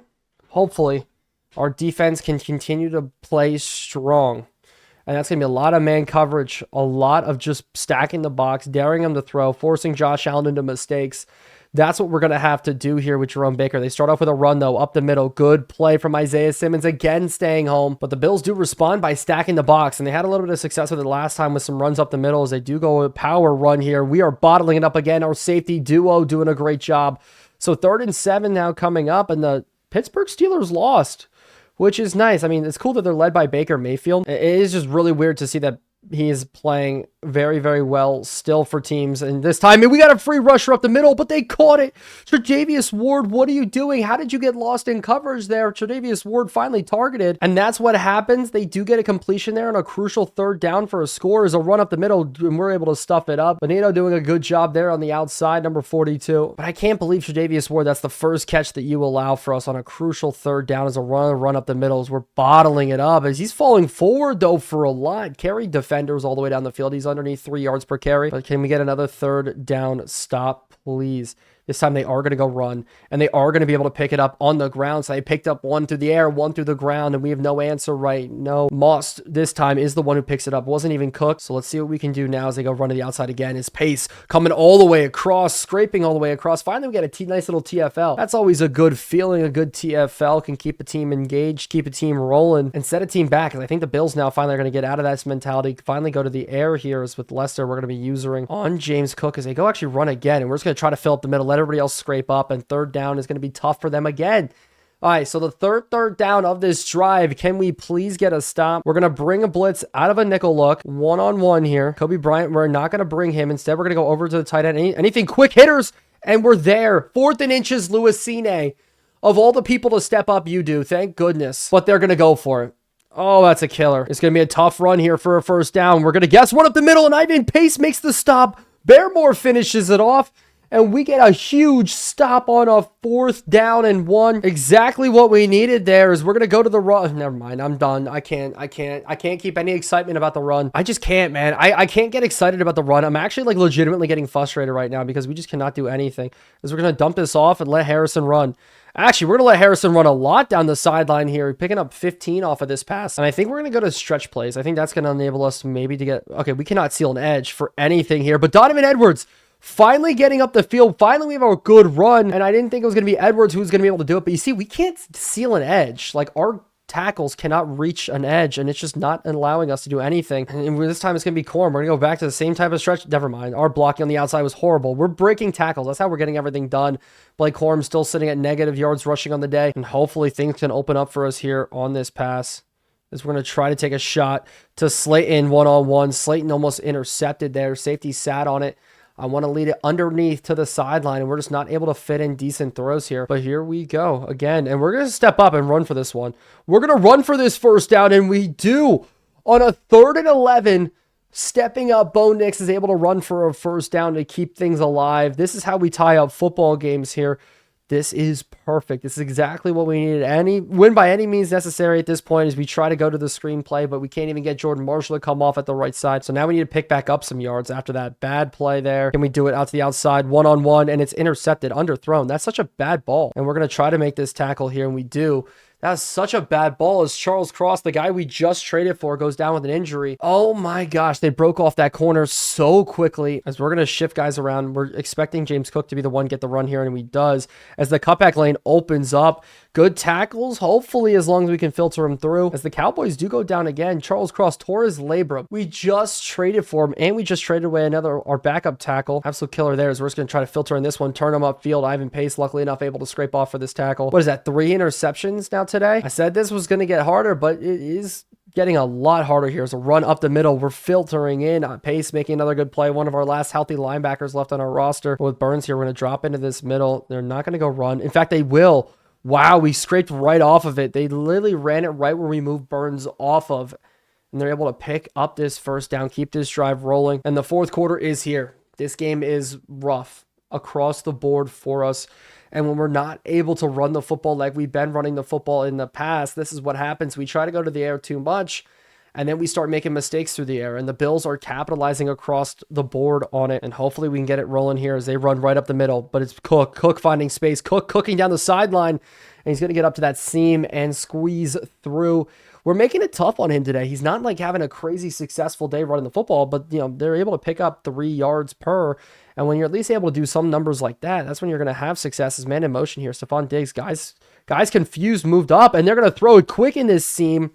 our defense can continue to play strong. And that's going to be a lot of man coverage, a lot of just stacking the box, daring them to throw, forcing Josh Allen into mistakes. That's what we're going to have to do here with Jerome Baker. They start off with a run, though, up the middle. Good play from Isaiah Simmons, again staying home. But the Bills do respond by stacking the box, and they had a little bit of success with it last time with some runs up the middle as they do go a power run here. We are bottling it up again. Our safety duo doing a great job. So 3rd and 7 now coming up, and the Pittsburgh Steelers lost, which is nice. I mean, it's cool that they're led by Baker Mayfield. It is just really weird to see that he is playing very, very well still for teams. And this time, we got a free rusher up the middle, but they caught it. Tre'Davious Ward, what are you doing? How did you get lost in coverage there? Tre'Davious Ward finally targeted, and that's what happens. They do get a completion there on a crucial 3rd down for a score as a run up the middle, and we're able to stuff it up. Benito doing a good job there on the outside, number 42. But I can't believe Tre'Davious Ward, that's the first catch that you allow for us on a crucial 3rd down as a run up the middle as we're bottling it up. As he's falling forward, though, for a lot. Carry defenders all the way down the field. He's underneath 3 yards per carry. But can we get another 3rd down stop, please? This time they are going to go run, and they are going to be able to pick it up on the ground. So they picked up one through the air, one through the ground, and we have no answer right. No. Moss this time is the one who picks it up. Wasn't even Cook. So let's see what we can do now as they go run to the outside again. Is Pace coming all the way across, scraping all the way across. Finally, we get a nice little TFL. That's always a good feeling. A good TFL can keep a team engaged, keep a team rolling, and set a team back. And I think the Bills now finally are going to get out of that mentality, finally go to the air here. As with Leicester, we're going to be using on James Cook as they go actually run again. And we're just going to try to fill up the middle, let everybody else scrape up, and 3rd down is going to be tough for them again. All right, so the third down of this drive, can we please get a stop? We're going to bring a blitz out of a nickel look, one-on-one here. Kobe Bryant, we're not going to bring him. Instead, we're going to go over to the tight end. Anything quick hitters, and we're there. 4th and inches, Louis Cine. Of all the people to step up, you do. Thank goodness. But they're going to go for it. Oh, that's a killer. It's going to be a tough run here for a 1st down. We're going to guess one up the middle, and Ivan Pace makes the stop. Barrymore finishes it off. And we get a huge stop on a 4th down and 1. Exactly what we needed there is we're going to go to the run. Never mind. I'm done. I can't keep any excitement about the run. I just can't, man. I can't get excited about the run. I'm actually like legitimately getting frustrated right now because we just cannot do anything. Because we're going to dump this off and let Harrison run. Actually, we're going to let Harrison run a lot down the sideline here, picking up 15 off of this pass. And I think we're going to go to stretch plays. I think that's going to enable us maybe to get... Okay, we cannot seal an edge for anything here. But Donovan Edwards... finally getting up the field. Finally, we have a good run. And I didn't think it was going to be Edwards who was going to be able to do it. But you see, we can't seal an edge. Like, our tackles cannot reach an edge. And it's just not allowing us to do anything. And this time, it's going to be Corum. We're going to go back to the same type of stretch. Never mind. Our blocking on the outside was horrible. We're breaking tackles. That's how we're getting everything done. Blake Corum still sitting at negative yards rushing on the day. And hopefully, things can open up for us here on this pass. As we're going to try to take a shot to Slayton one-on-one. Slayton almost intercepted there. Safety sat on it. I want to lead it underneath to the sideline, and we're just not able to fit in decent throws here. But here we go again, and we're going to step up and run for this one. We're going to run for this 1st down, and we do. On a 3rd and 11, stepping up, Bo Nix is able to run for a 1st down to keep things alive. This is how we tie up football games here. This is perfect. This is exactly what we needed. Any win by any means necessary at this point as we try to go to the screenplay, but we can't even get Jordan Marshall to come off at the right side. So now we need to pick back up some yards after that bad play there. Can we do it out to the outside one-on-one, and it's intercepted, underthrown. That's such a bad ball. And we're going to try to make this tackle here, and we do. That's such a bad ball as Charles Cross, the guy we just traded for, goes down with an injury. Oh my gosh, they broke off that corner so quickly as we're going to shift guys around. We're expecting James Cook to be the one to get the run here, and he does. As the cutback lane opens up, Good tackles, hopefully, as long as we can filter him through. As the Cowboys do go down again, Charles Cross Torres Labra. We just traded for him, and we just traded away our backup tackle. Absolute killer there, as we're just going to try to filter in this one, turn him upfield. Ivan Pace, luckily enough, able to scrape off for this tackle. What is that, 3 interceptions now today? I said this was going to get harder, but it is getting a lot harder here. As a run up the middle, we're filtering in. Pace making another good play. One of our last healthy linebackers left on our roster. With Burns here, we're going to drop into this middle. They're not going to go run. In fact, they will. Wow, we scraped right off of it. They literally ran it right where we moved Burns off of. And they're able to pick up this first down, keep this drive rolling. And the fourth quarter is here. This game is rough across the board for us. And when we're not able to run the football like we've been running the football in the past, this is what happens. We try to go to the air too much, and then we start making mistakes through the air. And the Bills are capitalizing across the board on it. And hopefully we can get it rolling here as they run right up the middle. But it's Cook. Cook finding space. Cook cooking down the sideline. And he's going to get up to that seam and squeeze through. We're making it tough on him today. He's not like having a crazy successful day running the football, but they're able to pick up 3 yards per. And when you're at least able to do some numbers like that, that's when you're going to have success. As man in motion here, Stephon Diggs, guys confused, moved up, and they're going to throw it quick in this seam.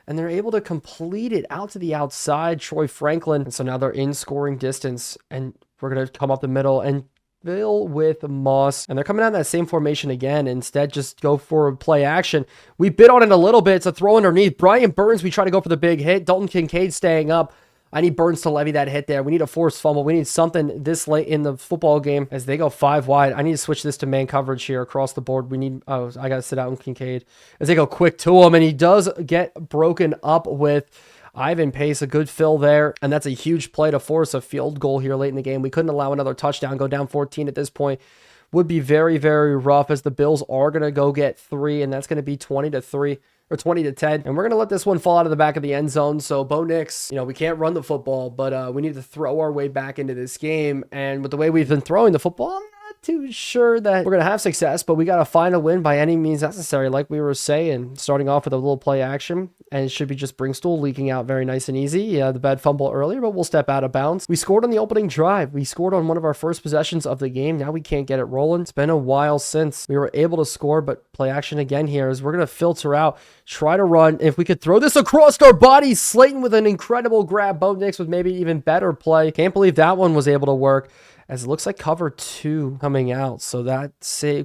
And they're able to complete it out to the outside, Troy Franklin. And so now they're in scoring distance, and we're going to come up the middle and fill with Moss. And they're coming out in that same formation again. Instead, just go for play action. We bid on it a little bit. It's a throw underneath. Brian Burns, we try to go for the big hit. Dalton Kincaid staying up. I need Burns to levy that hit there. We need a forced fumble. We need something this late in the football game as they go 5 wide. I need to switch this to man coverage here across the board. I got to sit out on Kincaid as they go quick to him. And he does get broken up with Ivan Pace. A good fill there. And that's a huge play to force a field goal here late in the game. We couldn't allow another touchdown. Go down 14 at this point would be very, very rough, as the Bills are going to go get 3. And that's going to be 20-3. Or 20-10. And we're going to let this one fall out of the back of the end zone. So Bo Nix, we can't run the football, but we need to throw our way back into this game. And with the way we've been throwing the football, I'm not too sure that we're going to have success, but we got to find a win by any means necessary. Like we were saying, starting off with a little play action, and it should be just Bringstool leaking out very nice and easy. Yeah, the bad fumble earlier, but we'll step out of bounds. We scored on the opening drive. We scored on one of our first possessions of the game. Now we can't get it rolling. It's been a while since we were able to score, but play action again here as we're going to filter out, try to run. If we could throw this across our bodies, Slayton with an incredible grab. Bo Nix with maybe even better play. Can't believe that one was able to work, as it looks like cover 2 coming out. So that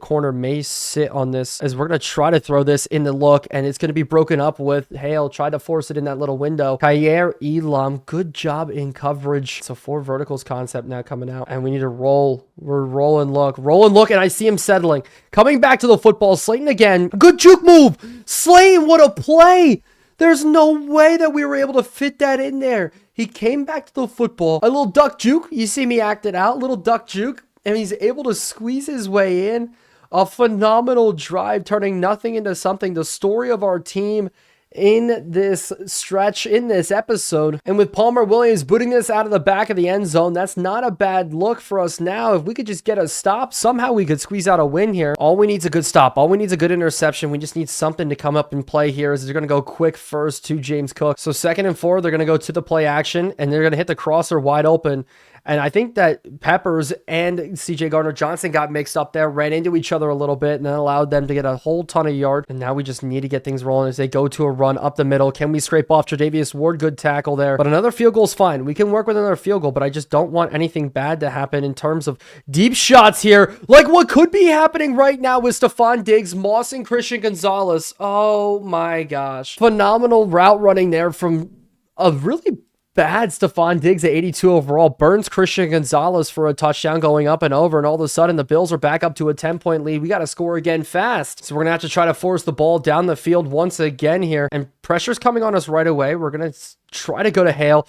corner may sit on this, as we're going to try to throw this in the look, and it's going to be broken up with Hale. Try to force it in that little window. Kyer Elam, good job in coverage. So 4 verticals concept now coming out, and we need to roll. We're rolling look, and I see him settling. Coming back to the football, Slayton again. Good juke move. Slayton, what a play. There's no way that we were able to fit that in there. He came back to the football. A little duck juke. You see me act it out. Little duck juke. And he's able to squeeze his way in. A phenomenal drive, turning nothing into something. The story of our team in this stretch, in this episode. And with Palmer Williams booting this out of the back of the end zone, that's not a bad look for us now. If we could just get a stop, somehow we could squeeze out a win here. All we need is a good stop. All we need is a good interception. We just need something to come up and play here, as they're going to go quick first to James Cook. So 2nd and 4, they're going to go to the play action, and they're going to hit the crosser wide open. And I think that Peppers and CJ Gardner-Johnson got mixed up there, ran into each other a little bit, and that allowed them to get a whole ton of yards. And now we just need to get things rolling as they go to a run up the middle. Can we scrape off Tre'Davious Ward? Good tackle there. But another field goal is fine. We can work with another field goal, but I just don't want anything bad to happen in terms of deep shots here, like what could be happening right now with Stephon Diggs, Moss, and Christian Gonzalez. Oh my gosh. Phenomenal route running there from a really bad Stephon Diggs at 82 overall. Burns Christian Gonzalez for a touchdown, going up and over, and all of a sudden the Bills are back up to a 10-point lead. We got to score again fast. So we're going to have to try to force the ball down the field once again here, and pressure's coming on us right away. We're going to try to go to Hale.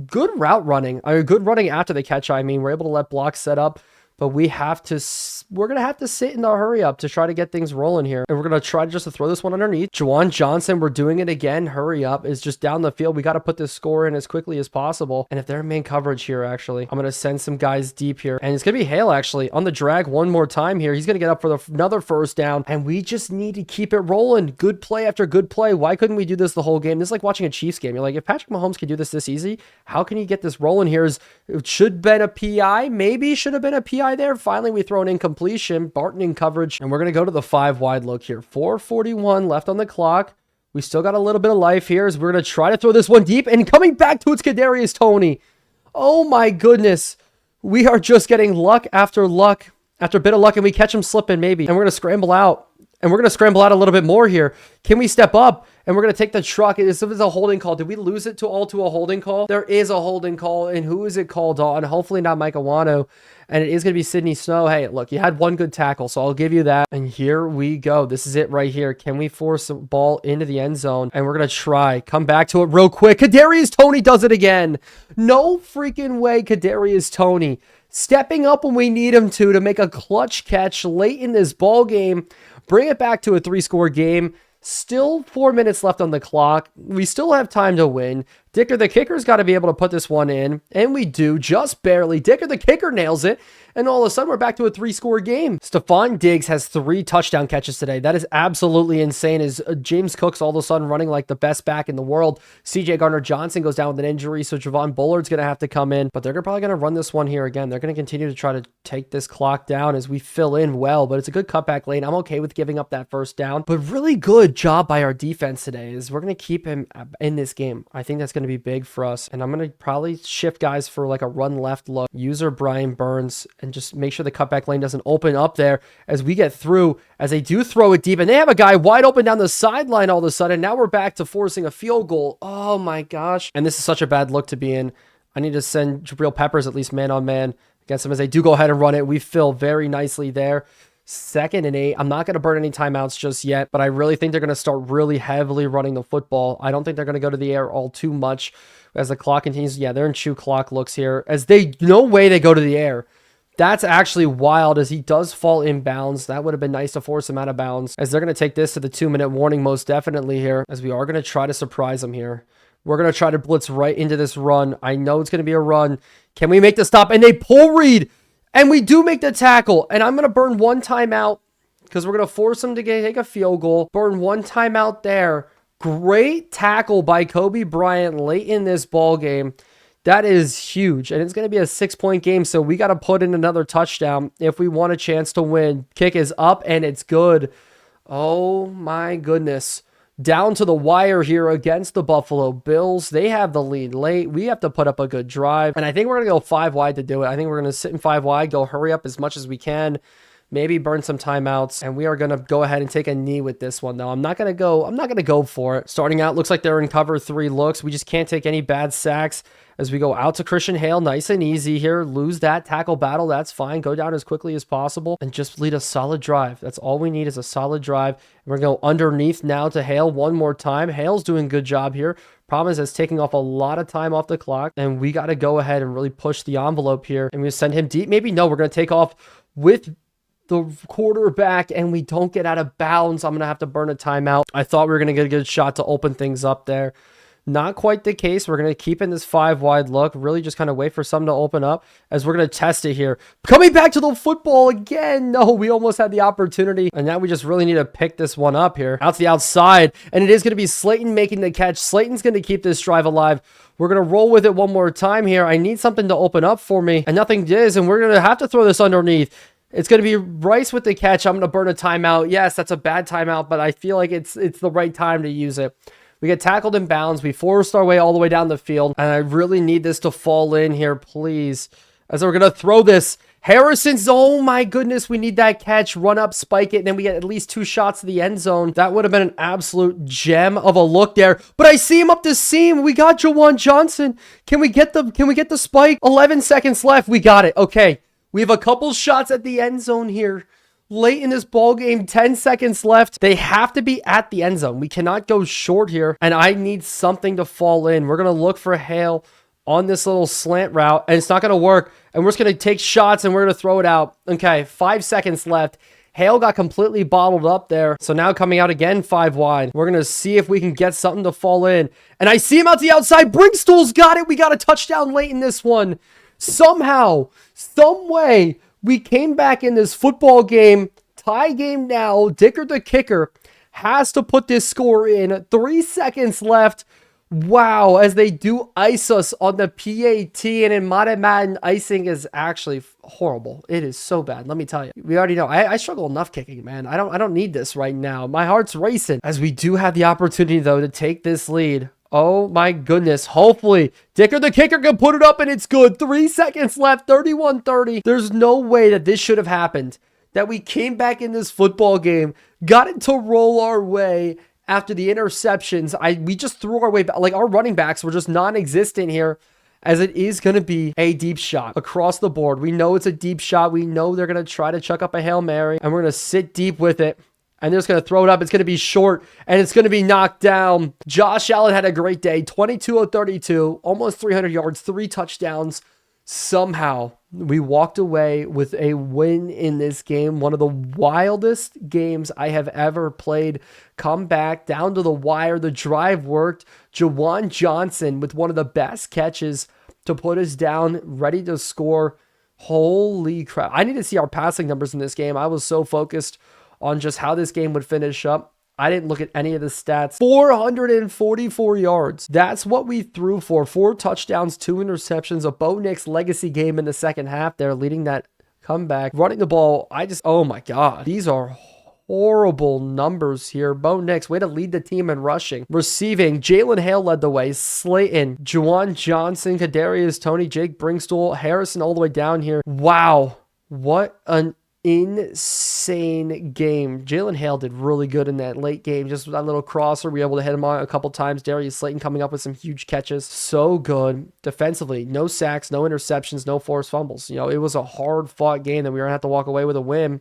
Good route running. Good running after the catch. We're able to let blocks set up, but we're going to have to sit in the hurry up to try to get things rolling here. And we're going to try just to throw this one underneath. Juwan Johnson, we're doing it again. Hurry up is just down the field. We got to put this score in as quickly as possible. And if they're in main coverage here, actually, I'm going to send some guys deep here. And it's going to be Hale, actually, on the drag one more time here. He's going to get up for another first down. And we just need to keep it rolling. Good play after good play. Why couldn't we do this the whole game? This is like watching a Chiefs game. You're like, if Patrick Mahomes can do this easy, how can he get this rolling here? It should have been a PI. Maybe should have been a PI try there. Finally, we throw an incompletion. Barton in coverage, and we're going to go to the 5 wide look here. 4:41 left on the clock. We still got a little bit of life here as we're going to try to throw this one deep, and coming back to it's Kadarius Toney. Oh my goodness. We are just getting luck after a bit of luck, and we catch him slipping maybe. And we're going to scramble out. And we're going to scramble out a little bit more here. Can we step up? And we're going to take the truck. This is a holding call. Did we lose it to a holding call? There is a holding call. And who is it called on? Hopefully not Mike Iwano. And it is going to be Sidney Snow. Hey, look, you had one good tackle, so I'll give you that. And here we go. This is it right here. Can we force a ball into the end zone? And we're going to try. Come back to it real quick. Kadarius Toney does it again. No freaking way, Kadarius Toney. Stepping up when we need him to make a clutch catch late in this ball game. Bring it back to a 3-score game. Still 4 minutes left on the clock. We still have time to win. Dicker the kicker's got to be able to put this one in. And we do, just barely. Dicker the kicker nails it. And all of a sudden, we're back to a 3-score game. Stephon Diggs has 3 touchdown catches today. That is absolutely insane. As James Cook's all of a sudden running like the best back in the world. CJ Gardner-Johnson goes down with an injury, so Javon Bullard's going to have to come in. But they're probably going to run this one here again. They're going to continue to try to take this clock down as we fill in well. But it's a good cutback lane. I'm okay with giving up that first down. But really good job by our defense today is we're going to keep him in this game. I think that's going to be big for us. And I'm going to probably shift guys for like a run left look. User Brian Burns. And just make sure the cutback lane doesn't open up there as we get through, as they do throw it deep. And they have a guy wide open down the sideline all of a sudden. Now we're back to forcing a field goal. Oh my gosh. And this is such a bad look to be in. I need to send Jabril Peppers at least man on man against them as they do go ahead and run it. We fill very nicely there. 2nd and 8. I'm not going to burn any timeouts just yet, but I really think they're going to start really heavily running the football. I don't think they're going to go to the air all too much as the clock continues. Yeah, they're in chew clock looks here as they, no way they go to the air. That's actually wild as he does fall inbounds. That would have been nice to force him out of bounds as they're going to take this to the 2-minute warning most definitely here as we are going to try to surprise him here. We're going to try to blitz right into this run. I know it's going to be a run. Can we make the stop? And they pull read. And we do make the tackle. And I'm going to burn 1 timeout because we're going to force them to take a field goal. Burn 1 timeout there. Great tackle by Kobe Bryant late in this ball game. That is huge. And it's going to be a 6-point game. So we got to put in another touchdown if we want a chance to win. Kick is up and it's good. Oh my goodness. Down to the wire here against the Buffalo Bills. They have the lead late. We have to put up a good drive. And I think we're going to go 5 wide to do it. I think we're going to sit in 5 wide, go hurry up as much as we can, maybe burn some timeouts. And we are going to go ahead and take a knee with this one, though. I'm not going to go for it. Starting out, looks like they're in cover 3 looks. We just can't take any bad sacks as we go out to Christian Hale. Nice and easy here. Lose that tackle battle. That's fine. Go down as quickly as possible and just lead a solid drive. That's all we need is a solid drive. And we're going to go underneath now to Hale one more time. Hale's doing a good job here. Problem is it's taking off a lot of time off the clock. And we got to go ahead and really push the envelope here. And we send him deep. Maybe no, we're going to take off with the quarterback and we don't get out of bounds. I'm going to have to burn a timeout. I thought we were going to get a good shot to open things up there. Not quite the case. We're going to keep in this 5 wide look. Really just kind of wait for something to open up as we're going to test it here. Coming back to the football again. No, we almost had the opportunity. And now we just really need to pick this one up here. Out to the outside. And it is going to be Slayton making the catch. Slayton's going to keep this drive alive. We're going to roll with it one more time here. I need something to open up for me. And nothing is. And we're going to have to throw this underneath. It's going to be Rice with the catch. I'm going to burn a timeout. Yes, that's a bad timeout, but I feel like it's the right time to use it. We get tackled in bounds. We forced our way all the way down the field. And I really need this to fall in here, please. As we're going to throw this. Harrison's, oh my goodness, we need that catch. Run up, spike it, and then we get at least 2 shots to the end zone. That would have been an absolute gem of a look there. But I see him up the seam. We got Jawan Johnson. Can we get the spike? 11 seconds left. We got it. Okay. We have a couple shots at the end zone here. Late in this ball game, 10 seconds left. They have to be at the end zone. We cannot go short here, and I need something to fall in. We're going to look for Hale on this little slant route, and it's not going to work, and we're just going to take shots, and we're going to throw it out. Okay, 5 seconds left. Hale got completely bottled up there, so now coming out again 5 wide. We're going to see if we can get something to fall in, and I see him out the outside. Brinkstool's got it. We got a touchdown late in this one. Somehow, some way, we came back in this football game, tie game now. Dicker the kicker has to put this score in. 3 seconds left. Wow, as they do ice us on the PAT, and in Madden, icing is actually horrible. It is so bad. Let me tell you. We already know. I struggle enough kicking, man. I don't need this right now. My heart's racing. As we do have the opportunity though to take this lead. Oh my goodness. Hopefully, Dicker the kicker can put it up and it's good. 3 seconds left. 31-30. There's no way that this should have happened. That we came back in this football game, got it to roll our way. After the interceptions, we just threw our way back. Like, our running backs were just non-existent here, as it is going to be a deep shot across the board. We know it's a deep shot. We know they're going to try to chuck up a Hail Mary, and we're going to sit deep with it. And they're just going to throw it up. It's going to be short, and it's going to be knocked down. Josh Allen had a great day. 22 of 32, almost 300 yards, 3 touchdowns. Somehow, we walked away with a win in this game. One of the wildest games I have ever played. Come back down to the wire. The drive worked. Juwan Johnson with one of the best catches to put us down, ready to score. Holy crap. I need to see our passing numbers in this game. I was so focused on just how this game would finish up. I didn't look at any of the stats. 444 yards. That's what we threw for. 4 touchdowns, 2 interceptions. A Bo Nix legacy game in the second half there, leading that comeback. Running the ball, oh my God. These are horrible numbers here. Bo Nix, way to lead the team in rushing. Receiving, Jalen Hale led the way. Slayton, Juwan Johnson, Kadarius Toney, Jake Brinkstool, Harrison all the way down here. Wow. What an insane game. Jalen Hale did really good in that late game. Just that little crosser, we were able to hit him on a couple times. Darius Slayton coming up with some huge catches. So good. Defensively, no sacks, no interceptions, no forced fumbles. You know, it was a hard-fought game that we were going to have to walk away with a win.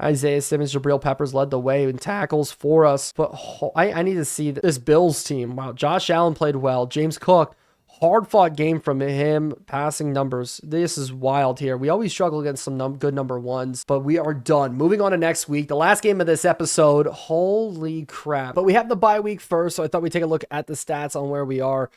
Isaiah Simmons, Jabril Peppers led the way in tackles for us. But I need to see this Bills team. Wow, Josh Allen played well. James Cook, hard-fought game from him, passing numbers. This is wild here. We always struggle against some good number ones, but we are done. Moving on to next week, the last game of this episode. Holy crap. But we have the bye week first, so I thought we'd take a look at the stats on where we are.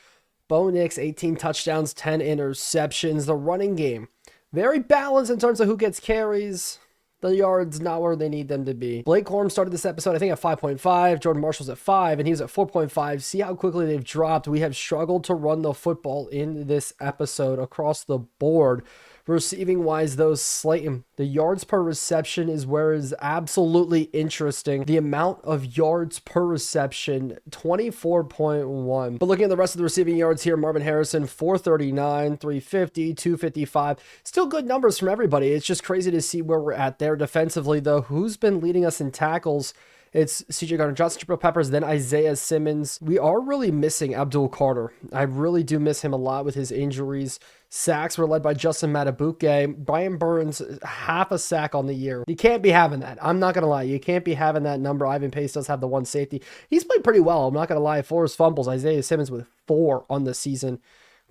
Bo Nix, 18 touchdowns, 10 interceptions. The running game, very balanced in terms of who gets carries. The yards not where they need them to be. Blake Corum started this episode, I think, at 5.5. Jordan Marshall's at 5, and he was at 4.5. See how quickly they've dropped. We have struggled to run the football in this episode across the board. Receiving wise, though, Slayton, the yards per reception is where is absolutely interesting. The amount of yards per reception, 24.1. But looking at the rest of the receiving yards here, Marvin Harrison, 439, 350, 255. Still good numbers from everybody. It's just crazy to see where we're at there. Defensively, though, who's been leading us in tackles? It's CJ Gardner-Johnson, Jabril Peppers, then Isaiah Simmons. We are really missing Abdul Carter. I really do miss him a lot with his injuries. Sacks were led by Justin Matabuke. Brian Burns, half a sack on the year. You can't be having that. I'm not going to lie. You can't be having that number. Ivan Pace does have the 1 safety. He's played pretty well. I'm not going to lie. 4 fumbles. Isaiah Simmons with 4 on the season.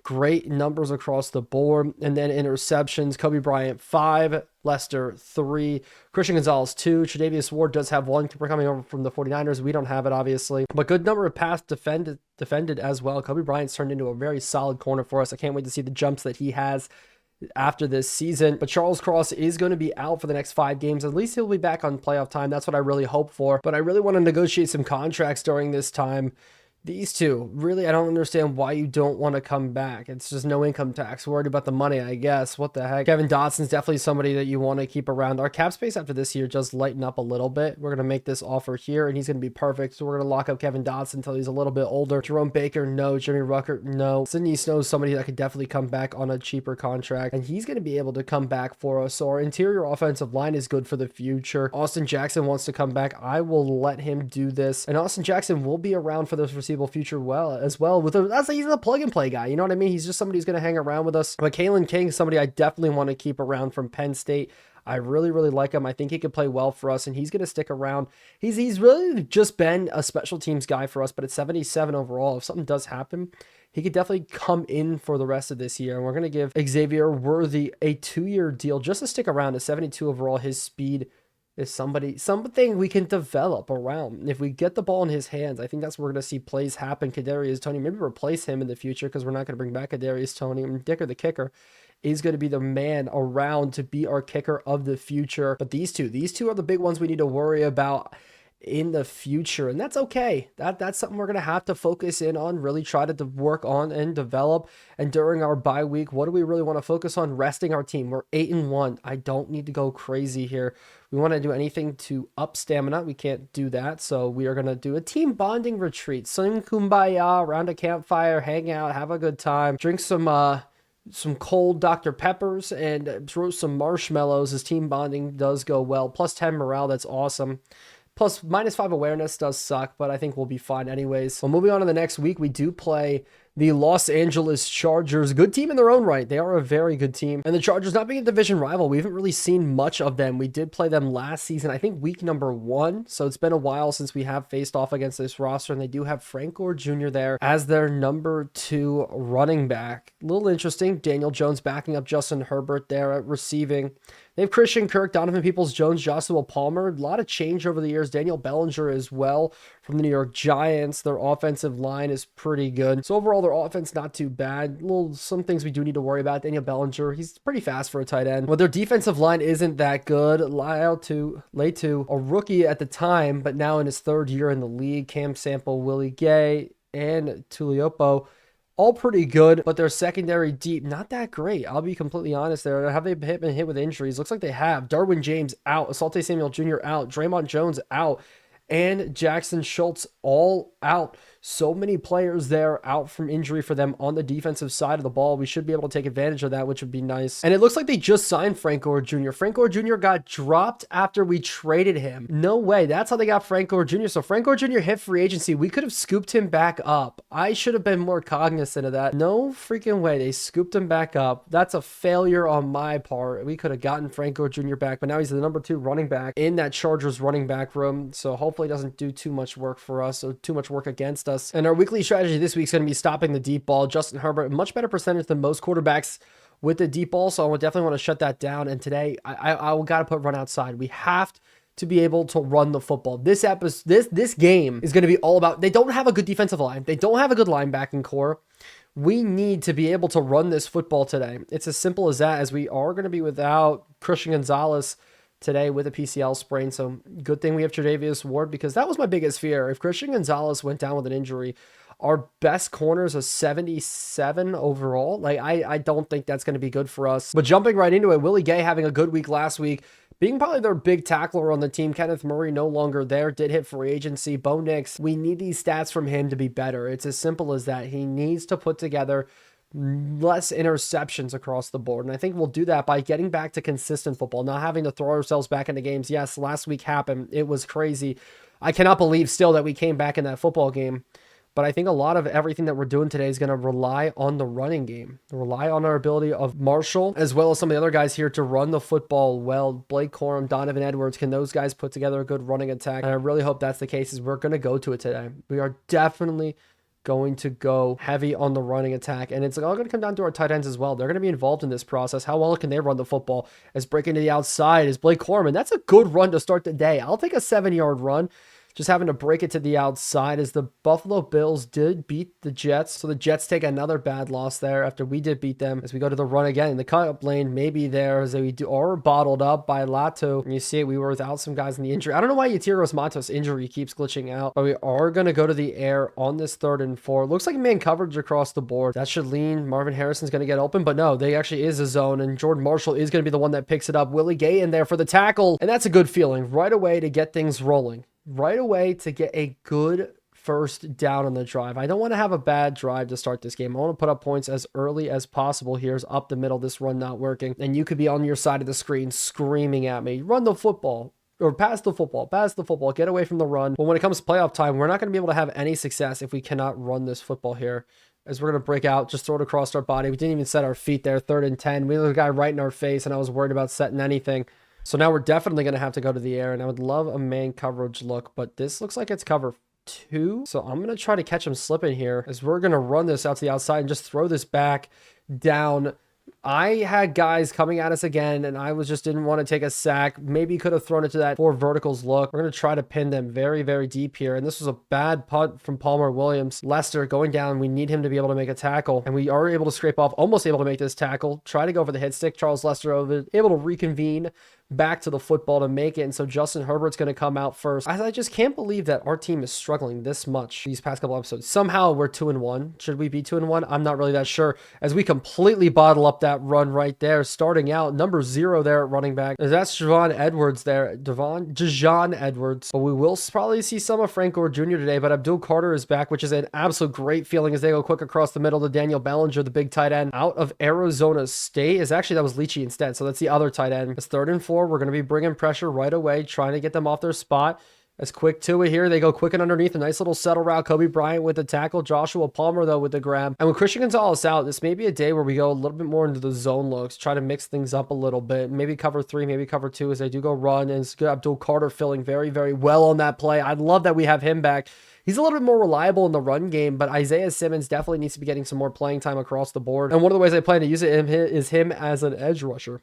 Great numbers across the board. And then interceptions, Kobe Bryant 5, Lester 3, Christian Gonzalez 2, Tre'Davious Ward does have 1. We're coming over from the 49ers. We don't have it, obviously. But good number of pass defended as well. Kobe Bryant's turned into a very solid corner for us. I can't wait to see the jumps that he has after this season. But Charles Cross is going to be out for the next 5 games. At least he'll be back on playoff time. That's what I really hope for. But I really want to negotiate some contracts during this time. These two, really, I don't understand why you don't want to come back. It's just no income tax. Worried about the money, I guess. What the heck? Kevin Dotson's definitely somebody that you want to keep around. Our cap space after this year does lighten up a little bit. We're going to make this offer here, and he's going to be perfect. So we're going to lock up Kevin Dotson until he's a little bit older. Jerome Baker, no. Jimmy Rucker, no. Sidney Snow's somebody that could definitely come back on a cheaper contract, and he's going to be able to come back for us. So our interior offensive line is good for the future. Austin Jackson wants to come back. I will let him do this, and Austin Jackson will be around for the foreseeable future as well. He's a plug and play guy. You know what I mean? He's just somebody who's going to hang around with us. But Kalen King is somebody I definitely want to keep around from Penn State. I really, really like him. I think he could play well for us, and he's going to stick around. He's really just been a special teams guy for us, but at 77 overall, if something does happen, he could definitely come in for the rest of this year. And we're going to give Xavier Worthy a 2-year deal just to stick around. At 72 overall, his speed is something we can develop around. If we get the ball in his hands, I think that's where we're going to see plays happen. Kadarius Toney, maybe replace him in the future because we're not going to bring back Kadarius Toney. And Dicker the kicker is going to be the man around to be our kicker of the future. But these two are the big ones we need to worry about. in the future, and that's okay. That's something we're going to have to focus in on, really try to work on and develop. And during our bye week, what do we really want to focus on? Resting our team. We're 8-1. I don't need to go crazy here. We want to do anything to up stamina. We can't do that, so we are going to do a team bonding retreat. Sing kumbaya around a campfire, hang out, have a good time, drink some cold Dr. Peppers, and throw some marshmallows as team bonding does go well. Plus 10 morale, that's awesome. Plus -5 awareness does suck, but I think we'll be fine anyways. Well, moving on to the next week, we do play the Los Angeles Chargers. Good team in their own right. They are a very good team. And the Chargers, not being a division rival, we haven't really seen much of them. We did play them last season, I think week number 1. So it's been a while since we have faced off against this roster. And they do have Frank Gore Jr. there as their number 2 running back. A little interesting. Daniel Jones backing up Justin Herbert there at receiving. They have Christian Kirk, Donovan Peoples-Jones, Joshua Palmer. A lot of change over the years. Daniel Bellinger as well from the New York Giants. Their offensive line is pretty good. So overall, their offense not too bad. Some things we do need to worry about. Daniel Bellinger, he's pretty fast for a tight end. Well, their defensive line isn't that good. Leatu, a rookie at the time, but now in his 3rd year in the league. Cam Sample, Willie Gay, and Tuliopo. All pretty good, but their secondary deep, not that great. I'll be completely honest there. Have they been hit with injuries? Looks like they have. Darwin James out. Asante Samuel Jr. out. Draymond Jones out. And Jackson Schultz all out. So many players there out from injury for them on the defensive side of the ball. We should be able to take advantage of that, which would be nice. And it looks like they just signed Frank Gore Jr. Frank Gore Jr. got dropped after we traded him. No way. That's how they got Frank Gore Jr. So Frank Gore Jr. hit free agency. We could have scooped him back up. I should have been more cognizant of that. No freaking way. They scooped him back up. That's a failure on my part. We could have gotten Frank Gore Jr. back, but now he's the number 2 running back in that Chargers running back room. So hopefully it doesn't do too much work for us or too much work against us. And our weekly strategy this week is going to be stopping the deep ball. Justin Herbert, much better percentage than most quarterbacks with the deep ball, so I would definitely want to shut that down. And today, I got to put run outside. We have to be able to run the football. This game is going to be all about, they don't have a good defensive line. They don't have a good linebacking core. We need to be able to run this football today. It's as simple as that, as we are going to be without Christian Gonzalez today with a PCL sprain. So good thing we have Tre'Davious Ward, because that was my biggest fear. If Christian Gonzalez went down with an injury, our best corner is a 77 overall. Like, I don't think that's going to be good for us. But jumping right into it, Willie Gay having a good week last week, being probably their big tackler on the team. Kenneth Murray no longer there, did hit free agency. Bo Nix, we need these stats from him to be better. It's as simple as that. He needs to put together less interceptions across the board. And I think we'll do that by getting back to consistent football, not having to throw ourselves back into games. Yes, last week happened. It was crazy. I cannot believe still that we came back in that football game. But I think a lot of everything that we're doing today is going to rely on the running game, rely on our ability of Marshall, as well as some of the other guys here to run the football well. Blake Corum, Donovan Edwards, can those guys put together a good running attack? And I really hope that's the case, as we're going to go to it today. We are definitely going to go heavy on the running attack, and it's all going to come down to our tight ends as well. They're going to be involved in this process. How well can they run the football? As breaking to the outside is Blake Corum, and that's a good run to start the day. I'll take a 7-yard run. Just having to break it to the outside, as the Buffalo Bills did beat the Jets. So the Jets take another bad loss there after we did beat them. As we go to the run again in the cut-up lane, maybe there as we are bottled up by Lato. And you see it, we were without some guys in the injury. I don't know why Yatiros Matos injury keeps glitching out, but we are going to go to the air on this 3rd and 4. Looks like man coverage across the board. That should lean. Marvin Harrison's going to get open, but no, they actually is a zone, and Jordan Marshall is going to be the one that picks it up. Willie Gay in there for the tackle, and that's a good feeling right away to get things rolling. Right away to get a good first down on the drive. I don't want to have a bad drive to start this game. I want to put up points as early as possible. Here's up the middle, this run not working. And you could be on your side of the screen screaming at me, run the football, or pass the football, get away from the run. But when it comes to playoff time, we're not going to be able to have any success if we cannot run this football here. As we're going to break out, just throw it across our body. We didn't even set our feet there, 3rd and 10. We had a guy right in our face, and I was worried about setting anything. So now we're definitely going to have to go to the air, and I would love a man coverage look, but this looks like it's cover 2. So I'm going to try to catch him slipping here, as we're going to run this out to the outside and just throw this back down. I had guys coming at us again, and I just didn't want to take a sack. Maybe could have thrown it to that 4 verticals look. We're going to try to pin them very, very deep here. And this was a bad punt from Palmer Williams. Lester going down. We need him to be able to make a tackle. And we are able to scrape off, almost able to make this tackle. Try to go for the hit stick. Charles Lester over, able to reconvene back to the football to make it. And so Justin Herbert's going to come out first. I just can't believe that our team is struggling this much these past couple episodes. Somehow we're 2-1. Should we be 2-1? I'm not really that sure, as we completely bottle up that run right there. Starting out, number 0 there at running back. That's Javon Edwards there. Dejon Edwards. But we will probably see some of Frank Gore Jr. today, but Abdul Carter is back, which is an absolute great feeling as they go quick across the middle to Daniel Bellinger, the big tight end out of Arizona State. That was Leachy instead. So that's the other tight end. It's 3rd and 4. We're going to be bringing pressure right away, trying to get them off their spot. As quick to it here. They go quick and underneath. A nice little settle route. Kobe Bryant with the tackle. Joshua Palmer, though, with the grab. And with Christian Gonzalez out, this may be a day where we go a little bit more into the zone looks. Try to mix things up a little bit. Maybe cover 3, maybe cover 2 as they do go run. And it's good. Abdul Carter filling very, very well on that play. I love that we have him back. He's a little bit more reliable in the run game, but Isaiah Simmons definitely needs to be getting some more playing time across the board. And one of the ways I plan to use it is him as an edge rusher.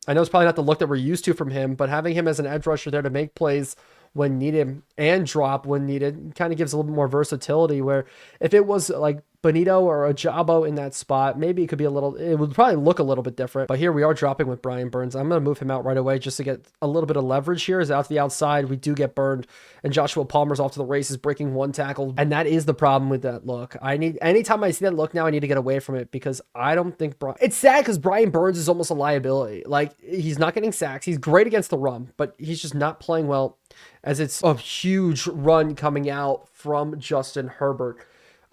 I know it's probably not the look that we're used to from him, but having him as an edge rusher there to make plays when needed and drop when needed kind of gives a little bit more versatility, where if it was like Benito or a Jabo in that spot, maybe it would probably look a little bit different. But here we are dropping with Brian Burns. I'm going to move him out right away just to get a little bit of leverage here. As out to the outside, we do get burned, and Joshua Palmer's off to the races, breaking 1 tackle. And that is the problem with that look. Anytime I see that look now, I need to get away from it, because I don't think it's sad because Brian Burns is almost a liability. Like, he's not getting sacks. He's great against the run, but he's just not playing well, as it's a huge run coming out from Justin Herbert.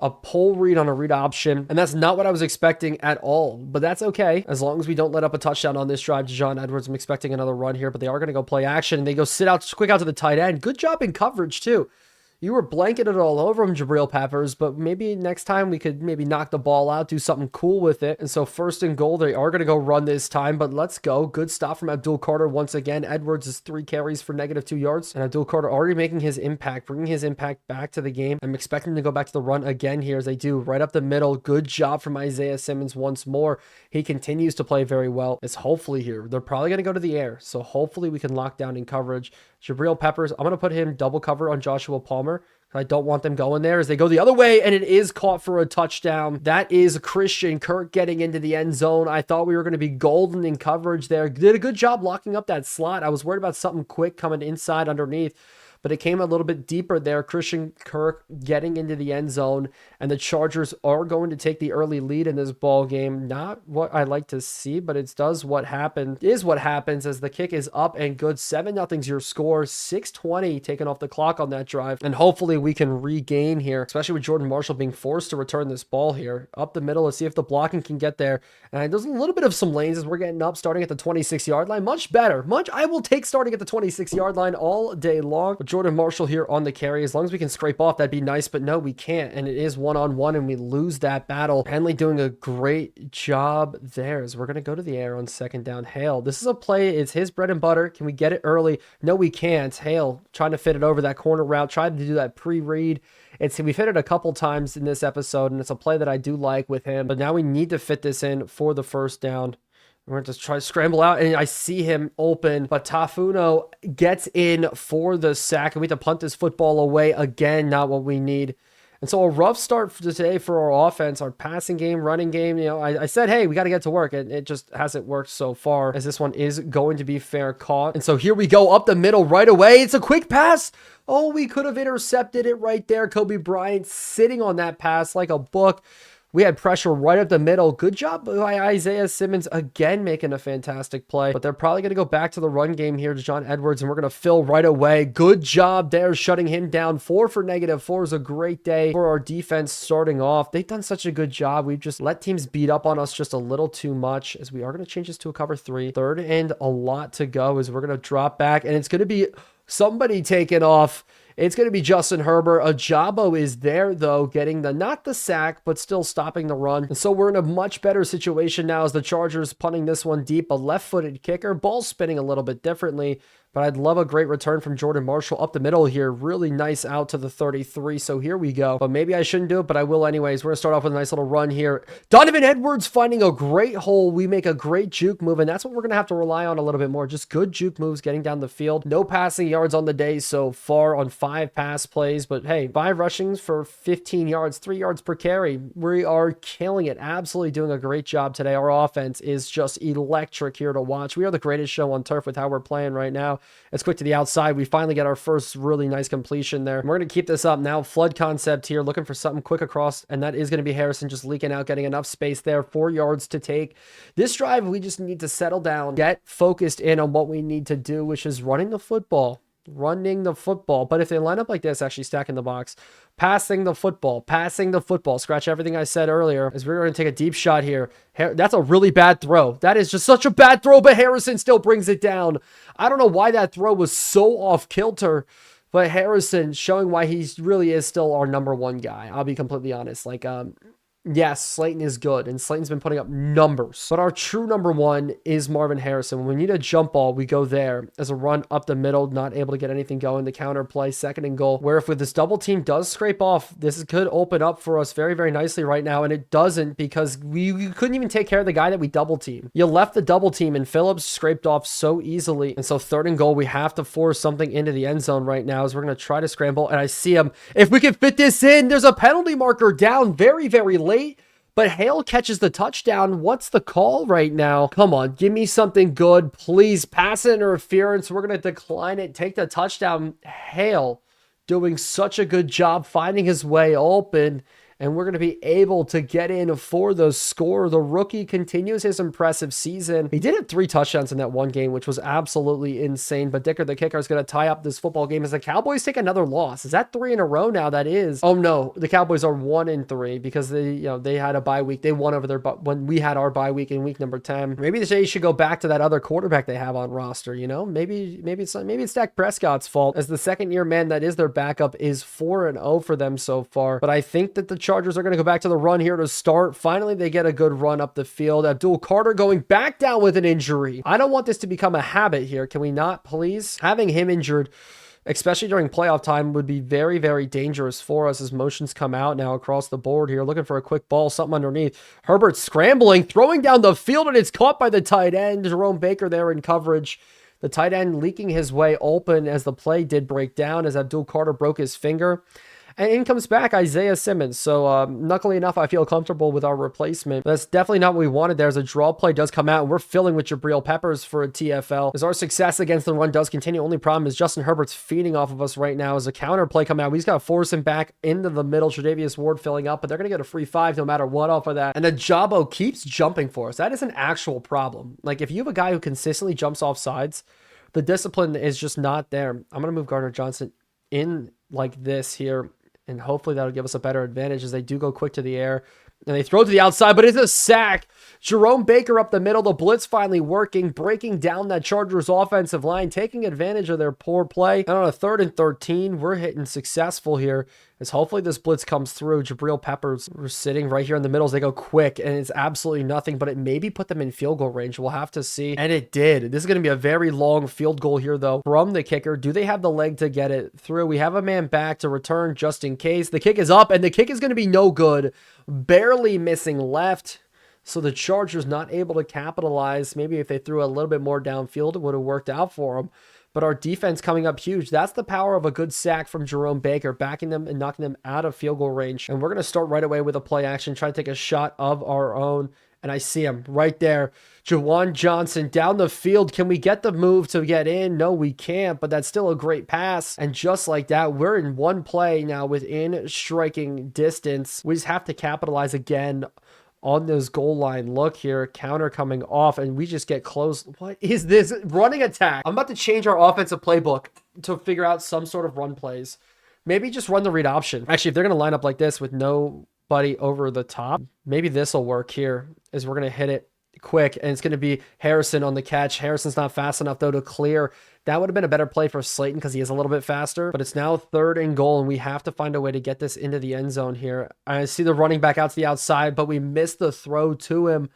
A pull read on a read option, and that's not what I was expecting at all, but that's okay as long as we don't let up a touchdown on this drive to John Edwards. I'm expecting another run here, but they are going to go play action, and they go sit out quick out to the tight end. Good job in coverage too. You were blanketed all over him, Jabril Peppers, but maybe next time we could maybe knock the ball out, do something cool with it. And so 1st and goal, they are going to go run this time, but let's go. Good stop from Abdul Carter once again. Edwards is 3 carries for -2 yards, and Abdul Carter already making his impact, bringing his impact back to the game. I'm expecting to go back to the run again here, as they do right up the middle. Good job from Isaiah Simmons once more. He continues to play very well. It's hopefully here. They're probably going to go to the air, so hopefully we can lock down in coverage. Jabril Peppers, I'm going to put him double cover on Joshua Palmer. I don't want them going there as they go the other way, and it is caught for a touchdown. That is Christian Kirk getting into the end zone. I thought we were going to be golden in coverage there. Did a good job locking up that slot. I was worried about something quick coming inside underneath, but it came a little bit deeper there. Christian Kirk getting into the end zone, and the Chargers are going to take the early lead in this ball game. Not what I like to see, but it is what happens as the kick is up and good. 7-0's your score. 6:20 taken off the clock on that drive, and hopefully we can regain here, especially with Jordan Marshall being forced to return this ball here up the middle. Let's see if the blocking can get there. And there's a little bit of some lanes as we're getting up, starting at the 26-yard line. Much better. I will take starting at the 26-yard line all day long. But Jordan Marshall here on the carry. As long as we can scrape off, that'd be nice, but no, we can't, and it is 1-on-1, and we lose that battle. Henley doing a great job there as we're going to go to the air on 2nd down. Hale, this is a play. It's his bread and butter. Can we get it early? No, we can't. Hale trying to fit it over that corner route, tried to do that pre-read. We've hit it a couple times in this episode, and it's a play that I do like with him, but now we need to fit this in for the 1st down. We're going to try to scramble out, and I see him open, but Tafuno gets in for the sack, and we have to punt this football away again. Not what we need. And so a rough start for today for our offense, our passing game, running game. I said, hey, we got to get to work, and it just hasn't worked so far, as this one is going to be fair caught. And so here we go up the middle right away. It's a quick pass. Oh, we could have intercepted it right there. Kobe Bryant sitting on that pass like a book. We had pressure right up the middle. Good job by Isaiah Simmons, again making a fantastic play. But they're probably going to go back to the run game here to John Edwards, and we're going to fill right away. Good job there, shutting him down. 4 for -4 is a great day for our defense starting off. They've done such a good job. We've just let teams beat up on us just a little too much, as we are going to change this to a cover 3. 3rd and a lot to go as we're going to drop back, and it's going to be somebody taking off. It's going to be Justin Herbert. Ajabo is there, though, getting not the sack, but still stopping the run. And so we're in a much better situation now as the Chargers punting this one deep. A left-footed kicker. Ball spinning a little bit differently, But I'd love a great return from Jordan Marshall up the middle here. Really nice out to the 33. So here we go. But maybe I shouldn't do it, but I will anyways. We're going to start off with a nice little run here. Donovan Edwards finding a great hole. We make a great juke move, and that's what we're going to have to rely on a little bit more. Just good juke moves getting down the field. No passing yards on the day so far on 5 pass plays. But hey, 5 rushings for 15 yards, 3 yards per carry. We are killing it. Absolutely doing a great job today. Our offense is just electric here to watch. We are the greatest show on turf with how we're playing right now. It's quick to the outside. We finally get our first really nice completion there. We're going to keep this up now. Flood concept here, looking for something quick across, and that is going to be Harrison just leaking out, getting enough space there. 4 yards to take. This drive, we just need to settle down, get focused in on what we need to do, which is running the football. But if they line up like this, actually stacking the box, passing the football, scratch everything I said earlier, as we're going to take a deep shot here. That's a really bad throw. That is just such a bad throw, but Harrison still brings it down. I don't know why that throw was so off kilter, but Harrison showing why he really is still our number 1 guy. I'll be completely honest. Yes, Slayton is good, and Slayton's been putting up numbers. But our true number 1 is Marvin Harrison. When we need a jump ball, we go there as a run up the middle, not able to get anything going. The counter play, 2nd and goal, where if with this double team does scrape off, this could open up for us very, very nicely right now, and it doesn't because we couldn't even take care of the guy that we double team. You left the double team, and Phillips scraped off so easily, and so 3rd and goal, we have to force something into the end zone right now as we're going to try to scramble, and I see him. If we can fit this in, there's a penalty marker down very, very late. But Hale catches the touchdown. What's the call right now? Come on, give me something good, please. Pass interference. We're going to decline it. Take the touchdown. Hale doing such a good job finding his way open. And we're going to be able to get in for the score. The rookie continues his impressive season. He did have 3 touchdowns in that one game, which was absolutely insane. But Dicker, the kicker, is going to tie up this football game as the Cowboys take another loss. Is that 3 in a row now? That is. Oh no, the Cowboys are 1-3 because they had a bye week. They won over their when we had our bye week in week number 10. Maybe they should go back to that other quarterback they have on roster. Maybe it's Dak Prescott's fault as the 2nd-year man that is their backup is 4-0 for them so far. But I think that the Chargers are going to go back to the run here to start. Finally, they get a good run up the field. Abdul Carter going back down with an injury. I don't want this to become a habit here. Can we not, please? Having him injured, especially during playoff time, would be very, very dangerous for us as motions come out now across the board here. Looking for a quick ball, something underneath. Herbert scrambling, throwing down the field, and it's caught by the tight end. Jerome Baker there in coverage. The tight end leaking his way open as the play did break down as Abdul Carter broke his finger. And in comes back Isaiah Simmons. So, luckily enough, I feel comfortable with our replacement. That's definitely not what we wanted there as a draw play does come out, and we're filling with Jabril Peppers for a TFL. As our success against the run does continue, only problem is Justin Herbert's feeding off of us right now as a counter play come out. We just got to force him back into the middle. Tre'Davious Ward filling up, but they're going to get a free 5 no matter what off of that. And Ajabo keeps jumping for us. That is an actual problem. Like, if you have a guy who consistently jumps off sides, the discipline is just not there. I'm going to move Gardner Johnson in like this here, and hopefully that'll give us a better advantage as they do go quick to the air. And they throw to the outside, but it's a sack. Jerome Baker up the middle. The blitz finally working, breaking down that Chargers offensive line, taking advantage of their poor play. And on a 3rd and 13, we're hitting successful here as hopefully this blitz comes through. Jabril Peppers were sitting right here in the middle as they go quick, and it's absolutely nothing, but it maybe put them in field goal range. We'll have to see. And it did. This is going to be a very long field goal here, though, from the kicker. Do they have the leg to get it through? We have a man back to return just in case. The kick is up, and the kick is going to be no good. Barely missing left. So the Chargers not able to capitalize. Maybe if they threw a little bit more downfield, it would have worked out for them. But our defense coming up huge. That's the power of a good sack from Jerome Baker, backing them and knocking them out of field goal range. And we're going to start right away with a play action, try to take a shot of our own. And I see him right there. Juwan Johnson down the field. Can we get the move to get in? No, we can't, but that's still a great pass. And just like that, we're in one play now within striking distance. We just have to capitalize again on this goal line. Look here, counter coming off, and we just get close. What is this? Running attack. I'm about to change our offensive playbook to figure out some sort of run plays. Maybe just run the read option. Actually, if they're going to line up like this with nobody over the top, maybe this will work here, is we're going to hit it quick, and it's going to be Harrison on the catch. Harrison's not fast enough, though, to clear. That would have been a better play for Slayton because he is a little bit faster, but it's now 3rd and goal, and we have to find a way to get this into the end zone here. I see the running back out to the outside, but we missed the throw to him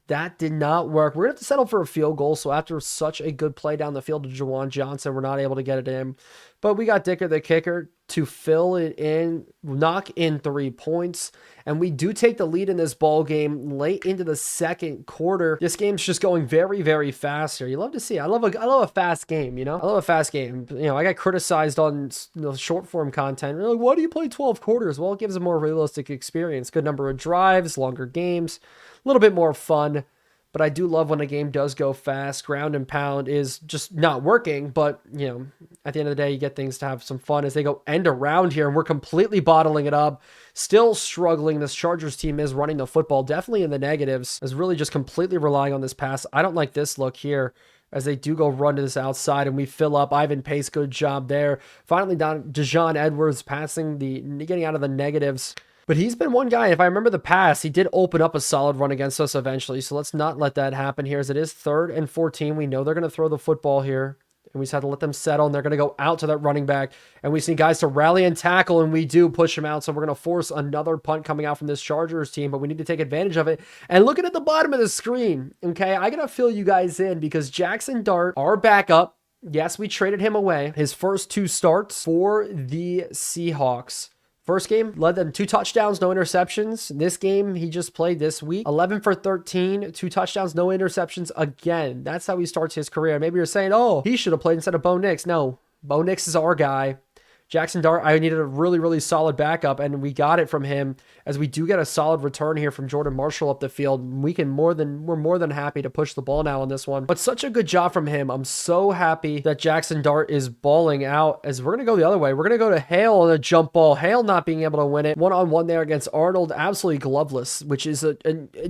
That did not work. We're going to have to settle for a field goal. So after such a good play down the field to Jawan Johnson, we're not able to get it in. But we got Dicker, the kicker, to fill it in, knock in 3 points. And we do take the lead in this ball game late into the second quarter. This game's just going very, very fast here. You love to see it. I love a fast game, you know? I love a fast game. You know, I got criticized on short form content. Really, why do you play 12 quarters? Well, it gives a more realistic experience. Good number of drives, longer games, a little bit more fun. But I do love when a game does go fast. Ground and pound is just not working. But, you know, at the end of the day, you get things to have some fun as they go end around here. And we're completely bottling it up. Still struggling. This Chargers team is running the football definitely in the negatives. Is really just completely relying on this pass. I don't like this look here as they do go run to this outside and we fill up. Ivan Pace, good job there. Finally down Dejon Edwards getting out of the negatives. But he's been one guy, if I remember the pass, he did open up a solid run against us eventually. So let's not let that happen here as it is 3rd and 14. We know they're going to throw the football here. And we just have to let them settle. And they're going to go out to that running back. And we see guys to rally and tackle. And we do push him out. So we're going to force another punt coming out from this Chargers team. But we need to take advantage of it. And looking at the bottom of the screen, okay, I got to fill you guys in because Jackson Dart, our backup, yes, we traded him away. His first 2 starts for the Seahawks. First game, led them 2 touchdowns, no interceptions. This game, he just played this week. 11 for 13, 2 touchdowns, no interceptions again. That's how he starts his career. Maybe you're saying, oh, he should have played instead of Bo Nix. No, Bo Nix is our guy. Jackson Dart, I needed a really, really solid backup, and we got it from him as we do get a solid return here from Jordan Marshall up the field. We're more than happy to push the ball now on this one. But such a good job from him. I'm so happy that Jackson Dart is balling out as we're going to go the other way. We're going to go to Hale on a jump ball. Hale not being able to win it. One-on-one there against Arnold, absolutely gloveless, which is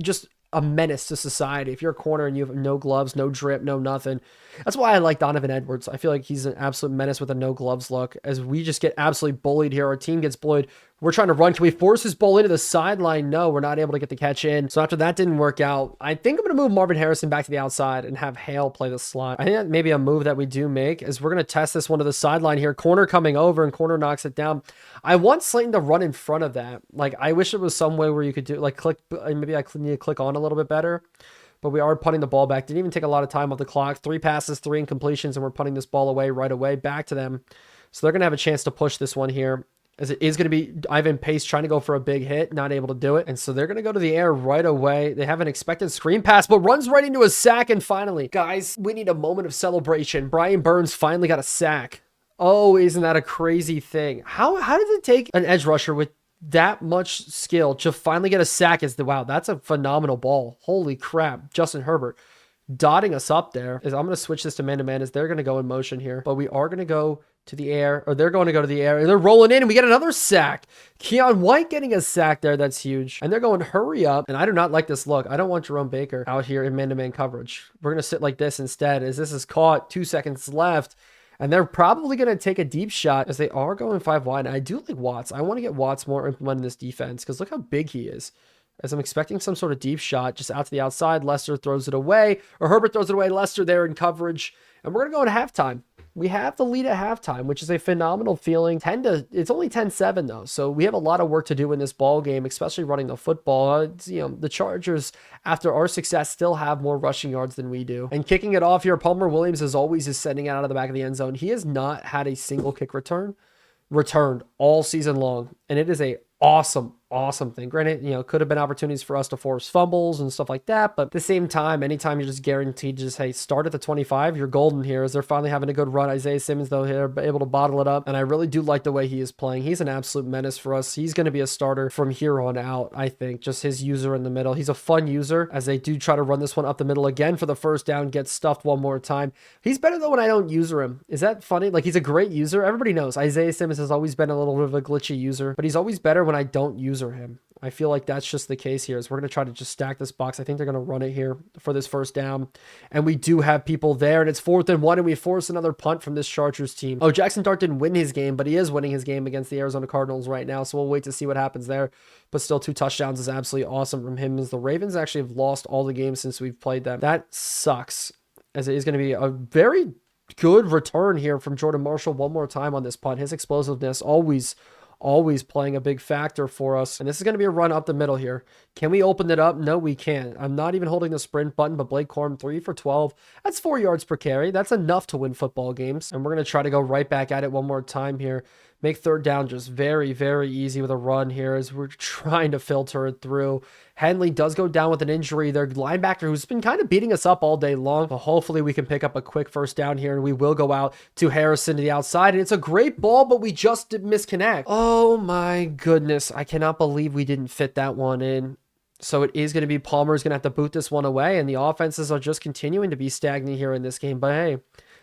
just a menace to society. If you're a corner and you have no gloves, no drip, no nothing. That's why I like Donovan Edwards. I feel like he's an absolute menace with a no gloves look as we just get absolutely bullied here. Our team gets bullied. We're trying to run. Can we force this ball into the sideline? No, we're not able to get the catch in. So after that didn't work out, I think I'm going to move Marvin Harrison back to the outside and have Hale play the slot. I think that may be a move that we do make as we're going to test this one to the sideline here. Corner coming over and corner knocks it down. I want Slayton to run in front of that. Like, I wish there was some way where you could do like click. Maybe I need to click on a little bit better. But we are punting the ball back. Didn't even take a lot of time off the clock. 3 passes, 3 incompletions, and we're punting this ball away right away back to them. So they're going to have a chance to push this one here. As it is going to be Ivan Pace trying to go for a big hit, not able to do it. And so they're going to go to the air right away. They have an expected screen pass, but runs right into a sack. And finally, guys, we need a moment of celebration. Brian Burns finally got a sack. Oh, isn't that a crazy thing? How does it take an edge rusher with that much skill to finally get a sack? Wow, that's a phenomenal ball. Holy crap. Justin Herbert dotting us up there. I'm going to switch this to man-to-man as they're going to go in motion here. But we are going to go to the air, or they're going to go to the air, and they're rolling in, and we get another sack. Keon White getting a sack there. That's huge. And they're going, hurry up. And I do not like this look. I don't want Jerome Baker out here in man-to-man coverage. We're going to sit like this instead as this is caught. 2 seconds left. And they're probably going to take a deep shot as they are going 5 wide. And I do like Watts. I want to get Watts more implemented in this defense because look how big he is. As I'm expecting some sort of deep shot just out to the outside. Lester throws it away, or Herbert throws it away. Lester there in coverage. And we're going to go into halftime. We have the lead at halftime, which is a phenomenal feeling. It's only 10-7 though. So we have a lot of work to do in this ball game, especially running the football. The Chargers, after our success, still have more rushing yards than we do. And kicking it off here, Palmer Williams, as always, is sending it out of the back of the end zone. He has not had a single kick returned all season long. And it is a awesome thing. Granted, could have been opportunities for us to force fumbles and stuff like that, but at the same time, anytime you're just guaranteed to just, hey, start at the 25, you're golden here as they're finally having a good run. Isaiah Simmons, though, here, able to bottle it up, and I really do like the way he is playing. He's an absolute menace for us. He's going to be a starter from here on out, I think. Just his user in the middle. He's a fun user as they do try to run this one up the middle again for the first down, gets stuffed one more time. He's better though when I don't user him. Is that funny? Like, he's a great user. Everybody knows Isaiah Simmons has always been a little bit of a glitchy user, but he's always better when I don't user him. I feel like that's just the case here. Is we're going to try to just stack this box. I think they're going to run it here for this first down. And we do have people there, and it's 4th and 1, and we force another punt from this Chargers team. Oh, Jackson Dart didn't win his game, but he is winning his game against the Arizona Cardinals right now. So we'll wait to see what happens there. But still, 2 touchdowns is absolutely awesome from him as the Ravens actually have lost all the games since we've played them. That sucks, as it is going to be a very good return here from Jordan Marshall one more time on this punt. His explosiveness always playing a big factor for us. And this is going to be a run up the middle here. Can we open it up? No, we can't. I'm not even holding the sprint button, but Blake Corum 3 for 12. That's 4 yards per carry. That's enough to win football games. And we're going to try to go right back at it one more time here. Make third down just very, very easy with a run here as we're trying to filter it through. Henley does go down with an injury. Their linebacker, who's been kind of beating us up all day long, but hopefully we can pick up a quick first down here, and we will go out to Harrison to the outside. And it's a great ball, but we just did misconnect. Oh my goodness. I cannot believe we didn't fit that one in. So it is going to be Palmer's going to have to boot this one away, and the offenses are just continuing to be stagnant here in this game. But hey,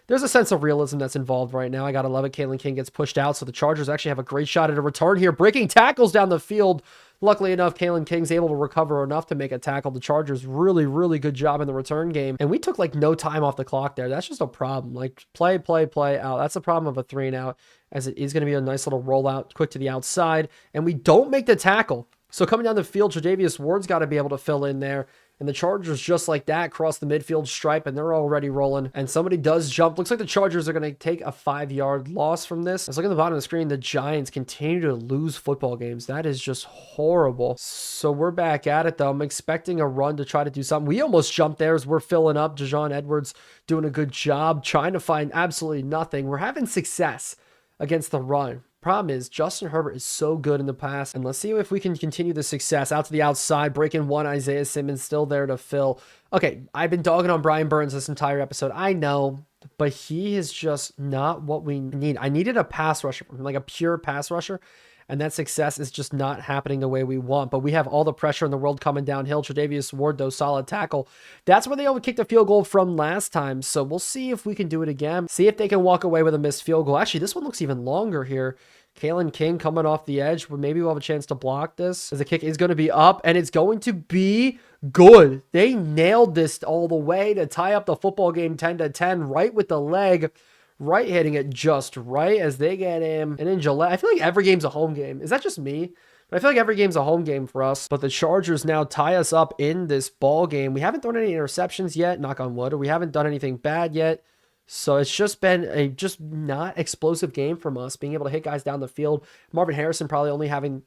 there's a sense of realism that's involved right now. I got to love it. Kalen King gets pushed out, so the Chargers actually have a great shot at a return here, breaking tackles down the field. Luckily enough, Kalen King's able to recover enough to make a tackle. The Chargers really, really good job in the return game. And we took like no time off the clock there. That's just a problem. Like play out. That's a problem of a 3 and out, as it is going to be a nice little rollout quick to the outside. And we don't make the tackle. So coming down the field, Tre'Davious Ward's got to be able to fill in there. And the Chargers, just like that, cross the midfield stripe, and they're already rolling. And somebody does jump. Looks like the Chargers are going to take a 5-yard loss from this. Let's look at the bottom of the screen. The Giants continue to lose football games. That is just horrible. So we're back at it, though. I'm expecting a run to try to do something. We almost jumped there as we're filling up. Dejon Edwards doing a good job, trying to find absolutely nothing. We're having success against the run. Problem is, Justin Herbert is so good in the pass, and let's see if we can continue the success. Out to the outside, breaking one, Isaiah Simmons still there to fill. Okay, I've been dogging on Brian Burns this entire episode. I know, but he is just not what we need. I needed a pass rusher, like a pure pass rusher, and that success is just not happening the way we want. But we have all the pressure in the world coming downhill. Tre'Davious Ward, though, solid tackle. That's where they only kicked a field goal from last time, so we'll see if we can do it again. See if they can walk away with a missed field goal. Actually, this one looks even longer here. Kalen King coming off the edge. Maybe we'll have a chance to block this, as the kick is going to be up, and it's going to be good. They nailed this all the way to tie up the football game 10-10, right with the leg, right hitting it just right as they get him. And in Gillette, I feel like every game's a home game. Is that just me? But I feel like every game's a home game for us. But the Chargers now tie us up in this ball game. We haven't thrown any interceptions yet, knock on wood, or we haven't done anything bad yet. So it's just been a just not explosive game from us, being able to hit guys down the field. Marvin Harrison probably only having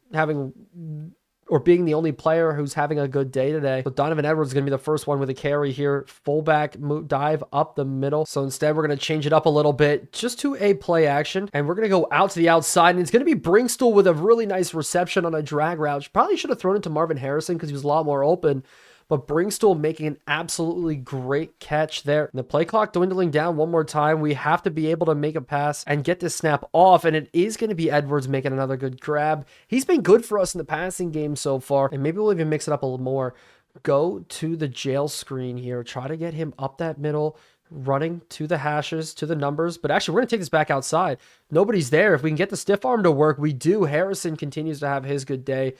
or being the only player who's having a good day today. So Donovan Edwards is going to be the first one with a carry here. Fullback dive up the middle. So instead, we're going to change it up a little bit just to a play action. And we're going to go out to the outside. And it's going to be Brinkstool with a really nice reception on a drag route. Probably should have thrown it to Marvin Harrison because he was a lot more open. But Brinkstool making an absolutely great catch there. And the play clock dwindling down one more time. We have to be able to make a pass and get this snap off. And it is going to be Edwards making another good grab. He's been good for us in the passing game so far. And maybe we'll even mix it up a little more. Go to the jail screen here. Try to get him up that middle, running to the hashes, to the numbers. But actually, we're going to take this back outside. Nobody's there. If we can get the stiff arm to work, we do. Harrison continues to have his good day.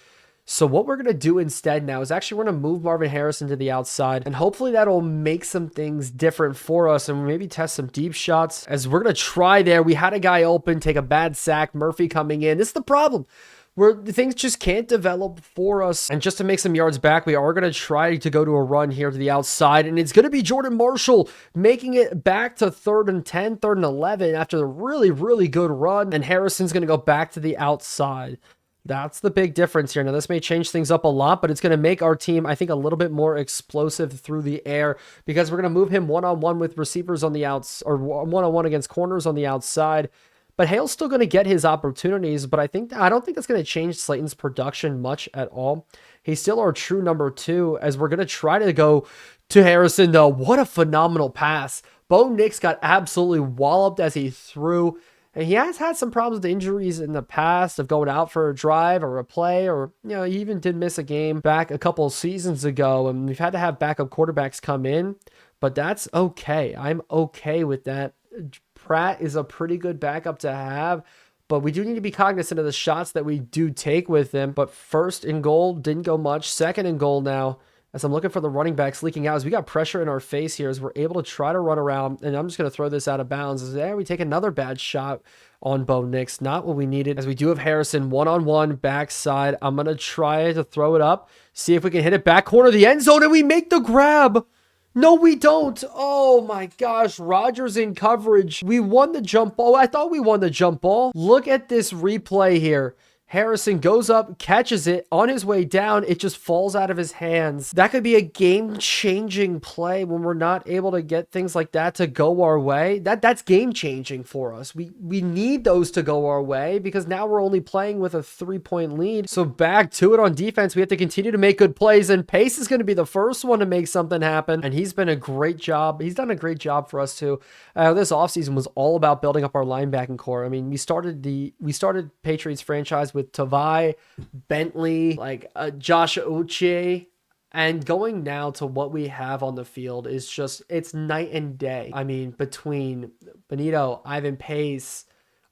So what we're going to do instead now is actually we're going to move Marvin Harrison to the outside, and hopefully that'll make some things different for us and maybe test some deep shots as we're going to try there. We had a guy open, take a bad sack, Murphy coming in. This is the problem where things just can't develop for us. And just to make some yards back, we are going to try to go to a run here to the outside, and it's going to be Jordan Marshall making it back to 3rd and 10, 3rd and 11 after the really, really good run, and Harrison's going to go back to the outside. That's the big difference here. Now, this may change things up a lot, but it's going to make our team, I think, a little bit more explosive through the air because we're going to move him one-on-one with receivers on the outs, or one-on-one against corners on the outside. But Hale's still going to get his opportunities, but I don't think that's going to change Slayton's production much at all. He's still our true number 2, as we're going to try to go to Harrison, though. What a phenomenal pass. Bo Nix got absolutely walloped as he threw. And he has had some problems with injuries in the past of going out for a drive or a play, or, he even did miss a game back a couple of seasons ago, and we've had to have backup quarterbacks come in, but that's okay. I'm okay with that. Pratt is a pretty good backup to have, but we do need to be cognizant of the shots that we do take with him. But first and goal, didn't go much. Second and goal now. As I'm looking for the running backs leaking out, as we got pressure in our face here, as we're able to try to run around, and I'm just going to throw this out of bounds. As there, we take another bad shot on Bo Nix. Not what we needed, as we do have Harrison one-on-one backside. I'm going to try to throw it up, see if we can hit it back corner of the end zone, and we make the grab. No, we don't. Oh my gosh, Rodgers in coverage. We won the jump ball. I thought we won the jump ball. Look at this replay here. Harrison goes up, catches it on his way down. It just falls out of his hands. That could be a game-changing play when we're not able to get things like that to go our way. That's game-changing for us. We need those to go our way because now we're only playing with a 3-point lead. So back to it on defense. We have to continue to make good plays, and Pace is going to be the first one to make something happen. And he's been a great job. He's done a great job for us too. This offseason was all about building up our linebacking core. I mean, we started Patriots franchise with Tavai, Bentley, Josh Uche, and going now to what we have on the field is just, it's night and day. I mean, between Benito, Ivan Pace,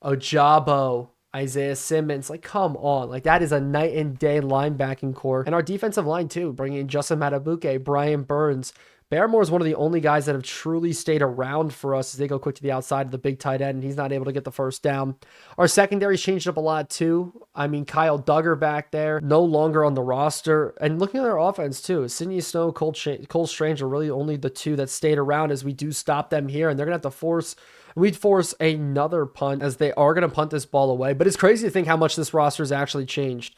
Ojabo, Isaiah Simmons, come on. That is a night and day linebacking core. And our defensive line too, bringing in Justin Matabuke, Brian Burns. Barrymore is one of the only guys that have truly stayed around for us as they go quick to the outside of the big tight end, and he's not able to get the first down. Our secondary's changed up a lot too. I mean, Kyle Duggar back there, no longer on the roster. And looking at our offense too, Sidney Snow, Cole Strange are really only the two that stayed around as we do stop them here, and they're going to have to we'd force another punt as they are going to punt this ball away. But it's crazy to think how much this roster has actually changed.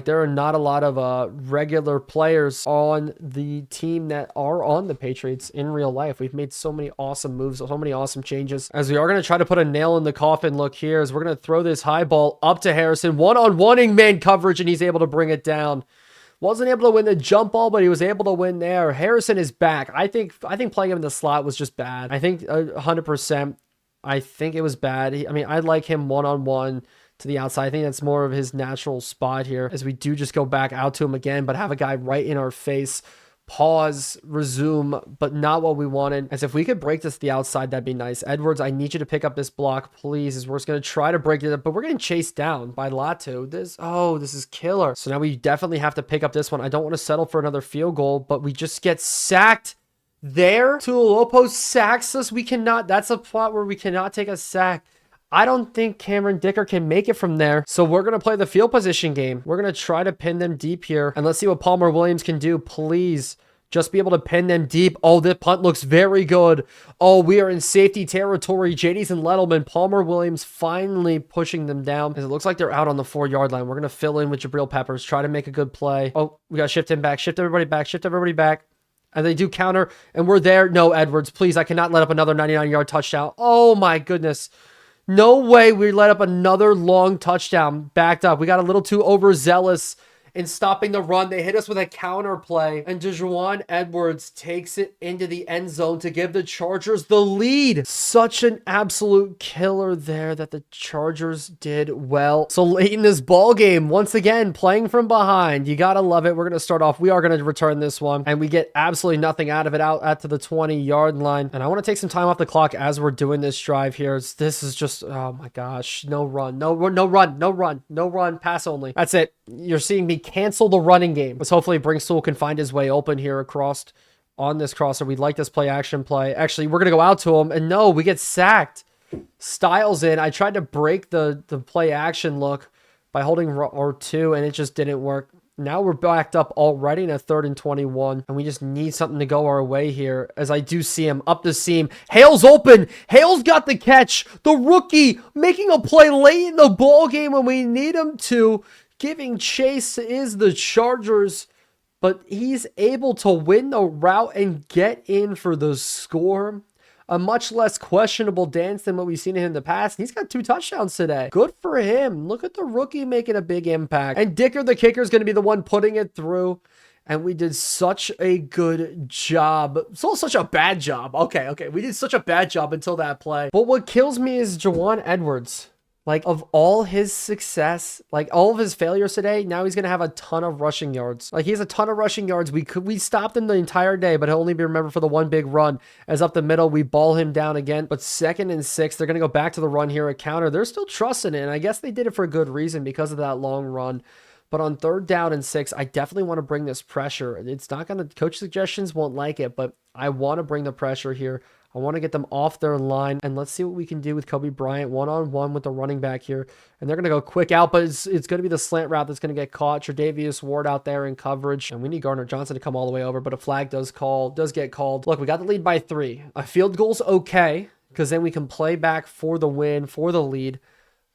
There are not a lot of regular players on the team that are on the Patriots in real life. We've made so many awesome moves, so many awesome changes. As we are going to try to put a nail in the coffin look here, as we're going to throw this high ball up to Harrison. One-on-one-ing man coverage, and he's able to bring it down. Wasn't able to win the jump ball, but he was able to win there. Harrison is back. I think playing him in the slot was just bad. I think 100%. I think it was bad. I like him one-on-one to the outside. I think that's more of his natural spot here as we do just go back out to him again, but have a guy right in our face. Pause, resume, but not what we wanted. As if we could break this to the outside, that'd be nice. Edwards, I need you to pick up this block, please, as we're just going to try to break it up, but we're getting chased down by Latu. This is killer. So now we definitely have to pick up this one. I don't want to settle for another field goal, but we just get sacked there. Tuilopo sacks us. We cannot, that's a plot where we cannot take a sack. I don't think Cameron Dicker can make it from there. So we're going to play the field position game. We're going to try to pin them deep here. And let's see what Palmer Williams can do. Please just be able to pin them deep. Oh, the punt looks very good. Oh, we are in safety territory. JD's and Lettleman. Palmer Williams finally pushing them down. As it looks like they're out on the 4-yard line. We're going to fill in with Jabril Peppers. Try to make a good play. Oh, we got to shift him back. Shift everybody back. Shift everybody back. And they do counter. And we're there. No, Edwards. Please, I cannot let up another 99-yard touchdown. Oh, my goodness. No way we let up another long touchdown. Backed up. We got a little too overzealous in stopping the run. They hit us with a counter play, and DeJuan Edwards takes it into the end zone to give the Chargers the lead. Such an absolute killer there that the Chargers did well. So late in this ball game, once again, playing from behind. You gotta love it. We're gonna start off. We are gonna return this one, and we get absolutely nothing out of it out to the 20-yard line. And I want to take some time off the clock as we're doing this drive here. This is just, oh my gosh, no run, pass only. That's it. You're seeing me cancel the running game. Let's hopefully Brinkstool can find his way open here across on this crosser. We'd like this play action play. Actually, we're going to go out to him, and no, we get sacked. Styles in. I tried to break the play action look by holding R2, and it just didn't work. Now we're backed up already in a 3rd and 21, and we just need something to go our way here. As I do see him up the seam. Hale's open. Hale's got the catch. The rookie making a play late in the ball game when we need him to. Giving chase is the Chargers, but he's able to win the route and get in for the score. A much less questionable dance than what we've seen in him in the past. He's got 2 touchdowns today. Good for him. Look at the rookie making a big impact. And Dicker, the kicker, is going to be the one putting it through. And we did such a good job. Such a bad job. Okay. We did such a bad job until that play. But what kills me is Jawan Edwards. Of all his success, all of his failures today, now he's going to have a ton of rushing yards. He has a ton of rushing yards. We stopped him the entire day, but he'll only be remembered for the one big run. As up the middle, we ball him down again. But 2nd and 6, they're going to go back to the run here at counter. They're still trusting it, and I guess they did it for a good reason because of that long run. But on 3rd down and 6, I definitely want to bring this pressure. It's not going to, coach suggestions won't like it, but I want to bring the pressure here. I want to get them off their line, and let's see what we can do with Kobe Bryant one-on-one with the running back here. And they're going to go quick out, but it's going to be the slant route that's going to get caught. Tre'Davious Ward out there in coverage, and we need Gardner Johnson to come all the way over, but a flag does get called. Look, we got the lead by 3. A field goal's okay, because then we can play back for the win, for the lead.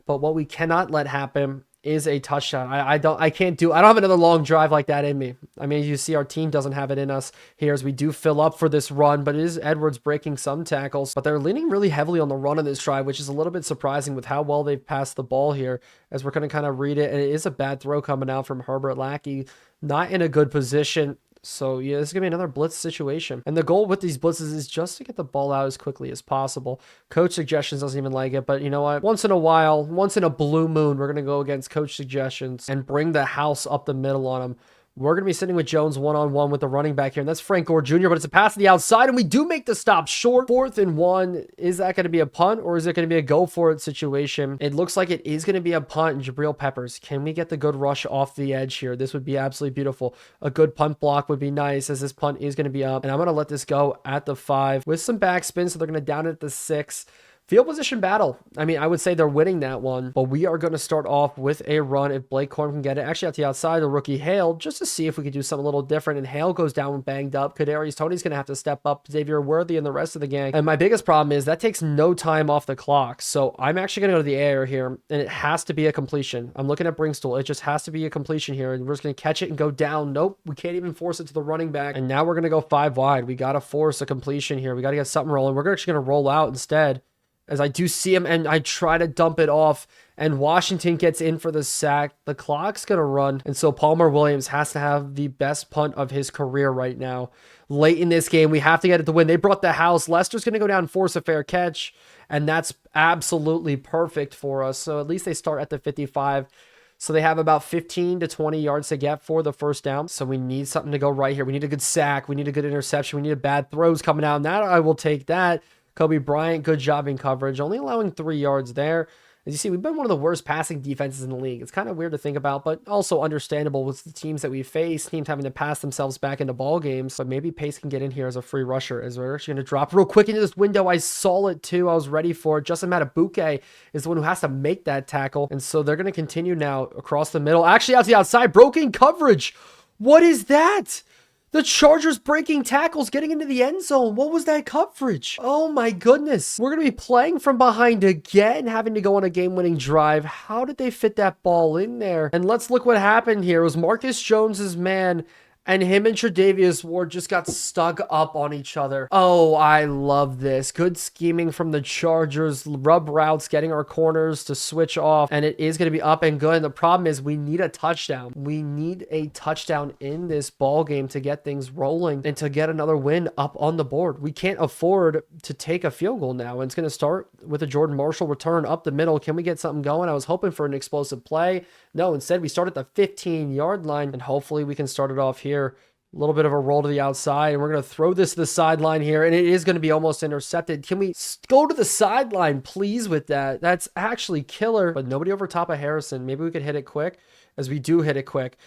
But what we cannot let happen is a touchdown. I don't have another long drive like that in me. I mean, you see our team doesn't have it in us here as we do fill up for this run, but it is Edwards breaking some tackles, but they're leaning really heavily on the run in this drive, which is a little bit surprising with how well they've passed the ball here, as we're going to kind of read it. And it is a bad throw coming out from Herbert Lackey, not in a good position. So yeah, this is going to be another blitz situation. And the goal with these blitzes is just to get the ball out as quickly as possible. Coach suggestions doesn't even like it, but you know what? Once in a while, once in a blue moon, we're going to go against coach suggestions and bring the house up the middle on them. We're going to be sitting with Jones one-on-one with the running back here, and that's Frank Gore Jr., but it's a pass to the outside, and we do make the stop short. 4th and 1. Is that going to be a punt, or is it going to be a go-for-it situation? It looks like it is going to be a punt, and Jabril Peppers. Can we get the good rush off the edge here? This would be absolutely beautiful. A good punt block would be nice, as this punt is going to be up, and I'm going to let this go at the 5 with some backspin, so they're going to down it at the 6. Field position battle. I mean, I would say they're winning that one, but we are going to start off with a run if Blake Corum can get it. Actually, out to the outside, the rookie Hale, just to see if we could do something a little different. And Hale goes down banged up. Kadarius Toney's going to have to step up. Xavier Worthy and the rest of the gang. And my biggest problem is that takes no time off the clock. So I'm actually going to go to the air here, and it has to be a completion. I'm looking at Brinkstool. It just has to be a completion here, and we're just going to catch it and go down. Nope, we can't even force it to the running back. And now we're going to go 5 wide. We got to force a completion here. We got to get something rolling. We're actually going to roll out instead, as I do see him, and I try to dump it off, and Washington gets in for the sack. The clock's going to run, and so Palmer Williams has to have the best punt of his career right now. Late in this game, we have to get it to win. They brought the house. Lester's going to go down and force a fair catch, and that's absolutely perfect for us. So at least they start at the 55. So they have about 15 to 20 yards to get for the first down. So we need something to go right here. We need a good sack. We need a good interception. We need a bad throws coming out, and that I will take that. Kobe Bryant, good job in coverage, only allowing 3 yards there. As you see, we've been one of the worst passing defenses in the league. It's kind of weird to think about, but also understandable with the teams that we face, teams having to pass themselves back into ball games. But maybe Pace can get in here as a free rusher, as we're actually going to drop real quick into this window. I saw it too. I was ready for it. Justin Matabuke is the one who has to make that tackle. And so they're going to continue now across the middle. Actually, out to the outside, broken coverage. What is that? The Chargers breaking tackles, getting into the end zone. What was that coverage? Oh my goodness. We're going to be playing from behind again, having to go on a game-winning drive. How did they fit that ball in there? And let's look what happened here. It was Marcus Jones's man, and him and Tre'Davious Ward just got stuck up on each other. Oh, I love this. Good scheming from the Chargers. Rub routes, getting our corners to switch off, and it is going to be up and good. And the problem is we need a touchdown. We need a touchdown in this ball game to get things rolling and to get another win up on the board. We can't afford to take a field goal now. And it's going to start with a Jordan Marshall return up the middle. Can we get something going? I was hoping for an explosive play. No, instead we start at the 15-yard line, and hopefully we can start it off here. A little bit of a roll to the outside, and we're going to throw this to the sideline here, and it is going to be almost intercepted. Can we go to the sideline, please, with that? That's actually killer, but nobody over top of Harrison. Maybe we could hit it quick, as we do hit it quick,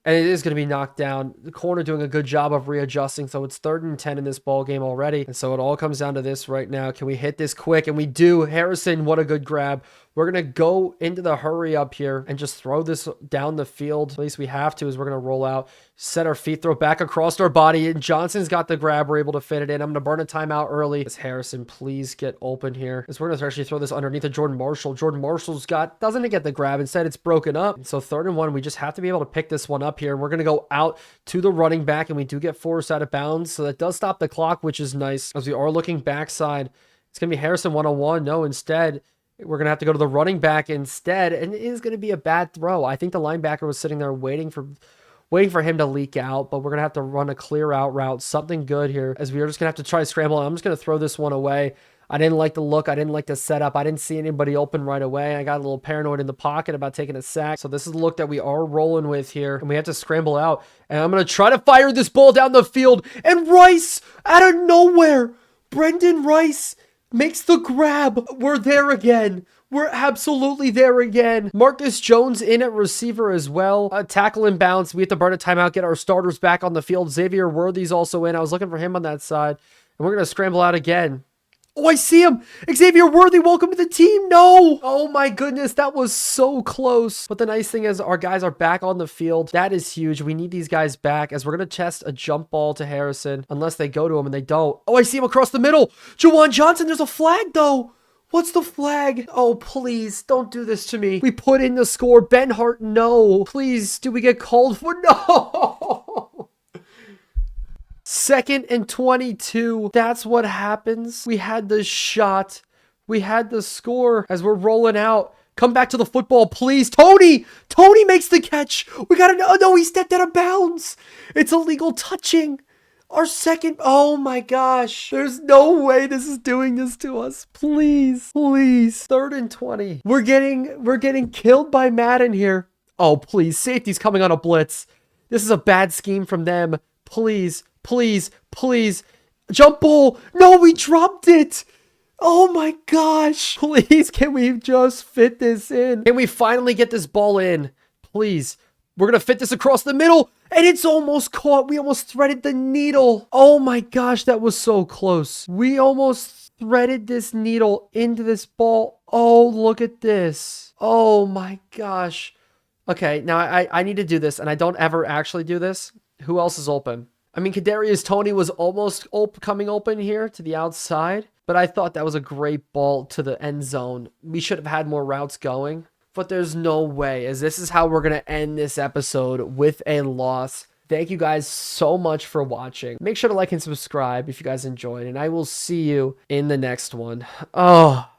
and it is going to be knocked down. The corner doing a good job of readjusting, so it's 3rd and 10 in this ball game already, and so it all comes down to this right now. Can we hit this quick? And we do. Harrison, what a good grab. We're going to go into the hurry up here and just throw this down the field. At least we have to, as we're going to roll out, set our feet, throw back across our body, and Johnson's got the grab. We're able to fit it in. I'm going to burn a timeout early. As Harrison, please get open here. As we're going to actually throw this underneath of Jordan Marshall. Jordan Marshall's doesn't get the grab. Instead, it's broken up. And so 3rd and 1, we just have to be able to pick this one up here. And we're going to go out to the running back, and we do get forced out of bounds. So that does stop the clock, which is nice. As we are looking backside, it's going to be Harrison 1-on-1. No, instead, we're going to have to go to the running back instead, and it is going to be a bad throw. I think the linebacker was sitting there waiting for him to leak out, but we're going to have to run a clear out route, something good here, as we are just going to have to try to scramble. I'm just going to throw this one away. I didn't like the look. I didn't like the setup. I didn't see anybody open right away. I got a little paranoid in the pocket about taking a sack. So this is the look that we are rolling with here, and we have to scramble out, and I'm going to try to fire this ball down the field, and Rice, out of nowhere, Brendan Rice makes the grab. We're there again. We're absolutely there again. Marcus Jones in at receiver as well. A tackle in bounds. We have to burn a timeout, get our starters back on the field. Xavier Worthy's also in. I was looking for him on that side. And we're going to scramble out again. Oh, I see him. Xavier Worthy, welcome to the team. No. Oh my goodness, that was so close. But the nice thing is our guys are back on the field. That is huge. We need these guys back, as we're going to test a jump ball to Harrison, unless they go to him, and they don't. Oh, I see him across the middle. Juwan Johnson, there's a flag though. What's the flag? Oh, please, don't do this to me. We put in the score. Ben Hart, no. Please, do we get called for? No. 2nd and 22. That's what happens. We had the shot. We had the score as we're rolling out. Come back to the football, please. Tony! Tony makes the catch. We got to know. Oh, no, he stepped out of bounds. It's illegal touching. Our second. Oh my gosh. There's no way this is doing this to us. Please. Please. 3rd and 20. We're getting killed by Madden here. Oh, please. Safety's coming on a blitz. This is a bad scheme from them. Please. Please. Please. Jump ball. No, we dropped it. Oh my gosh. Please, can we just fit this in? Can we finally get this ball in? Please. We're going to fit this across the middle. And it's almost caught. We almost threaded the needle. Oh my gosh, that was so close. We almost threaded this needle into this ball. Oh, look at this. Oh my gosh. Okay, now I need to do this, and I don't ever actually do this. Who else is open? I mean, Kadarius Toney was almost coming open here to the outside, but I thought that was a great ball to the end zone. We should have had more routes going, but there's no way, as this is how we're going to end this episode, with a loss. Thank you guys so much for watching. Make sure to like and subscribe if you guys enjoyed, and I will see you in the next one. Oh.